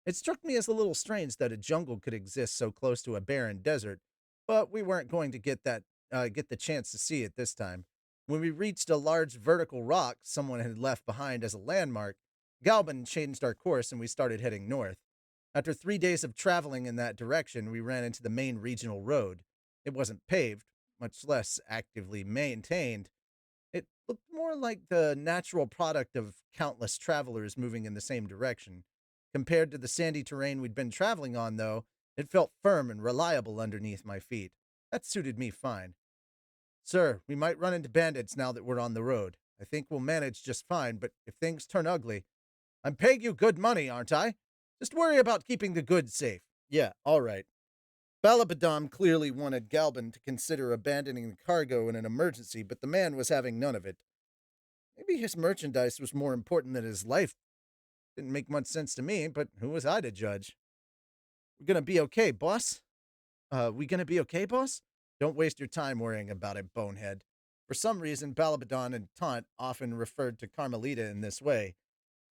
It struck me as a little strange that a jungle could exist so close to a barren desert, but we weren't going to get the chance to see it this time. When we reached a large vertical rock someone had left behind as a landmark, Galban changed our course and we started heading north. After 3 days of traveling in that direction, we ran into the main regional road. It wasn't paved, much less actively maintained, It looked more like the natural product of countless travelers moving in the same direction. Compared to the sandy terrain we'd been traveling on, though, it felt firm and reliable underneath my feet. That suited me fine. Sir, we might run into bandits now that we're on the road. I think we'll manage just fine, but if things turn ugly, I'm paying you good money, aren't I? Just worry about keeping the goods safe. Yeah, all right. Balabadam clearly wanted Galban to consider abandoning the cargo in an emergency, but the man was having none of it. Maybe his merchandise was more important than his life. Didn't make much sense to me, but who was I to judge? We're gonna be okay, boss? We gonna be okay, boss? Don't waste your time worrying about it, bonehead. For some reason, Balabadon and Taunt often referred to Carmelita in this way.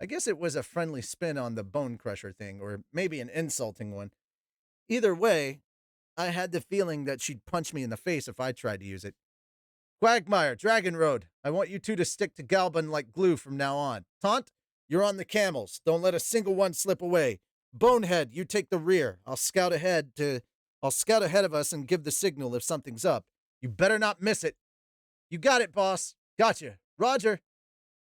I guess it was a friendly spin on the bone crusher thing, or maybe an insulting one. Either way, I had the feeling that she'd punch me in the face if I tried to use it. Quagmire, Dragon Road, I want you two to stick to Galban like glue from now on. Taunt, you're on the camels. Don't let a single one slip away. Bonehead, you take the rear. I'll scout ahead of us and give the signal if something's up. You better not miss it. You got it, boss. Gotcha. Roger.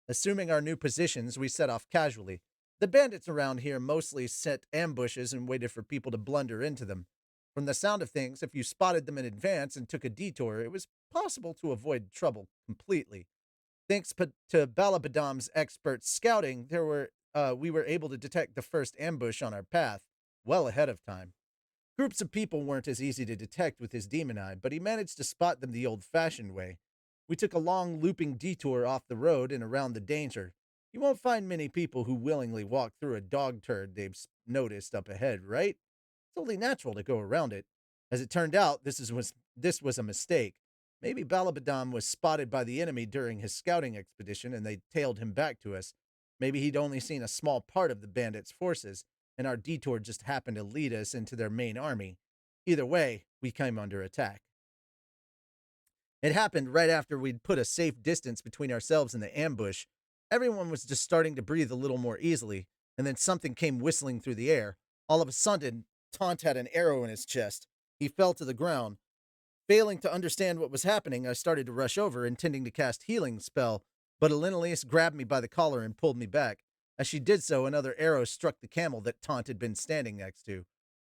Assuming our new positions, we set off casually. The bandits around here mostly set ambushes and waited for people to blunder into them. From the sound of things, if you spotted them in advance and took a detour, it was possible to avoid trouble completely. Thanks to Balabadam's expert scouting, we were able to detect the first ambush on our path well ahead of time. Groups of people weren't as easy to detect with his demon eye, but he managed to spot them the old-fashioned way. We took a long looping detour off the road and around the danger. You won't find many people who willingly walk through a dog turd they've noticed up ahead, right? It's only natural to go around it. As it turned out, this was a mistake. Maybe Balabadam was spotted by the enemy during his scouting expedition and they tailed him back to us. Maybe he'd only seen a small part of the bandits' forces, and our detour just happened to lead us into their main army. Either way, we came under attack. It happened right after we'd put a safe distance between ourselves and the ambush. Everyone was just starting to breathe a little more easily, and then something came whistling through the air. All of a sudden, Taunt had an arrow in his chest. He fell to the ground. Failing to understand what was happening, I started to rush over, intending to cast Healing Spell, but Elenalise grabbed me by the collar and pulled me back. As she did so, another arrow struck the camel that Taunt had been standing next to.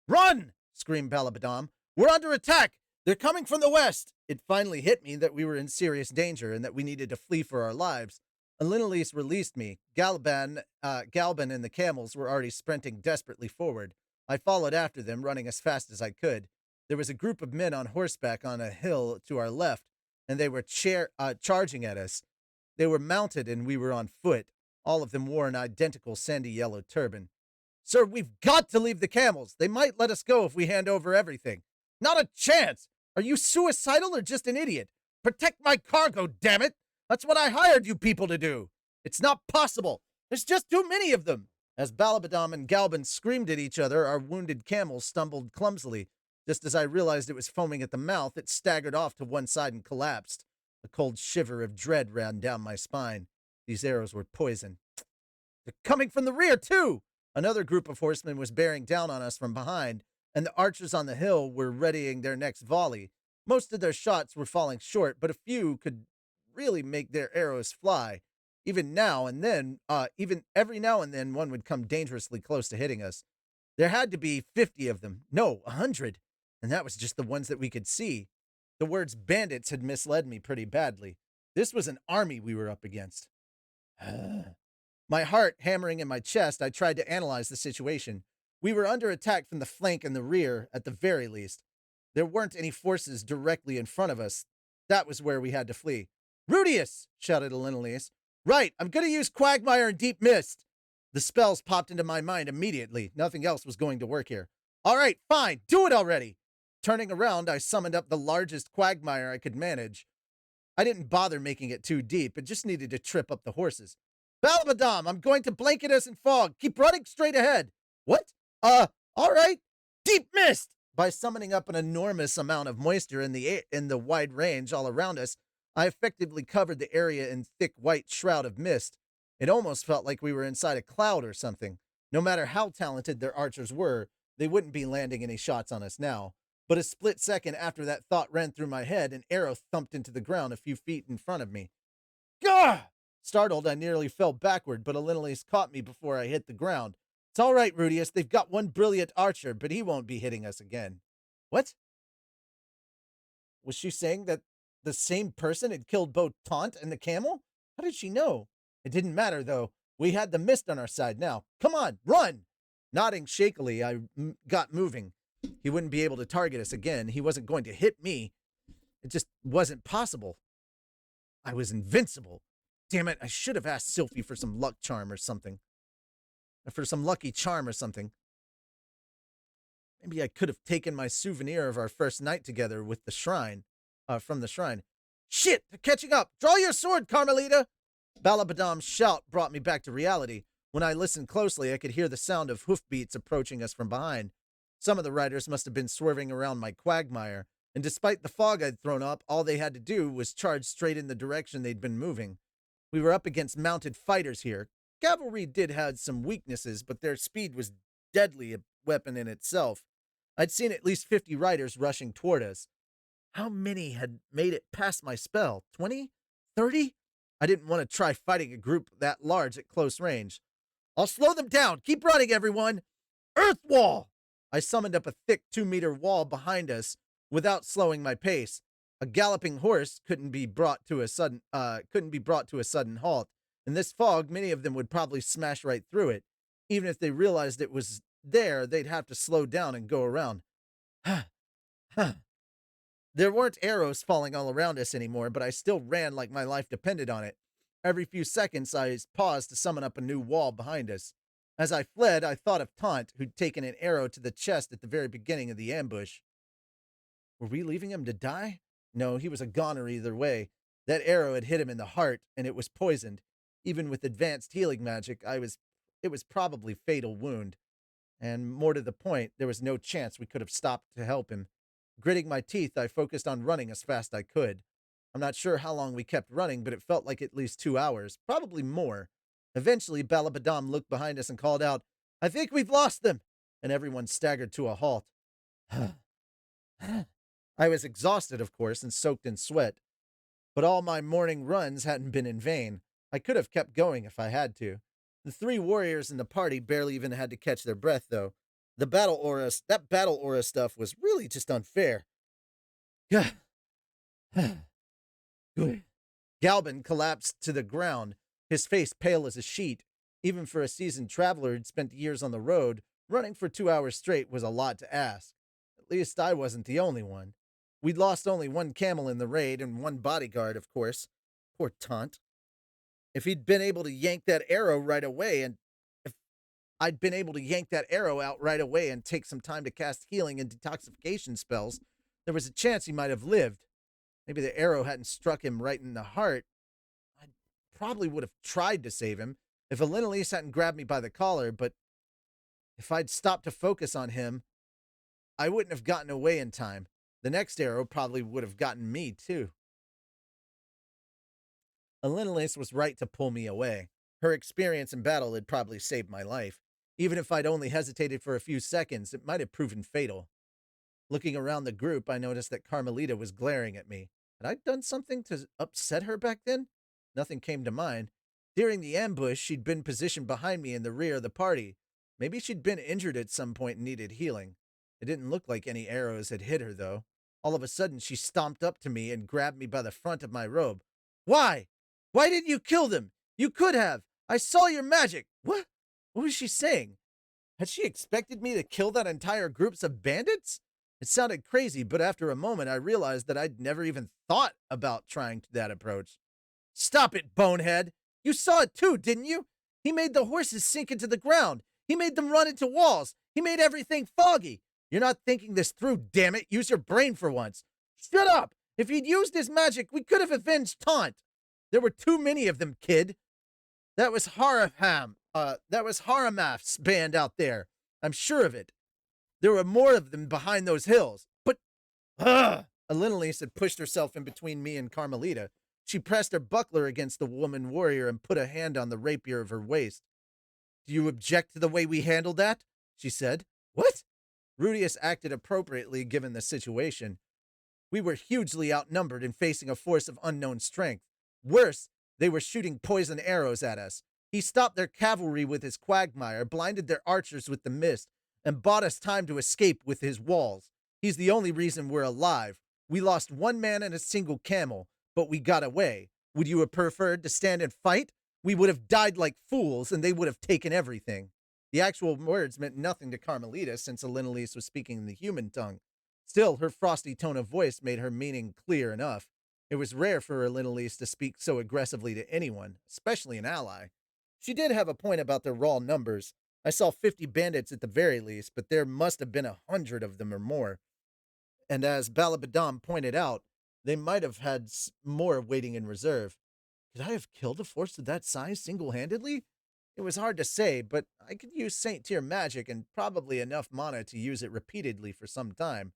Run! Screamed Balabadam. We're under attack! They're coming from the west! It finally hit me that we were in serious danger and that we needed to flee for our lives. Elenalise released me. Galban and the camels were already sprinting desperately forward. I followed after them, running as fast as I could. There was a group of men on horseback on a hill to our left, and they were charging at us. They were mounted and we were on foot. All of them wore an identical sandy yellow turban. Sir, we've got to leave the camels. They might let us go if we hand over everything. Not a chance! Are you suicidal or just an idiot? Protect my cargo, damn it! That's what I hired you people to do. It's not possible. There's just too many of them. As Balabadam and Galban screamed at each other, our wounded camel stumbled clumsily. Just as I realized it was foaming at the mouth, it staggered off to one side and collapsed. A cold shiver of dread ran down my spine. These arrows were poison. They're coming from the rear, too! Another group of horsemen was bearing down on us from behind, and the archers on the hill were readying their next volley. Most of their shots were falling short, but a few could really make their arrows fly. Even every now and then, one would come dangerously close to hitting us. There had to be 50 of them. No, 100. And that was just the ones that we could see. The words bandits had misled me pretty badly. This was an army we were up against. My heart hammering in my chest, I tried to analyze the situation. We were under attack from the flank and the rear, at the very least. There weren't any forces directly in front of us. That was where we had to flee. Rudius! Shouted Elenalise. Right, I'm going to use Quagmire and Deep Mist. The spells popped into my mind immediately. Nothing else was going to work here. All right, fine, do it already. Turning around, I summoned up the largest Quagmire I could manage. I didn't bother making it too deep. It just needed to trip up the horses. Balabadam, I'm going to blanket us in fog. Keep running straight ahead. What? All right. Deep Mist! By summoning up an enormous amount of moisture in the wide range all around us, I effectively covered the area in thick white shroud of mist. It almost felt like we were inside a cloud or something. No matter how talented their archers were, they wouldn't be landing any shots on us now. But a split second after that thought ran through my head, an arrow thumped into the ground a few feet in front of me. Gah! Startled, I nearly fell backward, but Alinalise caught me before I hit the ground. It's all right, Rudius. They've got one brilliant archer, but he won't be hitting us again. What? Was she saying that the same person had killed both Taunt and the camel? How did she know? It didn't matter, though. We had the mist on our side now. Come on, run! Nodding shakily, I got moving. He wouldn't be able to target us again. He wasn't going to hit me. It just wasn't possible. I was invincible. Damn it, I should have asked Sylphie for some luck charm or something. For some lucky charm or something. Maybe I could have taken my souvenir of our first night together with the shrine, from the shrine. Shit, they're catching up. Draw your sword, Carmelita! Balabadam's shout brought me back to reality. When I listened closely, I could hear the sound of hoofbeats approaching us from behind. Some of the riders must have been swerving around my quagmire, and despite the fog I'd thrown up, all they had to do was charge straight in the direction they'd been moving. We were up against mounted fighters here. Cavalry did have some weaknesses, but their speed was deadly a weapon in itself. I'd seen at least 50 riders rushing toward us. How many had made it past my spell? 20? 30? I didn't want to try fighting a group that large at close range. I'll slow them down. Keep running, everyone. Earth wall! I summoned up a thick 2-meter wall behind us without slowing my pace. A galloping horse couldn't be brought to a sudden halt. In this fog, many of them would probably smash right through it. Even if they realized it was there, they'd have to slow down and go around. There weren't arrows falling all around us anymore, but I still ran like my life depended on it. Every few seconds, I paused to summon up a new wall behind us. As I fled, I thought of Taunt, who'd taken an arrow to the chest at the very beginning of the ambush. Were we leaving him to die? No, he was a goner either way. That arrow had hit him in the heart, and it was poisoned. Even with advanced healing magic, it was probably fatal wound. And more to the point, there was no chance we could have stopped to help him. Gritting my teeth, I focused on running as fast as I could. I'm not sure how long we kept running, but it felt like at least 2 hours, probably more. Eventually, Balabadam looked behind us and called out, I think we've lost them, and everyone staggered to a halt. I was exhausted, of course, and soaked in sweat. But all my morning runs hadn't been in vain. I could have kept going if I had to. The 3 warriors in the party barely even had to catch their breath, though. That battle aura stuff was really just unfair. Galban collapsed to the ground, his face pale as a sheet. Even for a seasoned traveler who'd spent years on the road, running for 2 hours straight was a lot to ask. At least I wasn't the only one. We'd lost only 1 camel in the raid and 1 bodyguard, of course. Poor Taunt. If I'd been able to yank that arrow out right away and take some time to cast healing and detoxification spells, there was a chance he might have lived. Maybe the arrow hadn't struck him right in the heart. I probably would have tried to save him if Alinalise hadn't grabbed me by the collar, but if I'd stopped to focus on him, I wouldn't have gotten away in time. The next arrow probably would have gotten me, too. Alinalise was right to pull me away. Her experience in battle had probably saved my life. Even if I'd only hesitated for a few seconds, it might have proven fatal. Looking around the group, I noticed that Carmelita was glaring at me. Had I done something to upset her back then? Nothing came to mind. During the ambush, she'd been positioned behind me in the rear of the party. Maybe she'd been injured at some point and needed healing. It didn't look like any arrows had hit her, though. All of a sudden, she stomped up to me and grabbed me by the front of my robe. Why? Why didn't you kill them? You could have. I saw your magic. What? What was she saying? Had she expected me to kill that entire group of bandits? It sounded crazy, but after a moment, I realized that I'd never even thought about trying that approach. Stop it, bonehead. You saw it too, didn't you? He made the horses sink into the ground. He made them run into walls. He made everything foggy. You're not thinking this through, damn it. Use your brain for once. Shut up. If he'd used his magic, we could have avenged Taunt. There were too many of them, kid. That was Haramaf's band out there. I'm sure of it. There were more of them behind those hills. But, Alinalise had pushed herself in between me and Carmelita. She pressed her buckler against the woman warrior and put a hand on the rapier of her waist. Do you object to the way we handled that? She said. What? Rudius acted appropriately given the situation. We were hugely outnumbered and facing a force of unknown strength. Worse, They were shooting poison arrows at us. He stopped their cavalry with his quagmire, blinded their archers with the mist, and bought us time to escape with his walls. He's the only reason we're alive. We lost one man and a single camel, but we got away. Would you have preferred to stand and fight? We would have died like fools, and they would have taken everything. The actual words meant nothing to Carmelita since Elenelise was speaking in the human tongue. Still, her frosty tone of voice made her meaning clear enough. It was rare for Elenelise to speak so aggressively to anyone, especially an ally. She did have a point about their raw numbers. I saw 50 bandits at the very least, but there must have been 100 of them or more. And as Balabadam pointed out, they might have had more waiting in reserve. Could I have killed a force of that size single handedly? It was hard to say, but I could use Saint Tier magic and probably enough mana to use it repeatedly for some time.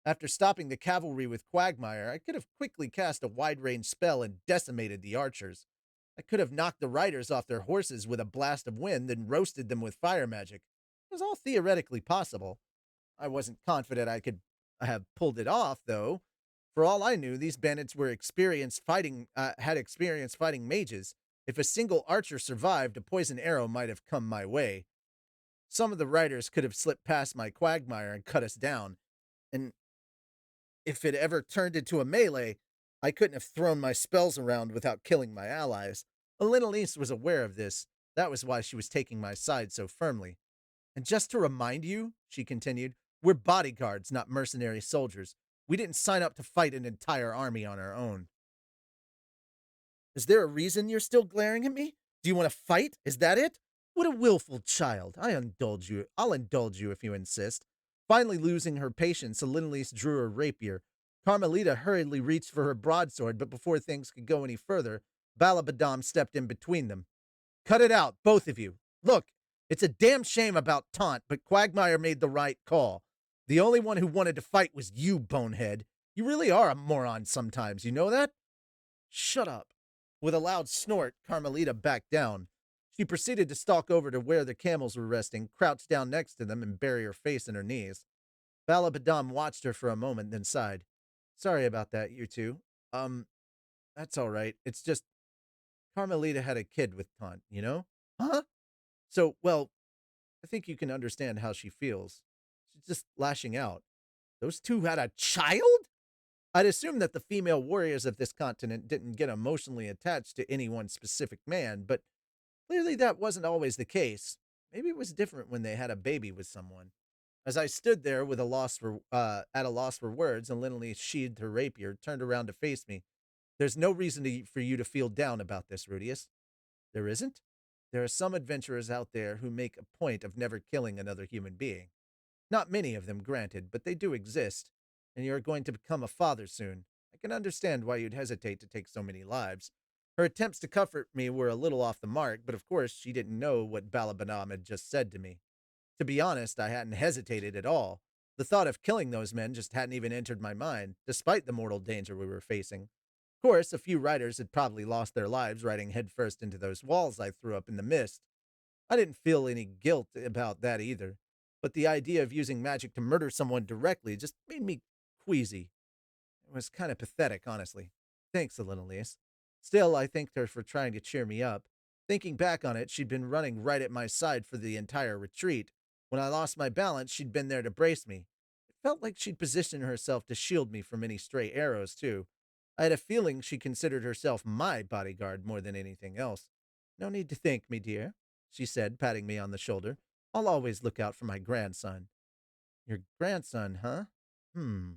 After stopping the cavalry with Quagmire, I could have quickly cast a wide range spell and decimated the archers. I could have knocked the riders off their horses with a blast of wind and roasted them with fire magic. It was all theoretically possible. I wasn't confident I could have pulled it off, though. For all I knew, these bandits were had experience fighting mages. If a single archer survived, a poison arrow might have come my way. Some of the riders could have slipped past my quagmire and cut us down. And if it ever turned into a melee, I couldn't have thrown my spells around without killing my allies. Elenelise was aware of this. That was why she was taking my side so firmly. And just to remind you, she continued, we're bodyguards, not mercenary soldiers. We didn't sign up to fight an entire army on our own. Is there a reason you're still glaring at me? Do you want to fight? Is that it? What a willful child. I'll indulge you if you insist. Finally losing her patience, Elenelise drew her rapier. Carmelita hurriedly reached for her broadsword, but before things could go any further, Balabadam stepped in between them. Cut it out, both of you. Look, it's a damn shame about Taunt, but Quagmire made the right call. The only one who wanted to fight was you, bonehead. You really are a moron sometimes, you know that? Shut up. With a loud snort, Carmelita backed down. She proceeded to stalk over to where the camels were resting, crouch down next to them, and bury her face in her knees. Balabadam watched her for a moment, then sighed. Sorry about that, you two. That's all right. It's just Carmelita had a kid with Taunt, you know? Huh? So, well, I think you can understand how she feels. She's just lashing out. Those two had a child? I'd assume that the female warriors of this continent didn't get emotionally attached to any one specific man, but clearly that wasn't always the case. Maybe it was different when they had a baby with someone. As I stood there with at a loss for words, and Linley sheathed her rapier, turned around to face me. There's no reason for you to feel down about this, Rudius. There isn't? There are some adventurers out there who make a point of never killing another human being. Not many of them, granted, but they do exist, and you're going to become a father soon. I can understand why you'd hesitate to take so many lives. Her attempts to comfort me were a little off the mark, but of course she didn't know what Balabanam had just said to me. To be honest, I hadn't hesitated at all. The thought of killing those men just hadn't even entered my mind, despite the mortal danger we were facing. Of course, a few riders had probably lost their lives riding headfirst into those walls I threw up in the mist. I didn't feel any guilt about that either, but the idea of using magic to murder someone directly just made me queasy. It was kind of pathetic, honestly. Thanks, Elenelise. Still, I thanked her for trying to cheer me up. Thinking back on it, she'd been running right at my side for the entire retreat. When I lost my balance, she'd been there to brace me. It felt like she'd positioned herself to shield me from any stray arrows, too. I had a feeling she considered herself my bodyguard more than anything else. No need to thank me, dear, she said, patting me on the shoulder. I'll always look out for my grandson. Your grandson, huh? Hmm.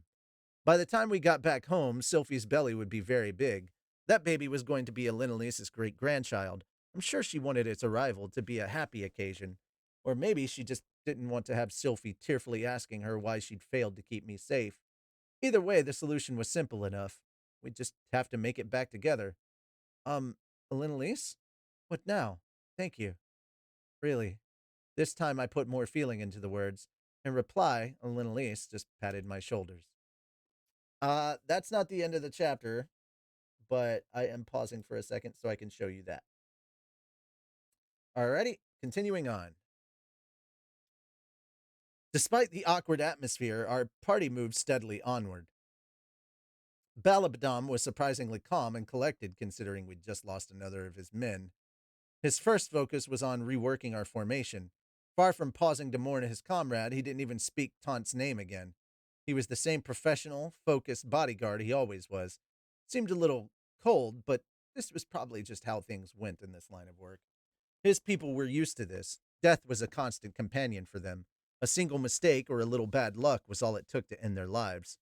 By the time we got back home, Sylphie's belly would be very big. That baby was going to be Elenelise's great grandchild. I'm sure she wanted its arrival to be a happy occasion. Or maybe she just didn't want to have Sylphie tearfully asking her why she'd failed to keep me safe. Either way, the solution was simple enough. We'd just have to make it back together. Um, Elenelise? What now? Thank you. Really. This time I put more feeling into the words. In reply, Elenelise just patted my shoulders. That's not the end of the chapter, but I am pausing for a second so I can show you that. Alrighty, continuing on. Despite the awkward atmosphere, our party moved steadily onward. Balabadam was surprisingly calm and collected considering we'd just lost another of his men. His first focus was on reworking our formation. Far from pausing to mourn his comrade, he didn't even speak Taunt's name again. He was the same professional, focused bodyguard he always was. Seemed a little cold, but this was probably just how things went in this line of work. His people were used to this. Death was a constant companion for them. A single mistake or a little bad luck was all it took to end their lives.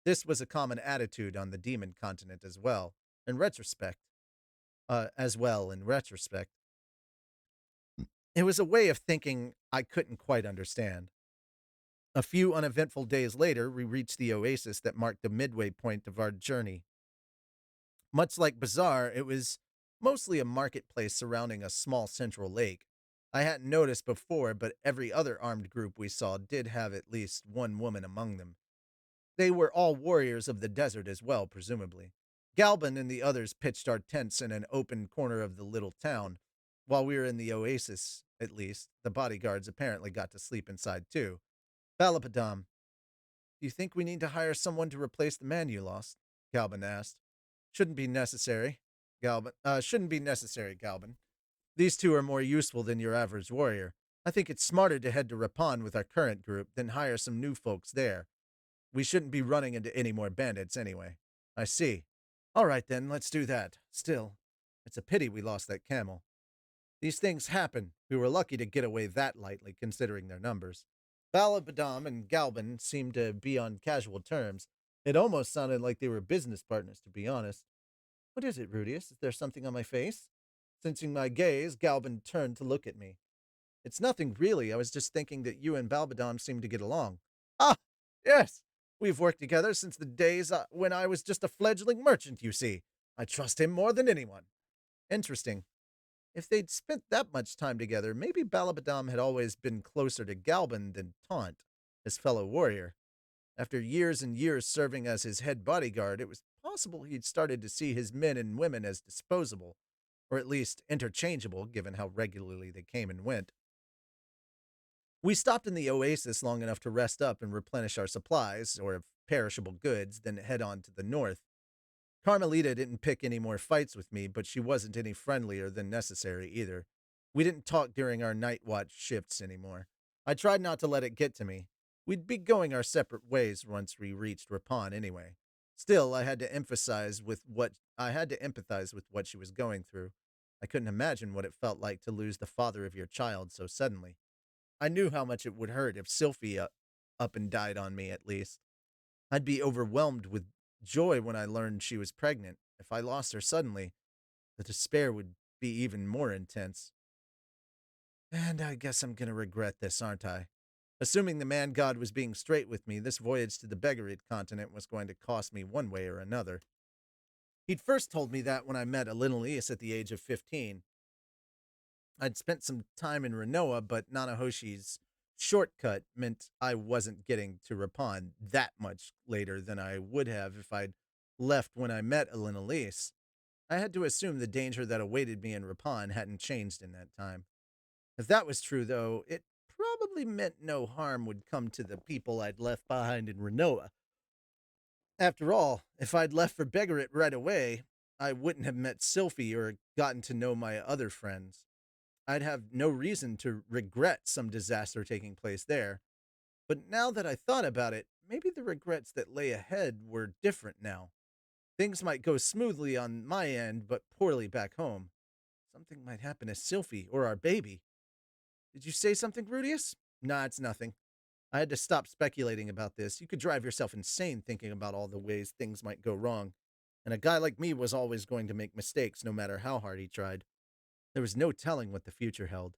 This was a common attitude on the demon continent as well. In retrospect, in retrospect, it was a way of thinking I couldn't quite understand. A few uneventful days later, we reached the oasis that marked the midway point of our journey. Much like Bazaar, it was mostly a marketplace surrounding a small central lake. I hadn't noticed before, but every other armed group we saw did have at least one woman among them. They were all warriors of the desert as well, presumably. Galban and the others pitched our tents in an open corner of the little town. While we were in the oasis, at least, the bodyguards apparently got to sleep inside too. Balapadam, do you think we need to hire someone to replace the man you lost? Galban asked. Shouldn't be necessary. Shouldn't be necessary, Galban. These two are more useful than your average warrior. I think it's smarter to head to Rapan with our current group than hire some new folks there. We shouldn't be running into any more bandits anyway. I see. All right then, let's do that. Still, it's a pity we lost that camel. These things happen. We were lucky to get away that lightly, considering their numbers. Balabadam and Galban seemed to be on casual terms. It almost sounded like they were business partners, to be honest. What is it, Rudius? Is there something on my face? Sensing my gaze, Galban turned to look at me. It's nothing really. I was just thinking that you and Balbadam seem to get along. Ah, yes. We've worked together since the days when I was just a fledgling merchant, you see. I trust him more than anyone. Interesting. If they'd spent that much time together, maybe Balabadam had always been closer to Galban than Taunt, his fellow warrior. After years and years serving as his head bodyguard, it was possible he'd started to see his men and women as disposable, or at least interchangeable, given how regularly they came and went. We stopped in the oasis long enough to rest up and replenish our supplies, or perishable goods, then head on to the north. Carmelita didn't pick any more fights with me, but she wasn't any friendlier than necessary either. We didn't talk during our night watch shifts anymore. I tried not to let it get to me. We'd be going our separate ways once we reached Rapon anyway. Still, I had to empathize with what she was going through. I couldn't imagine what it felt like to lose the father of your child so suddenly. I knew how much it would hurt if Sylphie up and died on me, at least. I'd be overwhelmed with joy when I learned she was pregnant. If I lost her suddenly, the despair would be even more intense. And I guess I'm going to regret this, aren't I? Assuming the man god was being straight with me, this voyage to the Beggarid continent was going to cost me one way or another. He'd first told me that when I met Alinalius at the age of 15. I'd spent some time in Renoa, but Nanahoshi's shortcut meant I wasn't getting to Rapon that much later than I would have if I'd left when I met Alinalius. I had to assume the danger that awaited me in Rapon hadn't changed in that time. If that was true, though, it probably meant no harm would come to the people I'd left behind in Renoa. After all, if I'd left for Begarit right away, I wouldn't have met Sylphie or gotten to know my other friends. I'd have no reason to regret some disaster taking place there. But now that I thought about it, maybe the regrets that lay ahead were different now. Things might go smoothly on my end, but poorly back home. Something might happen to Sylphie or our baby. Did you say something, Rudius? Nah, it's nothing. I had to stop speculating about this. You could drive yourself insane thinking about all the ways things might go wrong. And a guy like me was always going to make mistakes no matter how hard he tried. There was no telling what the future held.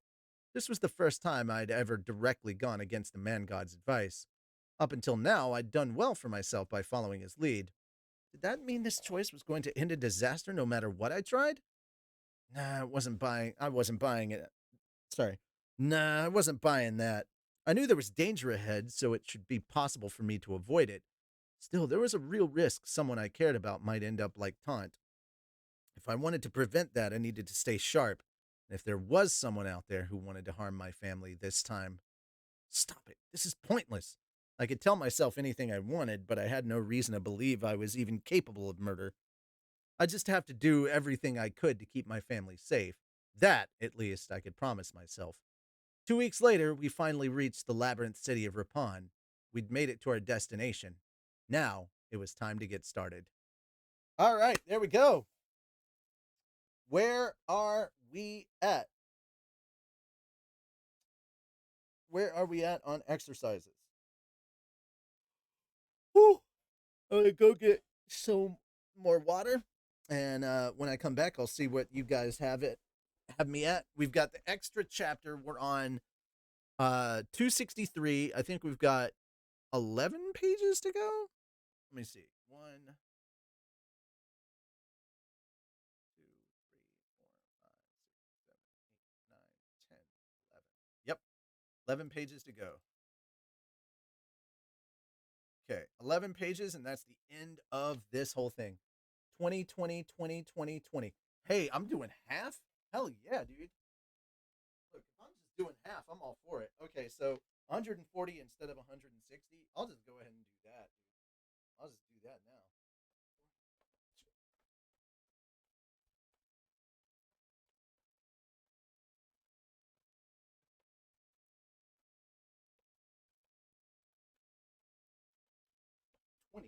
This was the first time I'd ever directly gone against the man god's advice. Up until now, I'd done well for myself by following his lead. Did that mean this choice was going to end in disaster no matter what I tried? Nah, I wasn't buying it. Sorry. Nah, I wasn't buying that. I knew there was danger ahead, so it should be possible for me to avoid it. Still, there was a real risk someone I cared about might end up like Taunt. If I wanted to prevent that, I needed to stay sharp. And if there was someone out there who wanted to harm my family this time, stop it. This is pointless. I could tell myself anything I wanted, but I had no reason to believe I was even capable of murder. I just have to do everything I could to keep my family safe. That, at least, I could promise myself. 2 weeks later, we finally reached the labyrinth city of Rapon. We'd made it to our destination. Now, it was time to get started. All right, there we go. Where are we at? Where are we at on exercises? Whew. I'm gonna go get some more water, and when I come back, I'll see what you guys have me at. We've got the extra chapter. We're on 263. I think we've got 11 pages to go. Let me see. 1, 2, 3, 4, 5, 6, 7, 8, 9, 10, 11. Yep, 11 pages to go. Okay, 11 pages, and that's the end of this whole thing. 2020, 2020, 20. Hey, I'm doing half? Hell yeah, dude. Look, if I'm just doing half, I'm all for it. Okay, so 140 instead of 160. I'll just go ahead and do that. I'll just do that now. 20.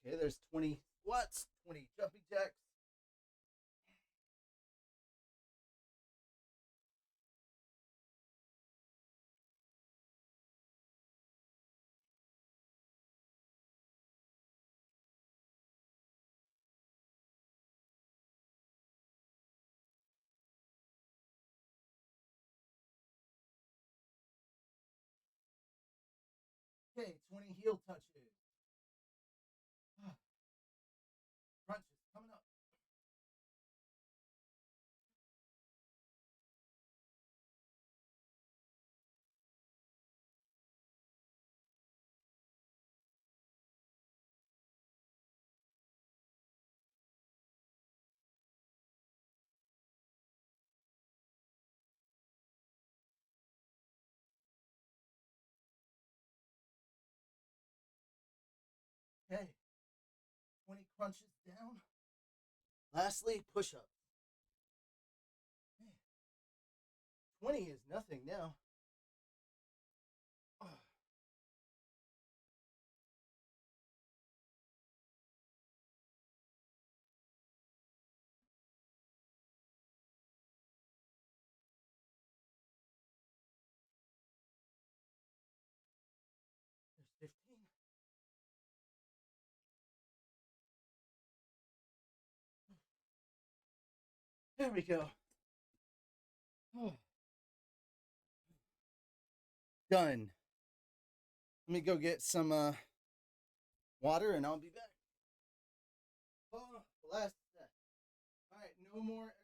Okay, there's 20 squats, 20 jumping jacks. Okay, 20 heel touches. Crunches coming up. Okay, 20 crunches down. Lastly, push up. 20 is nothing now. There's 15. There we go. Done. Let me go get some water and I'll be back. Oh, last set. All right, no more exercises.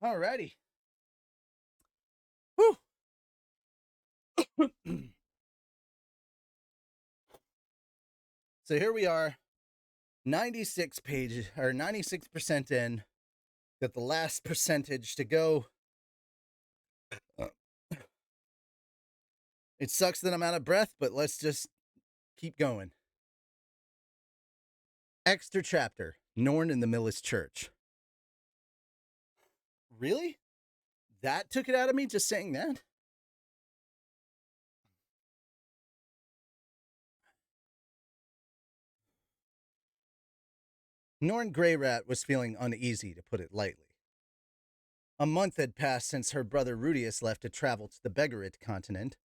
Alrighty. Whew. So here we are, 96 pages, or 96% in. Got the last percentage to go. It sucks that I'm out of breath, but let's just keep going. Extra chapter, Norn in the Millis Church. Really? That took it out of me just saying that? Norn Greyrat was feeling uneasy, to put it lightly. A month had passed since her brother Rudius left to travel to the Begarit continent,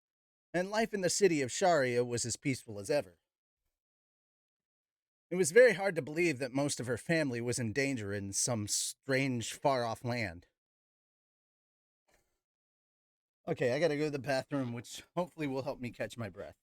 and life in the city of Sharia was as peaceful as ever. It was very hard to believe that most of her family was in danger in some strange, far-off land. Okay, I gotta go to the bathroom, which hopefully will help me catch my breath.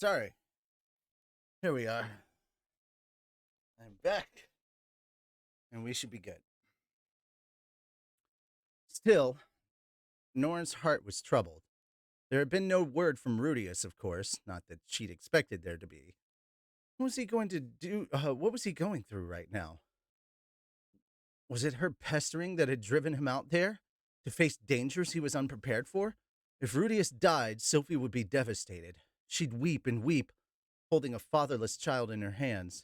Sorry. Here we are. I'm back. And we should be good. Still, Norn's heart was troubled. There had been no word from Rudius, of course, not that she'd expected there to be. What was he going to do? What was he going through right now? Was it her pestering that had driven him out there? To face dangers he was unprepared for? If Rudius died, Sophie would be devastated. She'd weep and weep, holding a fatherless child in her hands.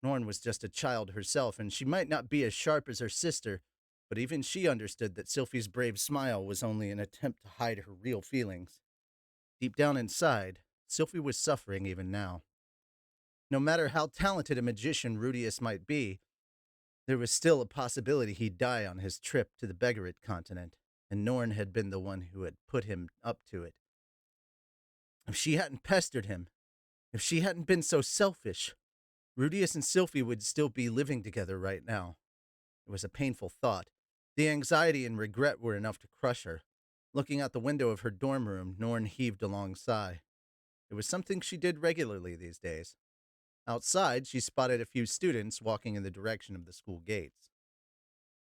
Norn was just a child herself, and she might not be as sharp as her sister, but even she understood that Sylphie's brave smile was only an attempt to hide her real feelings. Deep down inside, Sylphie was suffering even now. No matter how talented a magician Rudius might be, there was still a possibility he'd die on his trip to the Begarit continent, and Norn had been the one who had put him up to it. If she hadn't pestered him, if she hadn't been so selfish, Rudius and Sylphie would still be living together right now. It was a painful thought. The anxiety and regret were enough to crush her. Looking out the window of her dorm room, Norn heaved a long sigh. It was something she did regularly these days. Outside, she spotted a few students walking in the direction of the school gates.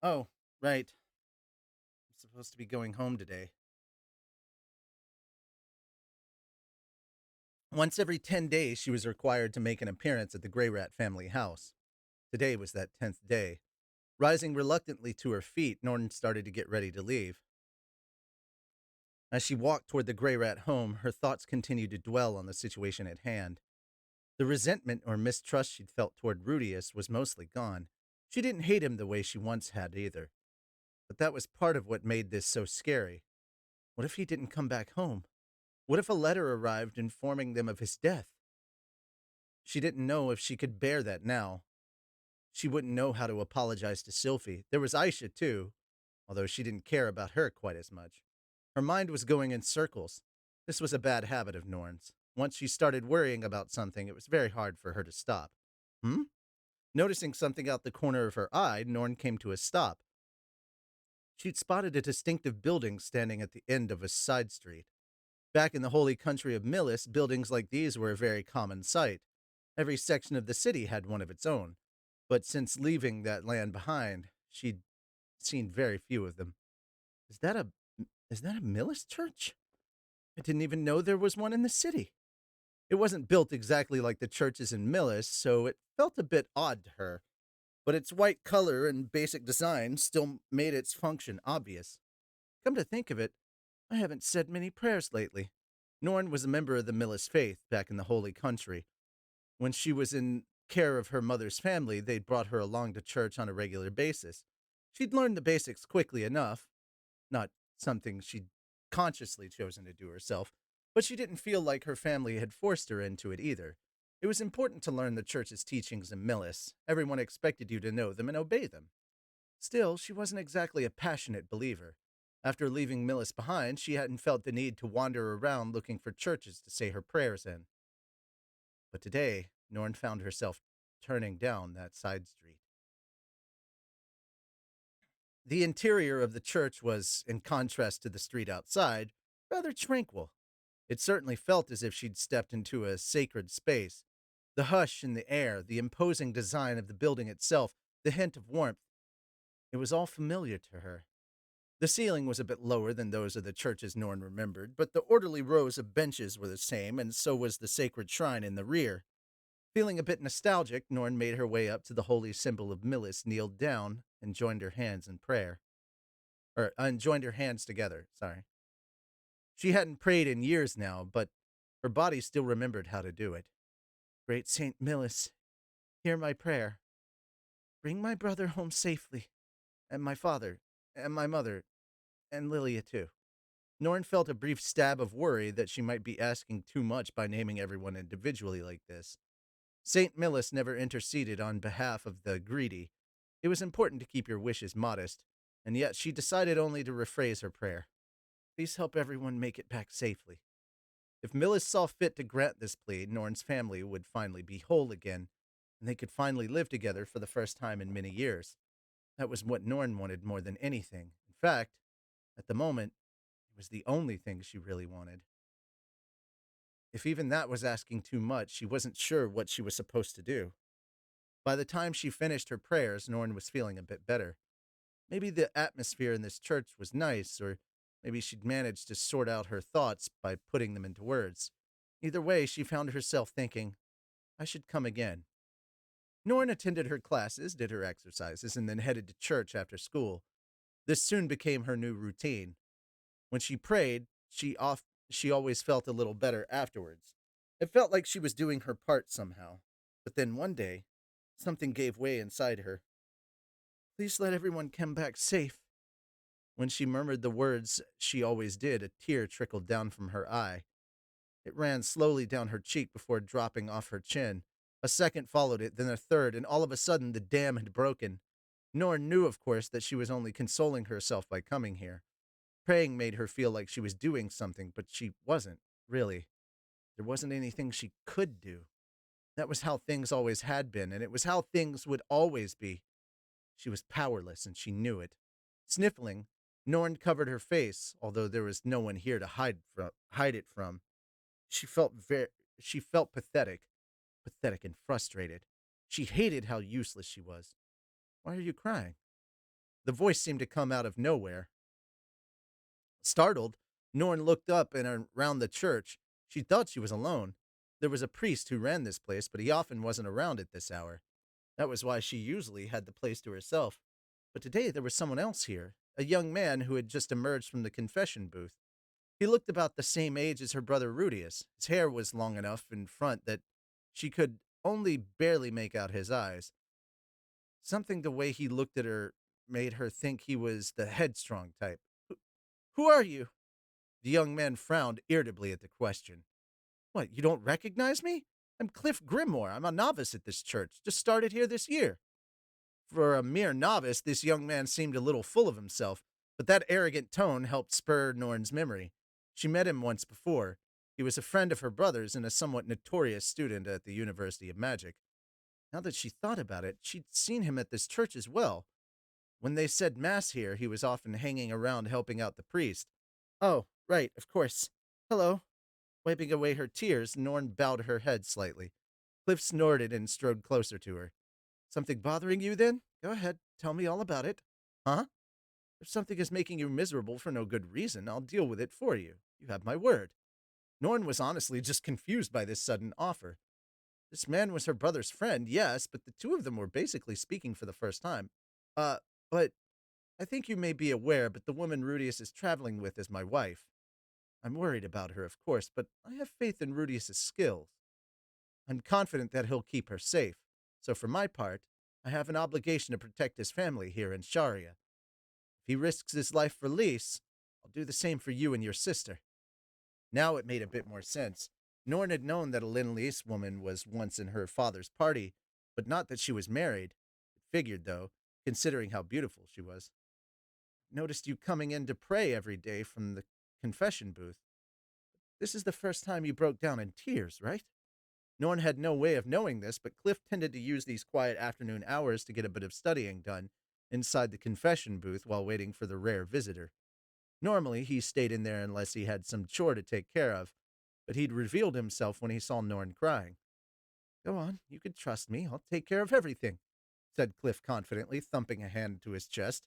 Oh, right. I'm supposed to be going home today. Once every 10 days, she was required to make an appearance at the Grey Rat family house. Today was that 10th day. Rising reluctantly to her feet, Norton started to get ready to leave. As she walked toward the Grey Rat home, her thoughts continued to dwell on the situation at hand. The resentment or mistrust she'd felt toward Rudius was mostly gone. She didn't hate him the way she once had either. But that was part of what made this so scary. What if he didn't come back home? What if a letter arrived informing them of his death? She didn't know if she could bear that now. She wouldn't know how to apologize to Sylphie. There was Aisha, too, although she didn't care about her quite as much. Her mind was going in circles. This was a bad habit of Norn's. Once she started worrying about something, it was very hard for her to stop. Noticing something out the corner of her eye, Norn came to a stop. She'd spotted a distinctive building standing at the end of a side street. Back in the holy country of Millis, buildings like these were a very common sight. Every section of the city had one of its own. But since leaving that land behind, she'd seen very few of them. Is that a Millis church? I didn't even know there was one in the city. It wasn't built exactly like the churches in Millis, so it felt a bit odd to her. But its white color and basic design still made its function obvious. Come to think of it, I haven't said many prayers lately. Norn was a member of the Millis faith back in the holy country. When she was in care of her mother's family, they'd brought her along to church on a regular basis. She'd learned the basics quickly enough, not something she'd consciously chosen to do herself, but she didn't feel like her family had forced her into it either. It was important to learn the church's teachings in Millis. Everyone expected you to know them and obey them. Still, she wasn't exactly a passionate believer. After leaving Millis behind, she hadn't felt the need to wander around looking for churches to say her prayers in. But today, Norn found herself turning down that side street. The interior of the church was, in contrast to the street outside, rather tranquil. It certainly felt as if she'd stepped into a sacred space. The hush in the air, the imposing design of the building itself, the hint of warmth. It was all familiar to her. The ceiling was a bit lower than those of the churches Norn remembered, but the orderly rows of benches were the same, and so was the sacred shrine in the rear. Feeling a bit nostalgic, Norn made her way up to the holy symbol of Millis, kneeled down, and joined her hands in prayer. And joined her hands together, sorry. She hadn't prayed in years now, but her body still remembered how to do it. Great Saint Millis, hear my prayer. Bring my brother home safely, and my father, and my mother, and Lilia too. Norn felt a brief stab of worry that she might be asking too much by naming everyone individually like this. Saint Millis never interceded on behalf of the greedy. It was important to keep your wishes modest, and yet she decided only to rephrase her prayer. Please help everyone make it back safely. If Millis saw fit to grant this plea, Norn's family would finally be whole again, and they could finally live together for the first time in many years. That was what Norn wanted more than anything. In fact, at the moment, it was the only thing she really wanted. If even that was asking too much, she wasn't sure what she was supposed to do. By the time she finished her prayers, Norn was feeling a bit better. Maybe the atmosphere in this church was nice, or maybe she'd managed to sort out her thoughts by putting them into words. Either way, she found herself thinking, I should come again. Norn attended her classes, did her exercises, and then headed to church after school. This soon became her new routine. When she prayed, she always felt a little better afterwards. It felt like she was doing her part somehow. But then one day, something gave way inside her. Please let everyone come back safe. When she murmured the words she always did, a tear trickled down from her eye. It ran slowly down her cheek before dropping off her chin. A second followed it, then a third, and all of a sudden the dam had broken. Norn knew, of course, that she was only consoling herself by coming here. Praying made her feel like she was doing something, but she wasn't, really. There wasn't anything she could do. That was how things always had been, and it was how things would always be. She was powerless, and she knew it. Sniffling, Norn covered her face, although there was no one here to hide it from. She felt she felt pathetic and frustrated. She hated how useless she was. Why are you crying? The voice seemed to come out of nowhere. Startled, Norn looked up and around the church. She thought she was alone. There was a priest who ran this place, but he often wasn't around at this hour. That was why she usually had the place to herself. But today there was someone else here, a young man who had just emerged from the confession booth. He looked about the same age as her brother Rudius. His hair was long enough in front that she could only barely make out his eyes. Something the way he looked at her made her think he was the headstrong type. Who are you? The young man frowned irritably at the question. What, you don't recognize me? I'm Cliff Grimmore. I'm a novice at this church. Just started here this year. For a mere novice, this young man seemed a little full of himself, but that arrogant tone helped spur Norn's memory. She met him once before. He was a friend of her brother's and a somewhat notorious student at the University of Magic. Now that she thought about it, she'd seen him at this church as well. When they said Mass here, he was often hanging around helping out the priest. Oh, right, of course. Hello. Wiping away her tears, Norn bowed her head slightly. Cliff snorted and strode closer to her. Something bothering you, then? Go ahead, tell me all about it. Huh? If something is making you miserable for no good reason, I'll deal with it for you. You have my word. Norn was honestly just confused by this sudden offer. This man was her brother's friend, yes, but the two of them were basically speaking for the first time. But I think you may be aware, but the woman Rudius is traveling with is my wife. I'm worried about her, of course, but I have faith in Rudius's skills. I'm confident that he'll keep her safe. So for my part, I have an obligation to protect his family here in Sharia. If he risks his life for Lys, I'll do the same for you and your sister. Now it made a bit more sense. Norn had known that a Lys woman was once in her father's party, but not that she was married. It figured, though, considering how beautiful she was. Noticed you coming in to pray every day from the confession booth. This is the first time you broke down in tears, right? Norn had no way of knowing this, but Cliff tended to use these quiet afternoon hours to get a bit of studying done inside the confession booth while waiting for the rare visitor. Normally, he stayed in there unless he had some chore to take care of, but he'd revealed himself when he saw Norn crying. Go on, you can trust me. I'll take care of everything, said Cliff confidently, thumping a hand to his chest.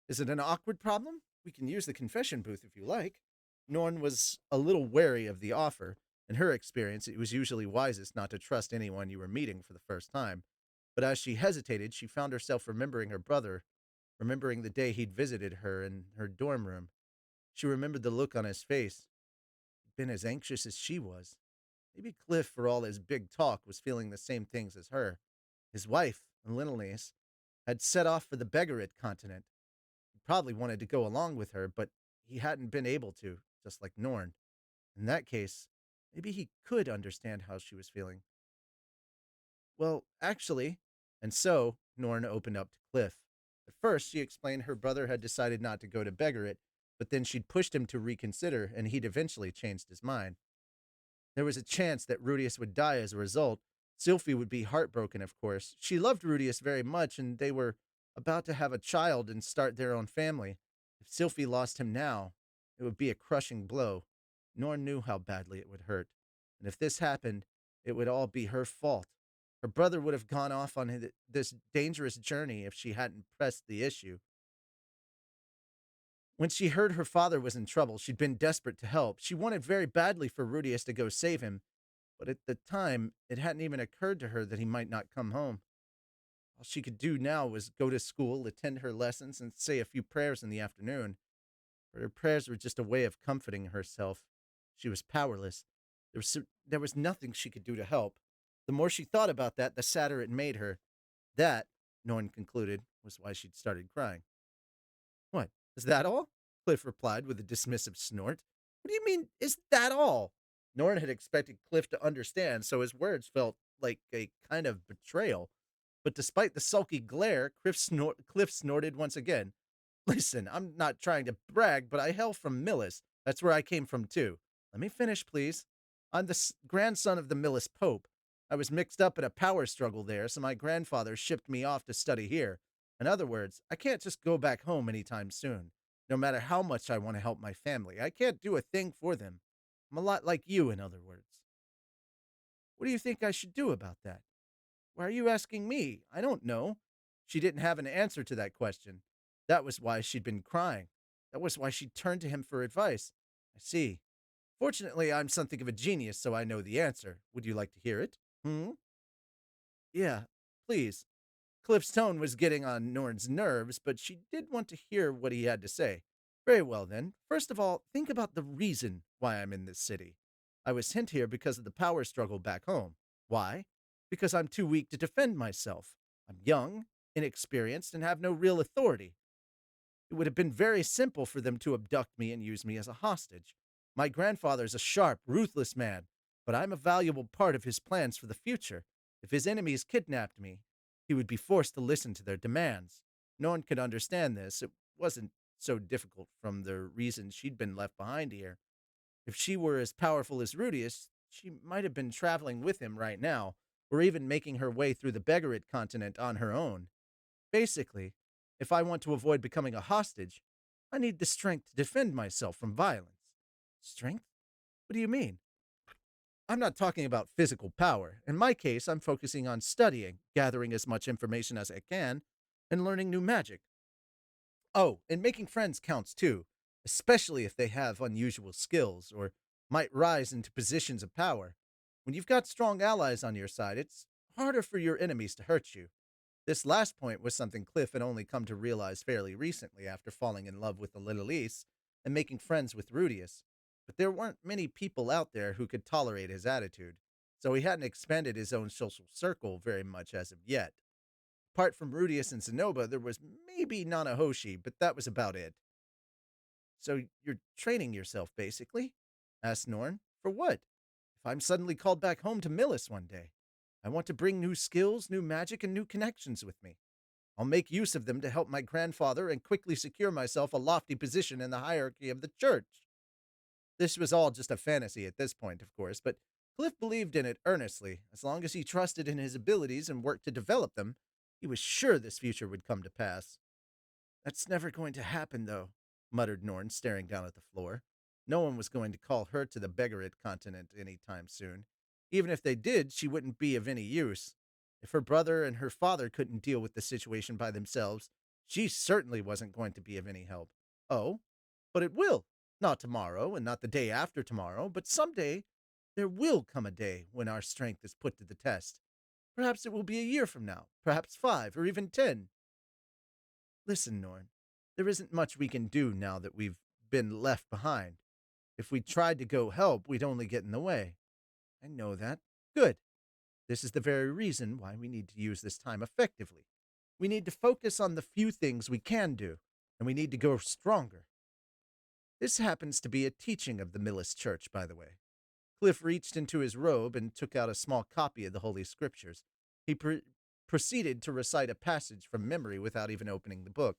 Is it an awkward problem? We can use the confession booth if you like. Norn was a little wary of the offer. In her experience, it was usually wisest not to trust anyone you were meeting for the first time. But as she hesitated, she found herself remembering her brother, remembering the day he'd visited her in her dorm room. She remembered the look on his face. He'd been as anxious as she was. Maybe Cliff, for all his big talk, was feeling the same things as her. His wife, Linnaeus, had set off for the Begarit continent. He probably wanted to go along with her, but he hadn't been able to, just like Norn. In that case, maybe he could understand how she was feeling. Well, actually, and so Norn opened up to Cliff. At first, she explained her brother had decided not to go to Begarit, but then she'd pushed him to reconsider, and he'd eventually changed his mind. There was a chance that Rudius would die as a result. Sylphie would be heartbroken, of course. She loved Rudius very much, and they were about to have a child and start their own family. If Sylphie lost him now, it would be a crushing blow. Norn knew how badly it would hurt, and if this happened, it would all be her fault. Her brother would have gone off on this dangerous journey if she hadn't pressed the issue. When she heard her father was in trouble, she'd been desperate to help. She wanted very badly for Rudius to go save him, but at the time, it hadn't even occurred to her that he might not come home. All she could do now was go to school, attend her lessons, and say a few prayers in the afternoon. But her prayers were just a way of comforting herself. She was powerless. There was nothing she could do to help. The more she thought about that, the sadder it made her. That, Norn concluded, was why she'd started crying. What? Is that all? Cliff replied with a dismissive snort. What do you mean, is that all? Norn had expected Cliff to understand, so his words felt like a kind of betrayal. But despite the sulky glare, Cliff snorted once again. Listen, I'm not trying to brag, but I hail from Millis. That's where I came from, too. Let me finish, please. I'm the grandson of the Millis Pope. I was mixed up in a power struggle there, so my grandfather shipped me off to study here. In other words, I can't just go back home anytime soon. No matter how much I want to help my family, I can't do a thing for them. I'm a lot like you, in other words. What do you think I should do about that? Why are you asking me? I don't know. She didn't have an answer to that question. That was why she'd been crying. That was why she'd turned to him for advice. I see. Fortunately, I'm something of a genius, so I know the answer. Would you like to hear it? Hmm? Yeah, please. Cliff's tone was getting on Norn's nerves, but she did want to hear what he had to say. Very well, then. First of all, think about the reason why I'm in this city. I was sent here because of the power struggle back home. Why? Because I'm too weak to defend myself. I'm young, inexperienced, and have no real authority. It would have been very simple for them to abduct me and use me as a hostage. My grandfather's a sharp, ruthless man, but I'm a valuable part of his plans for the future. If his enemies kidnapped me, he would be forced to listen to their demands. No one could understand this. It wasn't so difficult from the reason she'd been left behind here. If she were as powerful as Rudius, she might have been traveling with him right now, or even making her way through the Begarit continent on her own. Basically, if I want to avoid becoming a hostage, I need the strength to defend myself from violence. Strength? What do you mean? I'm not talking about physical power. In my case, I'm focusing on studying, gathering as much information as I can, and learning new magic. Oh, and making friends counts too, especially if they have unusual skills or might rise into positions of power. When you've got strong allies on your side, it's harder for your enemies to hurt you. This last point was something Cliff had only come to realize fairly recently after falling in love with the little Elise and making friends with Rudius. But there weren't many people out there who could tolerate his attitude, so he hadn't expanded his own social circle very much as of yet. Apart from Rudius and Zenoba, there was maybe Nanahoshi, but that was about it. So you're training yourself, basically? Asked Norn. For what? If I'm suddenly called back home to Millis one day, I want to bring new skills, new magic, and new connections with me. I'll make use of them to help my grandfather and quickly secure myself a lofty position in the hierarchy of the church. This was all just a fantasy at this point, of course, but Cliff believed in it earnestly. As long as he trusted in his abilities and worked to develop them, he was sure this future would come to pass. That's never going to happen, though, muttered Norn, staring down at the floor. No one was going to call her to the Begarit continent any time soon. Even if they did, she wouldn't be of any use. If her brother and her father couldn't deal with the situation by themselves, she certainly wasn't going to be of any help. Oh, but it will. Not tomorrow, and not the day after tomorrow, but someday there will come a day when our strength is put to the test. Perhaps it will be a year from now, perhaps 5, or even 10. Listen, Norn, there isn't much we can do now that we've been left behind. If we tried to go help, we'd only get in the way. I know that. Good. This is the very reason why we need to use this time effectively. We need to focus on the few things we can do, and we need to grow stronger. This happens to be a teaching of the Millis Church, by the way. Cliff reached into his robe and took out a small copy of the Holy Scriptures. He proceeded to recite a passage from memory without even opening the book.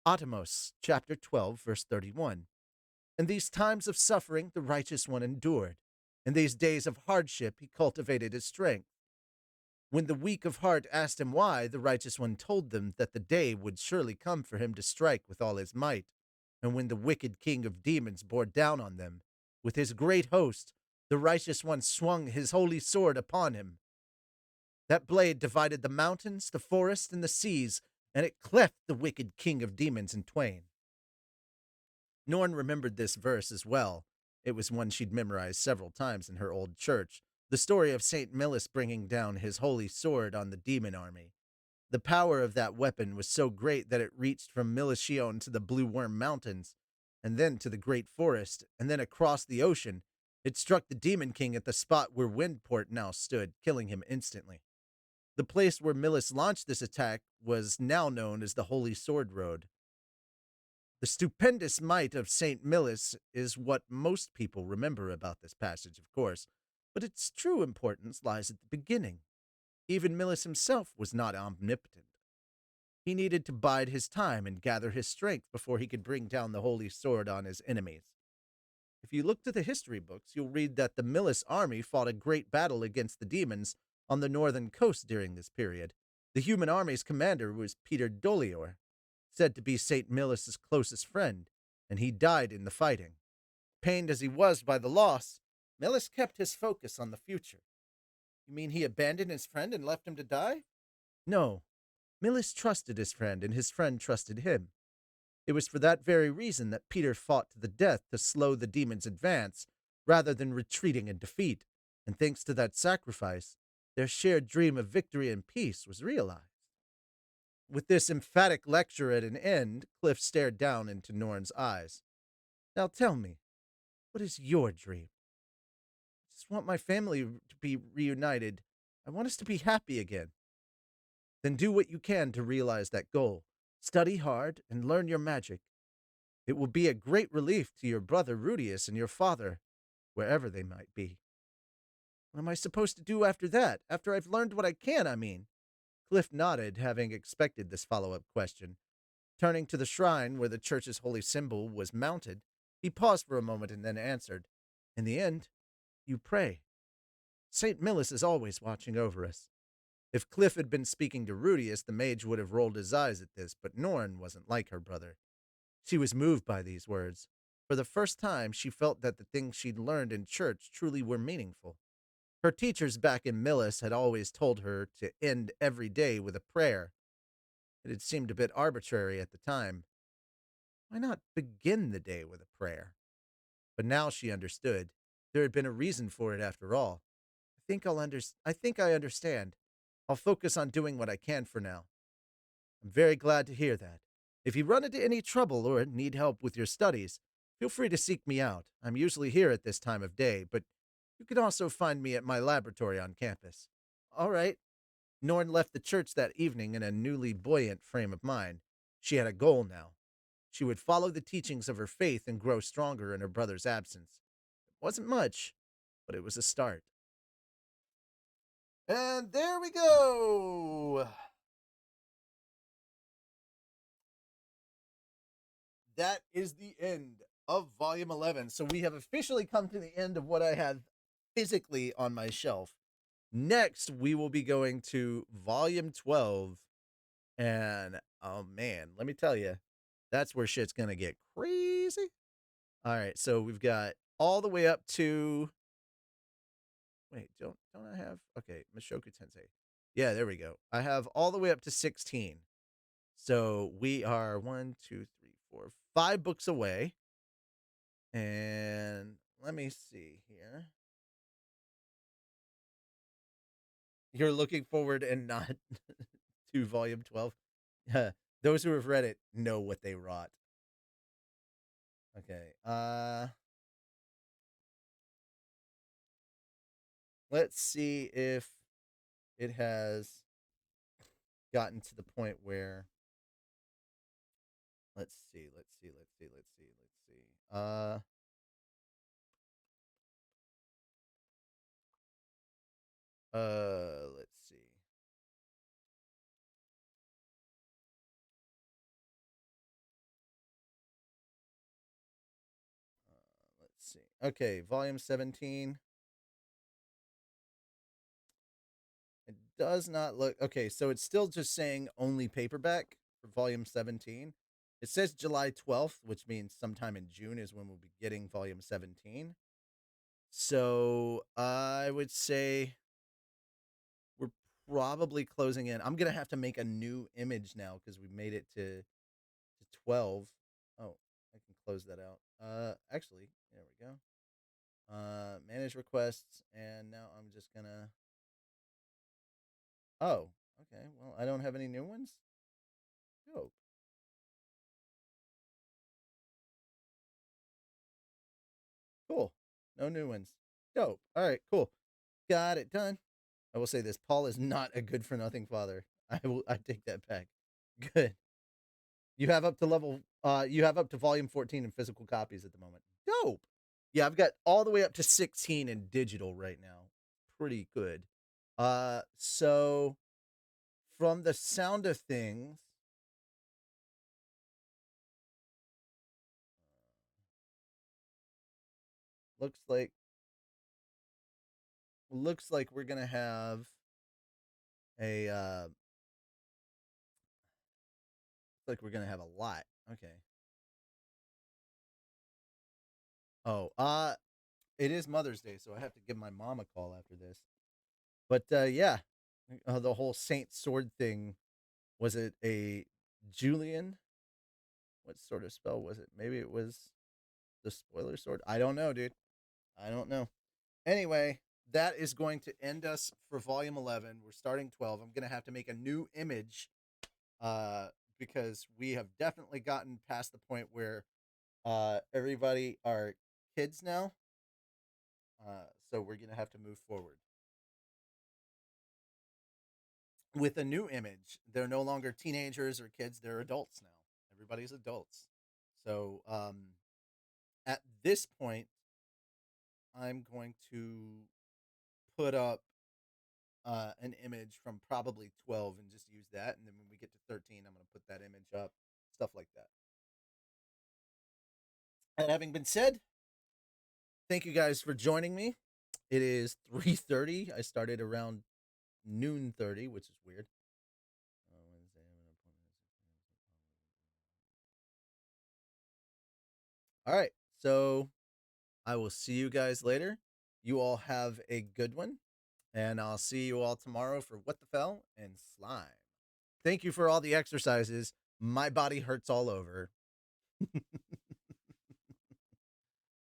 Atomos, chapter 12, verse 31. In these times of suffering, the righteous one endured. In these days of hardship, he cultivated his strength. When the weak of heart asked him why, the righteous one told them that the day would surely come for him to strike with all his might. And when the wicked king of demons bore down on them, With his great host, the righteous one swung his holy sword upon him. That blade divided the mountains, the forests, and the seas, and it cleft the wicked king of demons in twain. Norn remembered this verse as well. It was one she'd memorized several times in her old church, the story of St. Millis bringing down his holy sword on the demon army. The power of that weapon was so great that it reached from Milishion to the Blue Worm Mountains, and then to the Great Forest, and then across the ocean. It struck the Demon King at the spot where Windport now stood, killing him instantly. The place where Millis launched this attack was now known as the Holy Sword Road. The stupendous might of St. Millis is what most people remember about this passage, of course, but its true importance lies at the beginning. Even Millis himself was not omnipotent. He needed to bide his time and gather his strength before he could bring down the holy sword on his enemies. If you look to the history books, you'll read that the Millis army fought a great battle against the demons on the northern coast during this period. The human army's commander was Peter Dolior, said to be St. Millis's closest friend, and he died in the fighting. Pained as he was by the loss, Millis kept his focus on the future. You mean he abandoned his friend and left him to die? No. Millis trusted his friend, and his friend trusted him. It was for that very reason that Peter fought to the death to slow the demon's advance, rather than retreating in defeat, and thanks to that sacrifice, their shared dream of victory and peace was realized. With this emphatic lecture at an end, Cliff stared down into Norn's eyes. Now tell me, what is your dream? I just want my family to be reunited. I want us to be happy again. Then do what you can to realize that goal. Study hard and learn your magic. It will be a great relief to your brother Rudius and your father, wherever they might be. What am I supposed to do after that? After I've learned what I can, I mean. Cliff nodded, having expected this follow-up question. Turning to the shrine where the church's holy symbol was mounted, he paused for a moment and then answered, In the end, you pray. St. Millis is always watching over us. If Cliff had been speaking to Rudius, the mage would have rolled his eyes at this, but Norn wasn't like her brother. She was moved by these words. For the first time, she felt that the things she'd learned in church truly were meaningful. Her teachers back in Millis had always told her to end every day with a prayer. It had seemed a bit arbitrary at the time. Why not begin the day with a prayer? But now she understood. There had been a reason for it after all. I think I understand. I'll focus on doing what I can for now. I'm very glad to hear that. If you run into any trouble or need help with your studies, feel free to seek me out. I'm usually here at this time of day, but you can also find me at my laboratory on campus. All right. Norn left the church that evening in a newly buoyant frame of mind. She had a goal now. She would follow the teachings of her faith and grow stronger in her brother's absence. It wasn't much, but it was a start. And there we go. That is the end of volume 11. So we have officially come to the end of what I had physically on my shelf. Next, we will be going to volume 12. And oh man, let me tell you, that's where shit's going to get crazy. All right. So we've got all the way up to. Wait, don't I have. Okay. Mushoku Tensei. Yeah, there we go. I have all the way up to 16. So we are 1, 2, 3, 4, 5 books away. And let me see here. You're looking forward and not to volume 12. Those who have read it know what they wrought. Okay. Let's see if it has gotten to the point where let's see. Let's see. Let's see. Okay, volume 17. It does not look okay, so it's still just saying only paperback for volume 17. It says July 12th, which means sometime in June is when we'll be getting volume 17. So I would say we're probably closing in. I'm gonna have to make a new image now because we made it to 12. Oh, I can close that out. Actually, there we go. Manage requests, and now I'm just gonna. Oh, okay. Well, I don't have any new ones. Dope. Cool. No new ones. Dope. All right. Cool. Got it done. I will say this: Paul is not a good for nothing father. I will. I take that back. Good. You have up to level. You have up to volume 14 in physical copies at the moment. Dope. Yeah, I've got all the way up to 16 in digital right now. Pretty good. So from the sound of things, looks like we're gonna have a like we're gonna have a lot. Okay. Oh, it is Mother's Day, so I have to give my mom a call after this. But yeah, the whole Saint Sword thing, was it a Julian? What sort of spell was it? Maybe it was the spoiler sword. I don't know, dude. I don't know. Anyway, that is going to end us for volume 11. We're starting 12. I'm going to have to make a new image uh because we have definitely gotten past the point where everybody are kids now. So we're going to have to move forward with a new image. They're no longer teenagers or kids, they're adults now. Everybody's adults. So at this point, I'm going to put up an image from probably 12 and just use that. And then when we get to 13, I'm going to put that image up, stuff like that. And having been said, thank you guys for joining me. It is 3:30. I started around noon 30, which is weird. All right. So I will see you guys later. You all have a good one. And I'll see you all tomorrow for What the Fell and Slime. Thank you for all the exercises. My body hurts all over.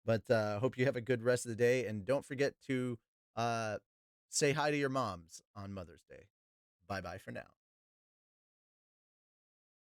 But hope you have a good rest of the day. And don't forget to uh, say hi to your moms on Mother's Day. Bye bye for now.